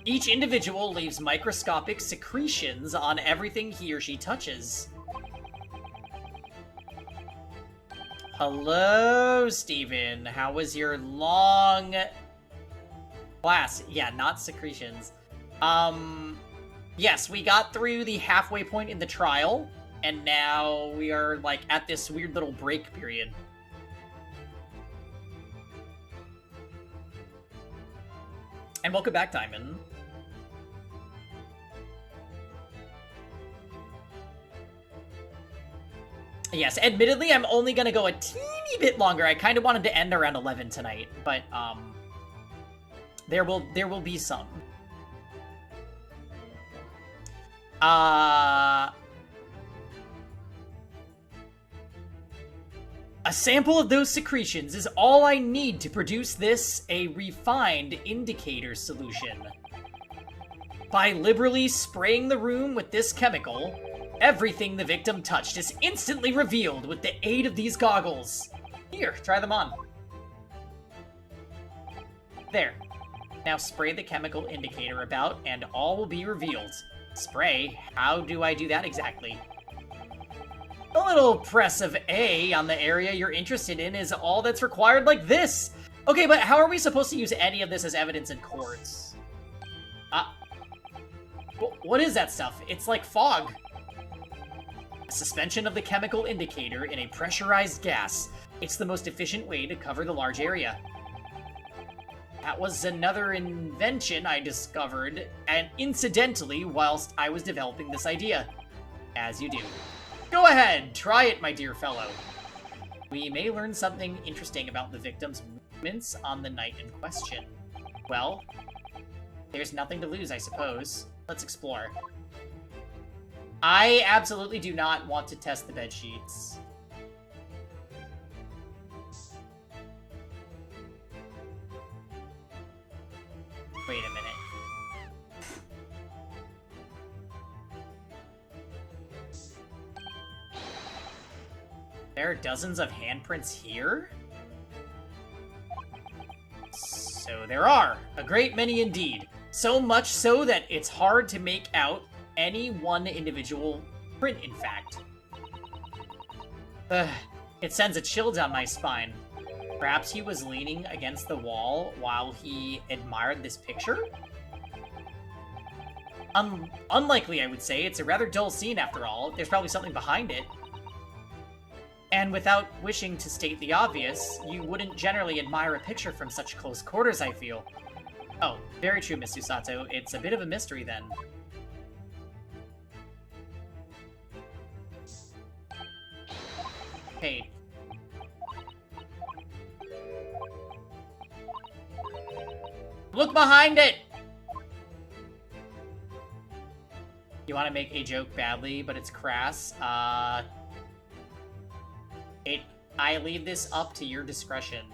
Each individual leaves microscopic secretions on everything he or she touches. Hello, Steven. How was your long Glass. Yeah, not secretions. Yes, we got through the halfway point in the trial, and now we are, like, at this weird little break period. And welcome back, Diamond. Yes, admittedly, I'm only gonna go a teeny bit longer. I kind of wanted to end around 11 tonight, but, there will be some. A sample of those secretions is all I need to produce this, a refined indicator solution. By liberally spraying the room with this chemical, everything the victim touched is instantly revealed with the aid of these goggles. Here, try them on. There. Now spray the chemical indicator about, and all will be revealed. Spray? How do I do that exactly? A little press of A on the area you're interested in is all that's required, like this! Okay, but how are we supposed to use any of this as evidence in courts? What is that stuff? It's like fog. A suspension of the chemical indicator in a pressurized gas. It's the most efficient way to cover the large area. That was another invention I discovered, and incidentally, whilst I was developing this idea. As you do. Go ahead, try it, my dear fellow. We may learn something interesting about the victim's movements on the night in question. Well, there's nothing to lose, I suppose. Let's explore. I absolutely do not want to test the bed sheets. Wait a minute. There are dozens of handprints here? So there are. A great many indeed. So much so that it's hard to make out any one individual print, in fact. It sends a chill down my spine. Perhaps he was leaning against the wall while he admired this picture? Unlikely, I would say. It's a rather dull scene, after all. There's probably something behind it. And without wishing to state the obvious, you wouldn't generally admire a picture from such close quarters, I feel. Oh, very true, Miss Susato. It's a bit of a mystery, then. Hey. Look behind it! You want to make a joke badly, but it's crass? I leave this up to your discretion.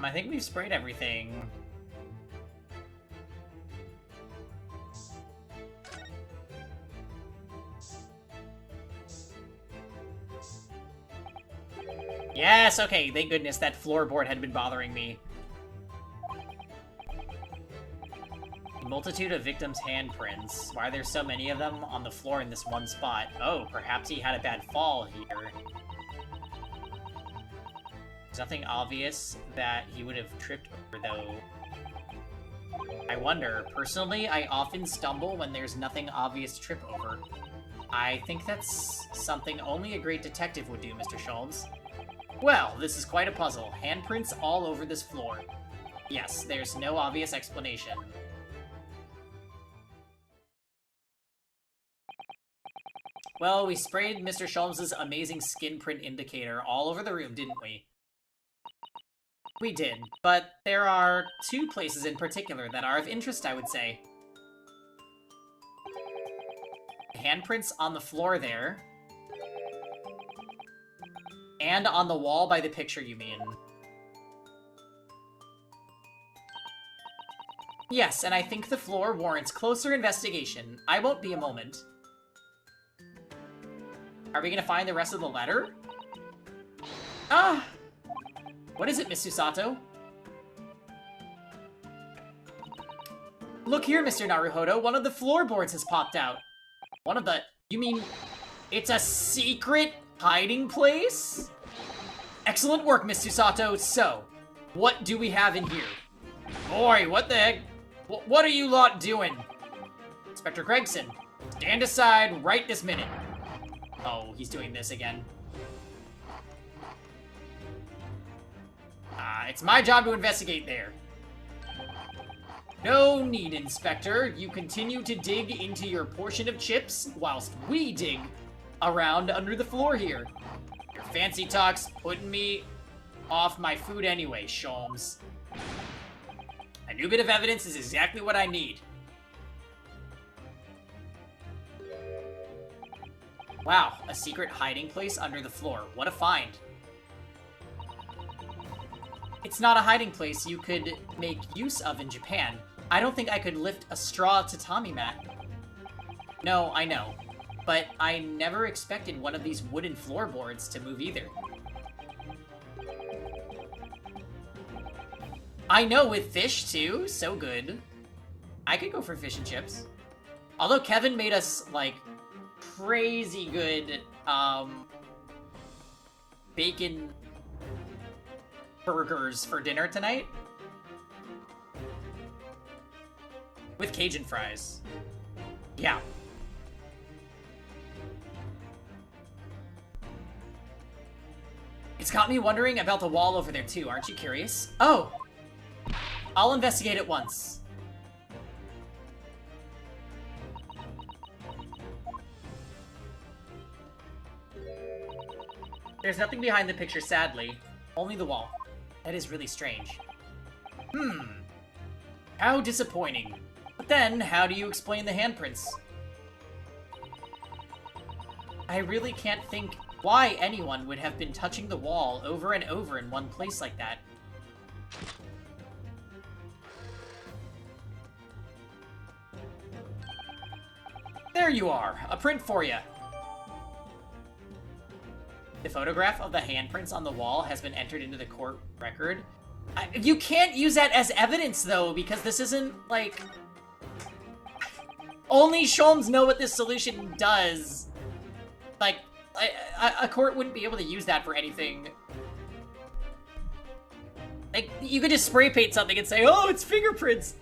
I think we've sprayed everything. Yes, okay, thank goodness that floorboard had been bothering me. A multitude of victims' handprints. Why are there so many of them on the floor in this one spot? Oh, perhaps he had a bad fall here. There's nothing obvious that he would have tripped over, though. I wonder. Personally, I often stumble when there's nothing obvious to trip over. I think that's something only a great detective would do, Mr. Sholmes. Well, this is quite a puzzle. Handprints all over this floor. Yes, there's no obvious explanation. Well, we sprayed Mr. Sholmes' amazing skin print indicator all over the room, didn't we? We did, but there are two places in particular that are of interest, I would say. Handprints on the floor there. And on the wall by the picture, you mean? Yes, and I think the floor warrants closer investigation. I won't be a moment. Are we gonna find the rest of the letter? Ah! What is it, Miss Susato? Look here, Mr. Naruhodo. One of the floorboards has popped out. One of the... You mean... It's a secret hiding place? Excellent work, Miss Susato. So, what do we have in here? Boy, what the heck? What are you lot doing? Inspector Gregson, stand aside right this minute. Oh, he's doing this again. It's my job to investigate there. No need, Inspector. You continue to dig into your portion of chips whilst we dig around under the floor here. Your fancy talk's putting me off my food anyway, Sholmes. A new bit of evidence is exactly what I need. Wow, a secret hiding place under the floor. What a find. It's not a hiding place you could make use of in Japan. I don't think I could lift a straw tatami mat. No, I know. But I never expected one of these wooden floorboards to move either. I know, with fish too. So good. I could go for fish and chips. Although Kevin made us, like, crazy good, bacon burgers for dinner tonight. With Cajun fries. Yeah. It's got me wondering about the wall over there too, aren't you curious? Oh! I'll investigate it once. There's nothing behind the picture, sadly. Only the wall. That is really strange. How disappointing. But then, how do you explain the handprints? I really can't think why anyone would have been touching the wall over and over in one place like that. There you are! A print for you! The photograph of the handprints on the wall has been entered into the court record. You can't use that as evidence, though, because this isn't, like... Only Sholmes know what this solution does. Like, a court wouldn't be able to use that for anything. Like, you could just spray paint something and say, oh, it's fingerprints!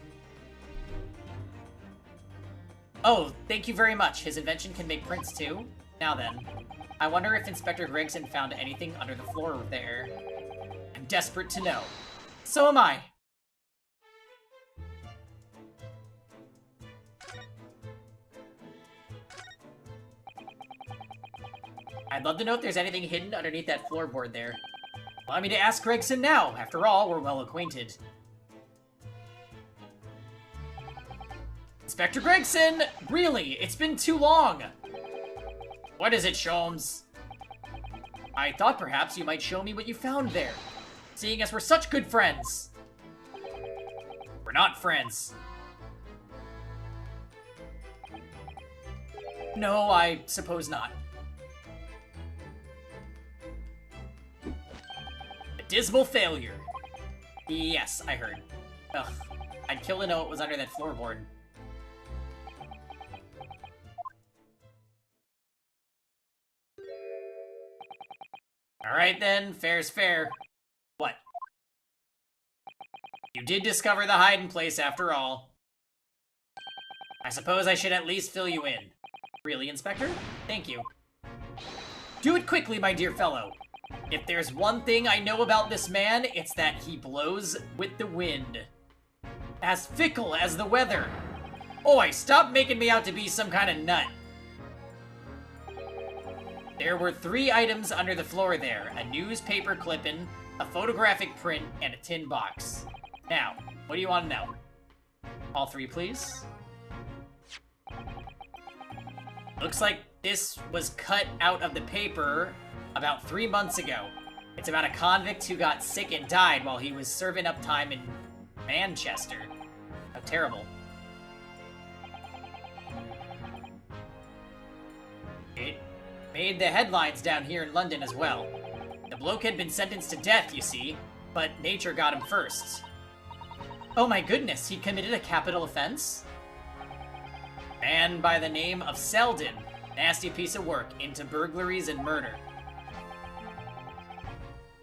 Oh, thank you very much. His invention can make prints, too? Now then. I wonder if Inspector Gregson found anything under the floor there. I'm desperate to know. So am I. I'd love to know if there's anything hidden underneath that floorboard there. Allow me to ask Gregson now. After all, we're well acquainted. Inspector Gregson! Really? It's been too long! What is it, Sholmes? I thought perhaps you might show me what you found there, seeing as we're such good friends. We're not friends. No, I suppose not. A dismal failure. Yes, I heard. Ugh, I'd kill to know what was under that floorboard. Alright then, fair's fair. What? You did discover the hiding place after all. I suppose I should at least fill you in. Really, Inspector? Thank you. Do it quickly, my dear fellow. If there's one thing I know about this man, it's that he blows with the wind. As fickle as the weather. Oi, stop making me out to be some kind of nut. There were 3 items under the floor there. A newspaper clipping, a photographic print, and a tin box. Now, what do you want to know? All three, please. Looks like this was cut out of the paper about 3 months ago. It's about a convict who got sick and died while he was serving up time in Manchester. How terrible. It made the headlines down here in London as well. The bloke had been sentenced to death, you see, but nature got him first. Oh my goodness, he committed a capital offense? Man by the name of Selden. Nasty piece of work into burglaries and murder.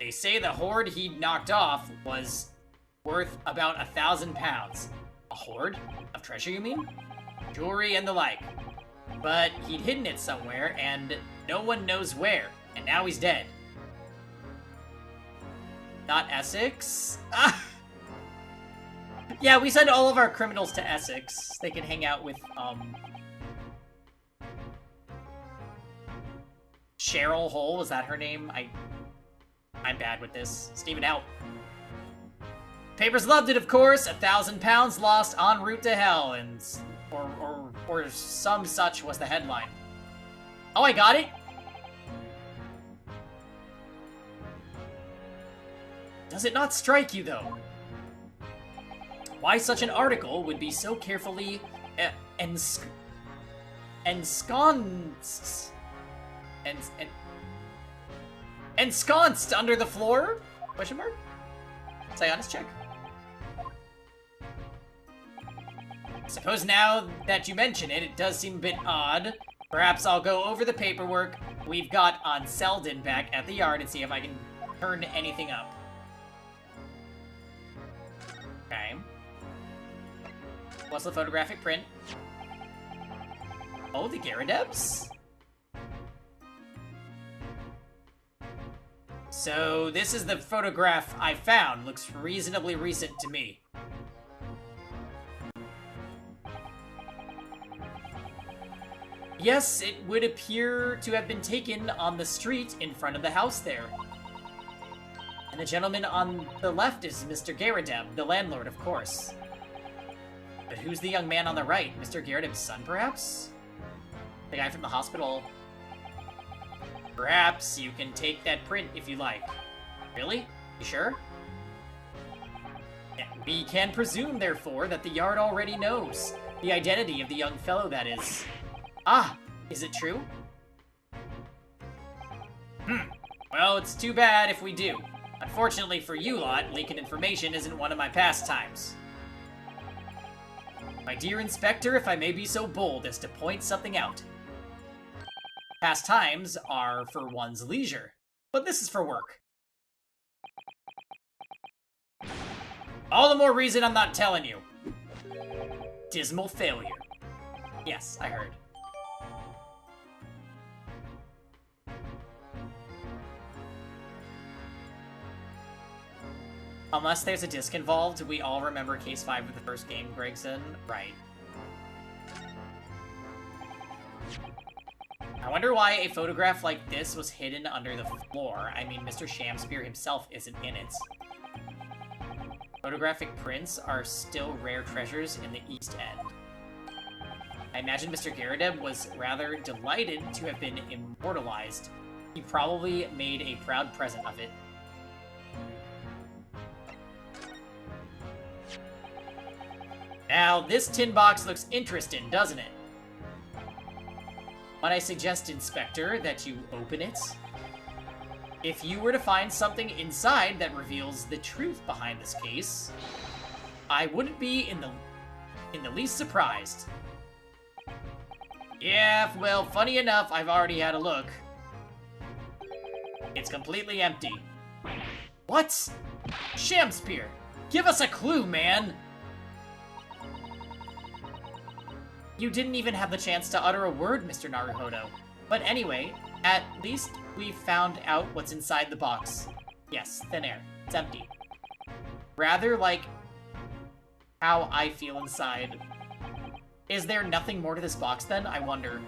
They say the hoard he'd knocked off was worth about £1,000. A hoard? Of treasure, you mean? Jewelry and the like. But he'd hidden it somewhere, and no one knows where. And now he's dead. Not Essex? Ah! Yeah, we send all of our criminals to Essex. They can hang out with, Cheryl Hole, was that her name? I'm bad with this. Steven out. Papers loved it, of course. £1,000 lost en route to hell, and or some such was the headline. Oh, I got it. Does it not strike you, though? Why such an article would be so carefully ensconced under the floor? Question mark? Say honest check. Suppose now that you mention it, it does seem a bit odd. Perhaps I'll go over the paperwork we've got on Selden back at the yard and see if I can turn anything up. Okay. What's the photographic print? Oh, the Garadebs? So, this is the photograph I found. Looks reasonably recent to me. Yes, it would appear to have been taken on the street in front of the house there. And the gentleman on the left is Mr. Garadeb, the landlord, of course. But who's the young man on the right? Mr. Garadeb's son, perhaps? The guy from the hospital? Perhaps you can take that print if you like. Really? You sure? Yeah, we can presume, therefore, that the yard already knows the identity of the young fellow, that is. Ah, is it true? Well, it's too bad if we do. Unfortunately for you lot, leaking information isn't one of my pastimes. My dear Inspector, if I may be so bold as to point something out. Pastimes are for one's leisure, but this is for work. All the more reason I'm not telling you. Dismal failure. Yes, I heard. Unless there's a disc involved, we all remember Case 5 of the first game, Gregson. Right. I wonder why a photograph like this was hidden under the floor. I mean, Mr. Shamspeare himself isn't in it. Photographic prints are still rare treasures in the East End. I imagine Mr. Garadeb was rather delighted to have been immortalized. He probably made a proud present of it. Now, this tin box looks interesting, doesn't it? Might I suggest, Inspector, that you open it? If you were to find something inside that reveals the truth behind this case, I wouldn't be in the least surprised. Yeah, well, funny enough, I've already had a look. It's completely empty. What? Shamspeare, give us a clue, man! You didn't even have the chance to utter a word, Mr. Naruhodo. But anyway, at least we found out what's inside the box. Yes, thin air. It's empty. Rather like how I feel inside. Is there nothing more to this box then, I wonder?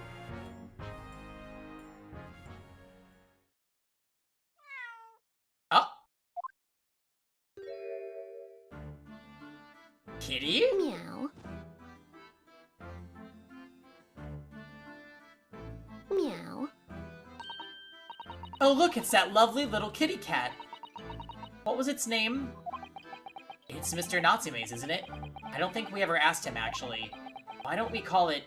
Oh, Kitty? Meow. Meow. Oh, look, it's that lovely little kitty cat. What was its name? It's Mr. Natsume's, isn't it? I don't think we ever asked him, actually. Why don't we call it,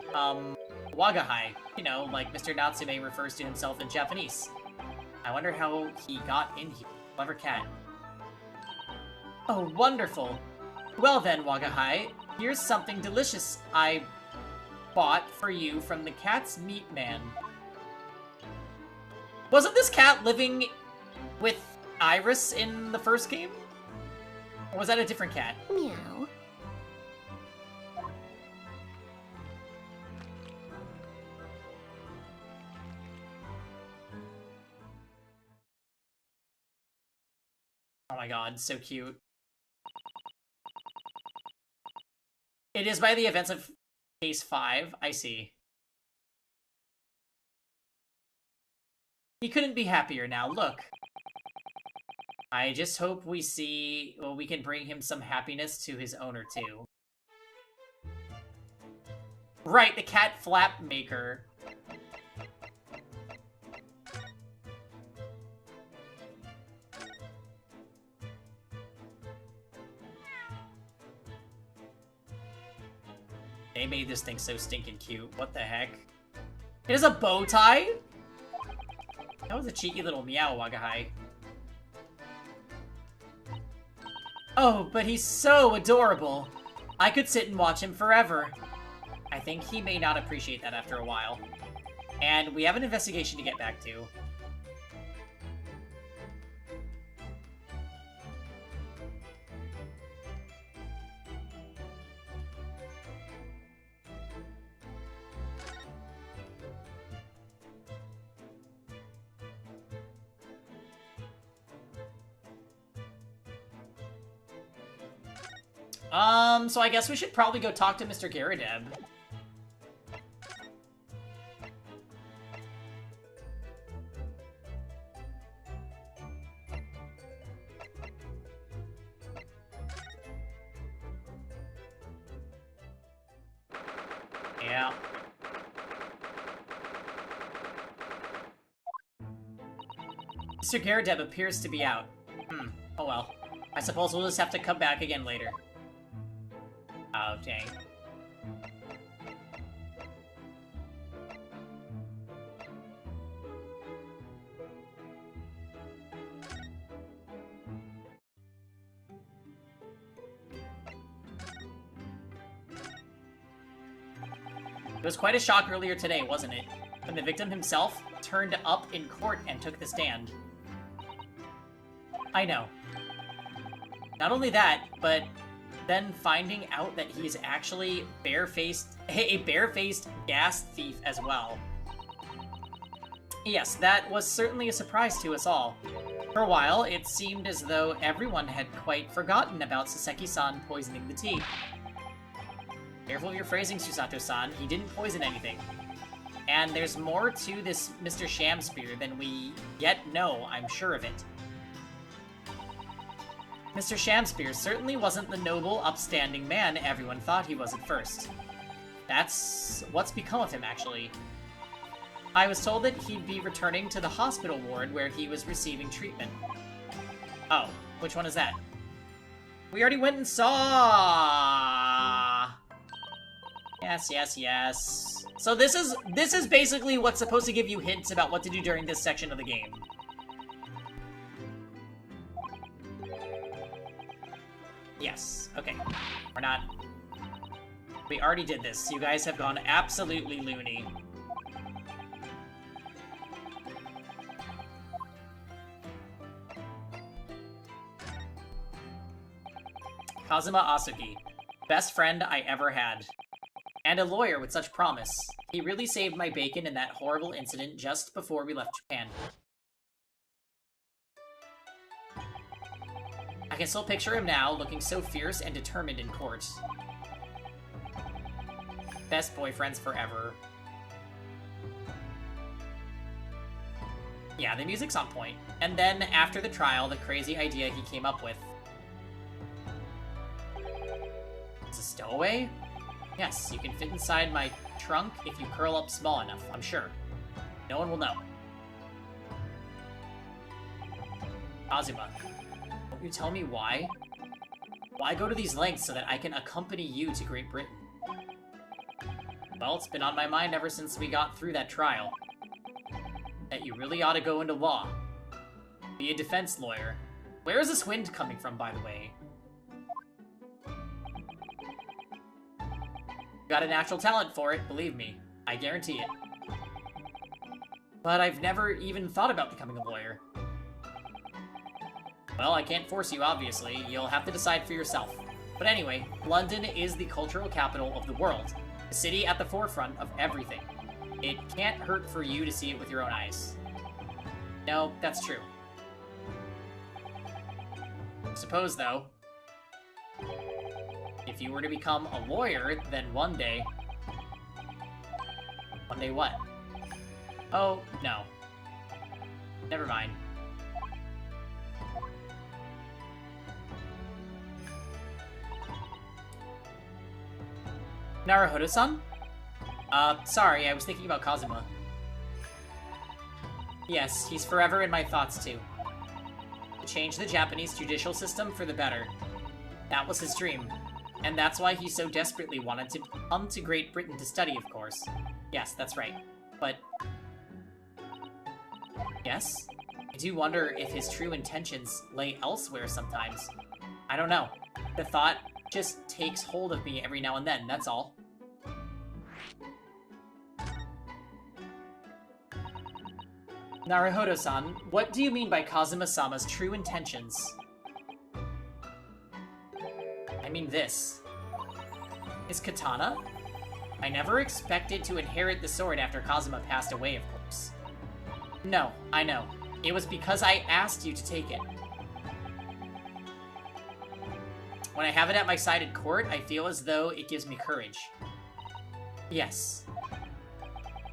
Wagahai? You know, like Mr. Natsume refers to himself in Japanese. I wonder how he got in here. Clever cat. Oh, wonderful. Well then, Wagahai, here's something delicious I bought for you from the cat's meat man. Wasn't this cat living with Iris in the first game? Or was that a different cat? Meow. Oh my god, so cute. It is by the events of Case 5, I see. He couldn't be happier now, look. I just hope we can bring him some happiness to his owner, too. Right, the cat flap maker. They made this thing so stinking cute. What the heck? It has a bow tie? That was a cheeky little meow, Wagahai. Oh, but he's so adorable. I could sit and watch him forever. I think he may not appreciate that after a while. And we have an investigation to get back to. So I guess we should probably go talk to Mr. Garadeb. Yeah. Mr. Garadeb appears to be out. Oh well. I suppose we'll just have to come back again later. Oh, dang. It was quite a shock earlier today, wasn't it? When the victim himself turned up in court and took the stand. I know. Not only that, but then finding out that he's actually a barefaced gas thief as well. Yes, that was certainly a surprise to us all. For a while, it seemed as though everyone had quite forgotten about Saseki-san poisoning the tea. Careful of your phrasing, Susato-san. He didn't poison anything. And there's more to this Mr. Shamspear than we yet know, I'm sure of it. Mr. Shamspear certainly wasn't the noble, upstanding man everyone thought he was at first. That's what's become of him, actually. I was told that he'd be returning to the hospital ward where he was receiving treatment. Oh, which one is that? We already went and saw! Yes, yes, yes. So this is basically what's supposed to give you hints about what to do during this section of the game. Yes, okay. We're not... We already did this. You guys have gone absolutely loony. Kazuma Asuki. Best friend I ever had. And a lawyer with such promise. He really saved my bacon in that horrible incident just before we left Japan. I can still picture him now, looking so fierce and determined in court. Best boyfriends forever. Yeah, the music's on point. And then, after the trial, the crazy idea he came up with. It's a stowaway? Yes, you can fit inside my trunk if you curl up small enough, I'm sure. No one will know. Kazuma, won't you tell me why? Why go to these lengths so that I can accompany you to Great Britain? Well, it's been on my mind ever since we got through that trial. That you really ought to go into law. Be a defense lawyer. Where is this wind coming from, by the way? You got a natural talent for it, believe me. I guarantee it. But I've never even thought about becoming a lawyer. Well, I can't force you, obviously. You'll have to decide for yourself. But anyway, London is the cultural capital of the world. The city at the forefront of everything. It can't hurt for you to see it with your own eyes. No, that's true. Suppose, though, if you were to become a lawyer, then one day... One day what? Oh, no. Never mind. Naruhodo-san? Sorry, I was thinking about Kazuma. Yes, he's forever in my thoughts, too. Change the Japanese judicial system for the better. That was his dream. And that's why he so desperately wanted to come to Great Britain to study, of course. Yes, that's right. But... Yes? I do wonder if his true intentions lay elsewhere sometimes. I don't know. The thought just takes hold of me every now and then, that's all. Naruhodo-san, what do you mean by Kazuma-sama's true intentions? I mean this. His katana? I never expected to inherit the sword after Kazuma passed away, of course. No, I know. It was because I asked you to take it. When I have it at my side at court, I feel as though it gives me courage. Yes.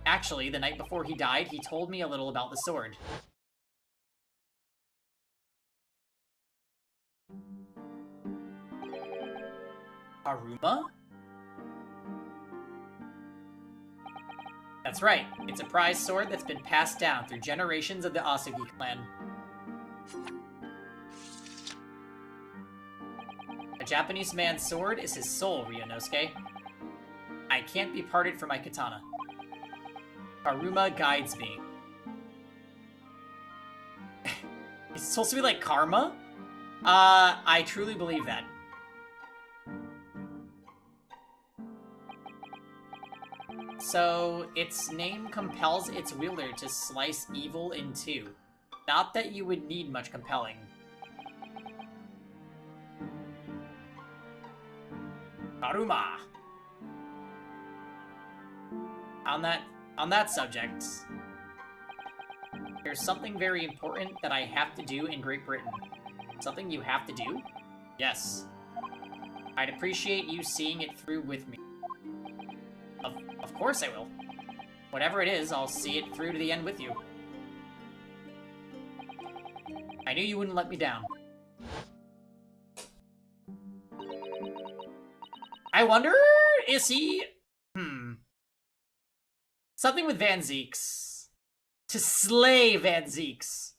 Actually, the night before he died, he told me a little about the sword. Haruma? That's right. It's a prized sword that's been passed down through generations of the Asugi clan. A Japanese man's sword is his soul, Ryunosuke. I can't be parted from my katana. Haruma guides me. It's supposed to be like karma? I truly believe that. So, its name compels its wielder to slice evil in two. Not that you would need much compelling. Haruma! On that subject, there's something very important that I have to do in Great Britain. Something you have to do? Yes. I'd appreciate you seeing it through with me. Of course I will. Whatever it is, I'll see it through to the end with you. I knew you wouldn't let me down. I wonder, is he... Something with Van Zeeks. To slay Van Zeeks.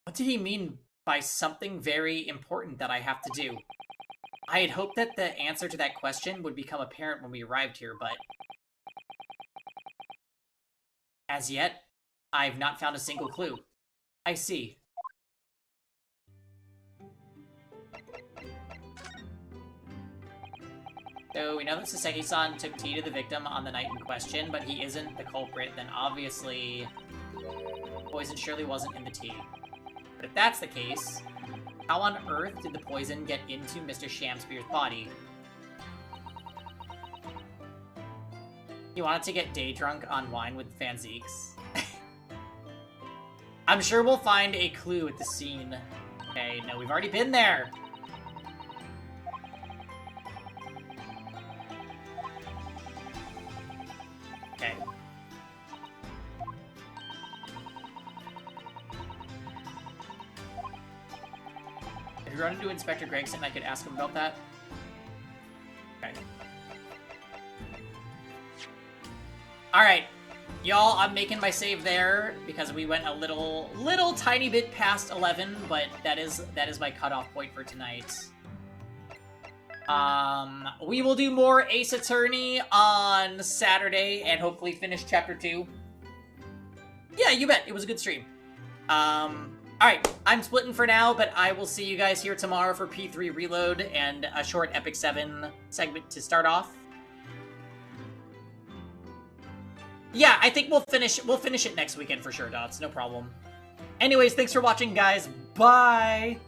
What did he mean by something very important that I have to do? I had hoped that the answer to that question would become apparent when we arrived here, but... As yet, I've not found a single clue. I see. So we know that Saseki-san took tea to the victim on the night in question, but he isn't the culprit, then obviously poison surely wasn't in the tea. But if that's the case, how on earth did the poison get into Mr. Shamspeare's body? He wanted to get day drunk on wine with Van Zeeks. I'm sure we'll find a clue at the scene. Okay, no, we've already been there! Okay. we run into Inspector Gregson, I could ask him about that. Okay. Alright. Y'all, I'm making my save there because we went a little tiny bit past 11, but that is my cutoff point for tonight. We will do more Ace Attorney on Saturday and hopefully finish Chapter 2. Yeah, you bet. It was a good stream. Alright, I'm splitting for now, but I will see you guys here tomorrow for P3 Reload and a short Epic 7 segment to start off. Yeah, I think we'll finish it next weekend for sure, Dots. No problem. Anyways, thanks for watching, guys. Bye!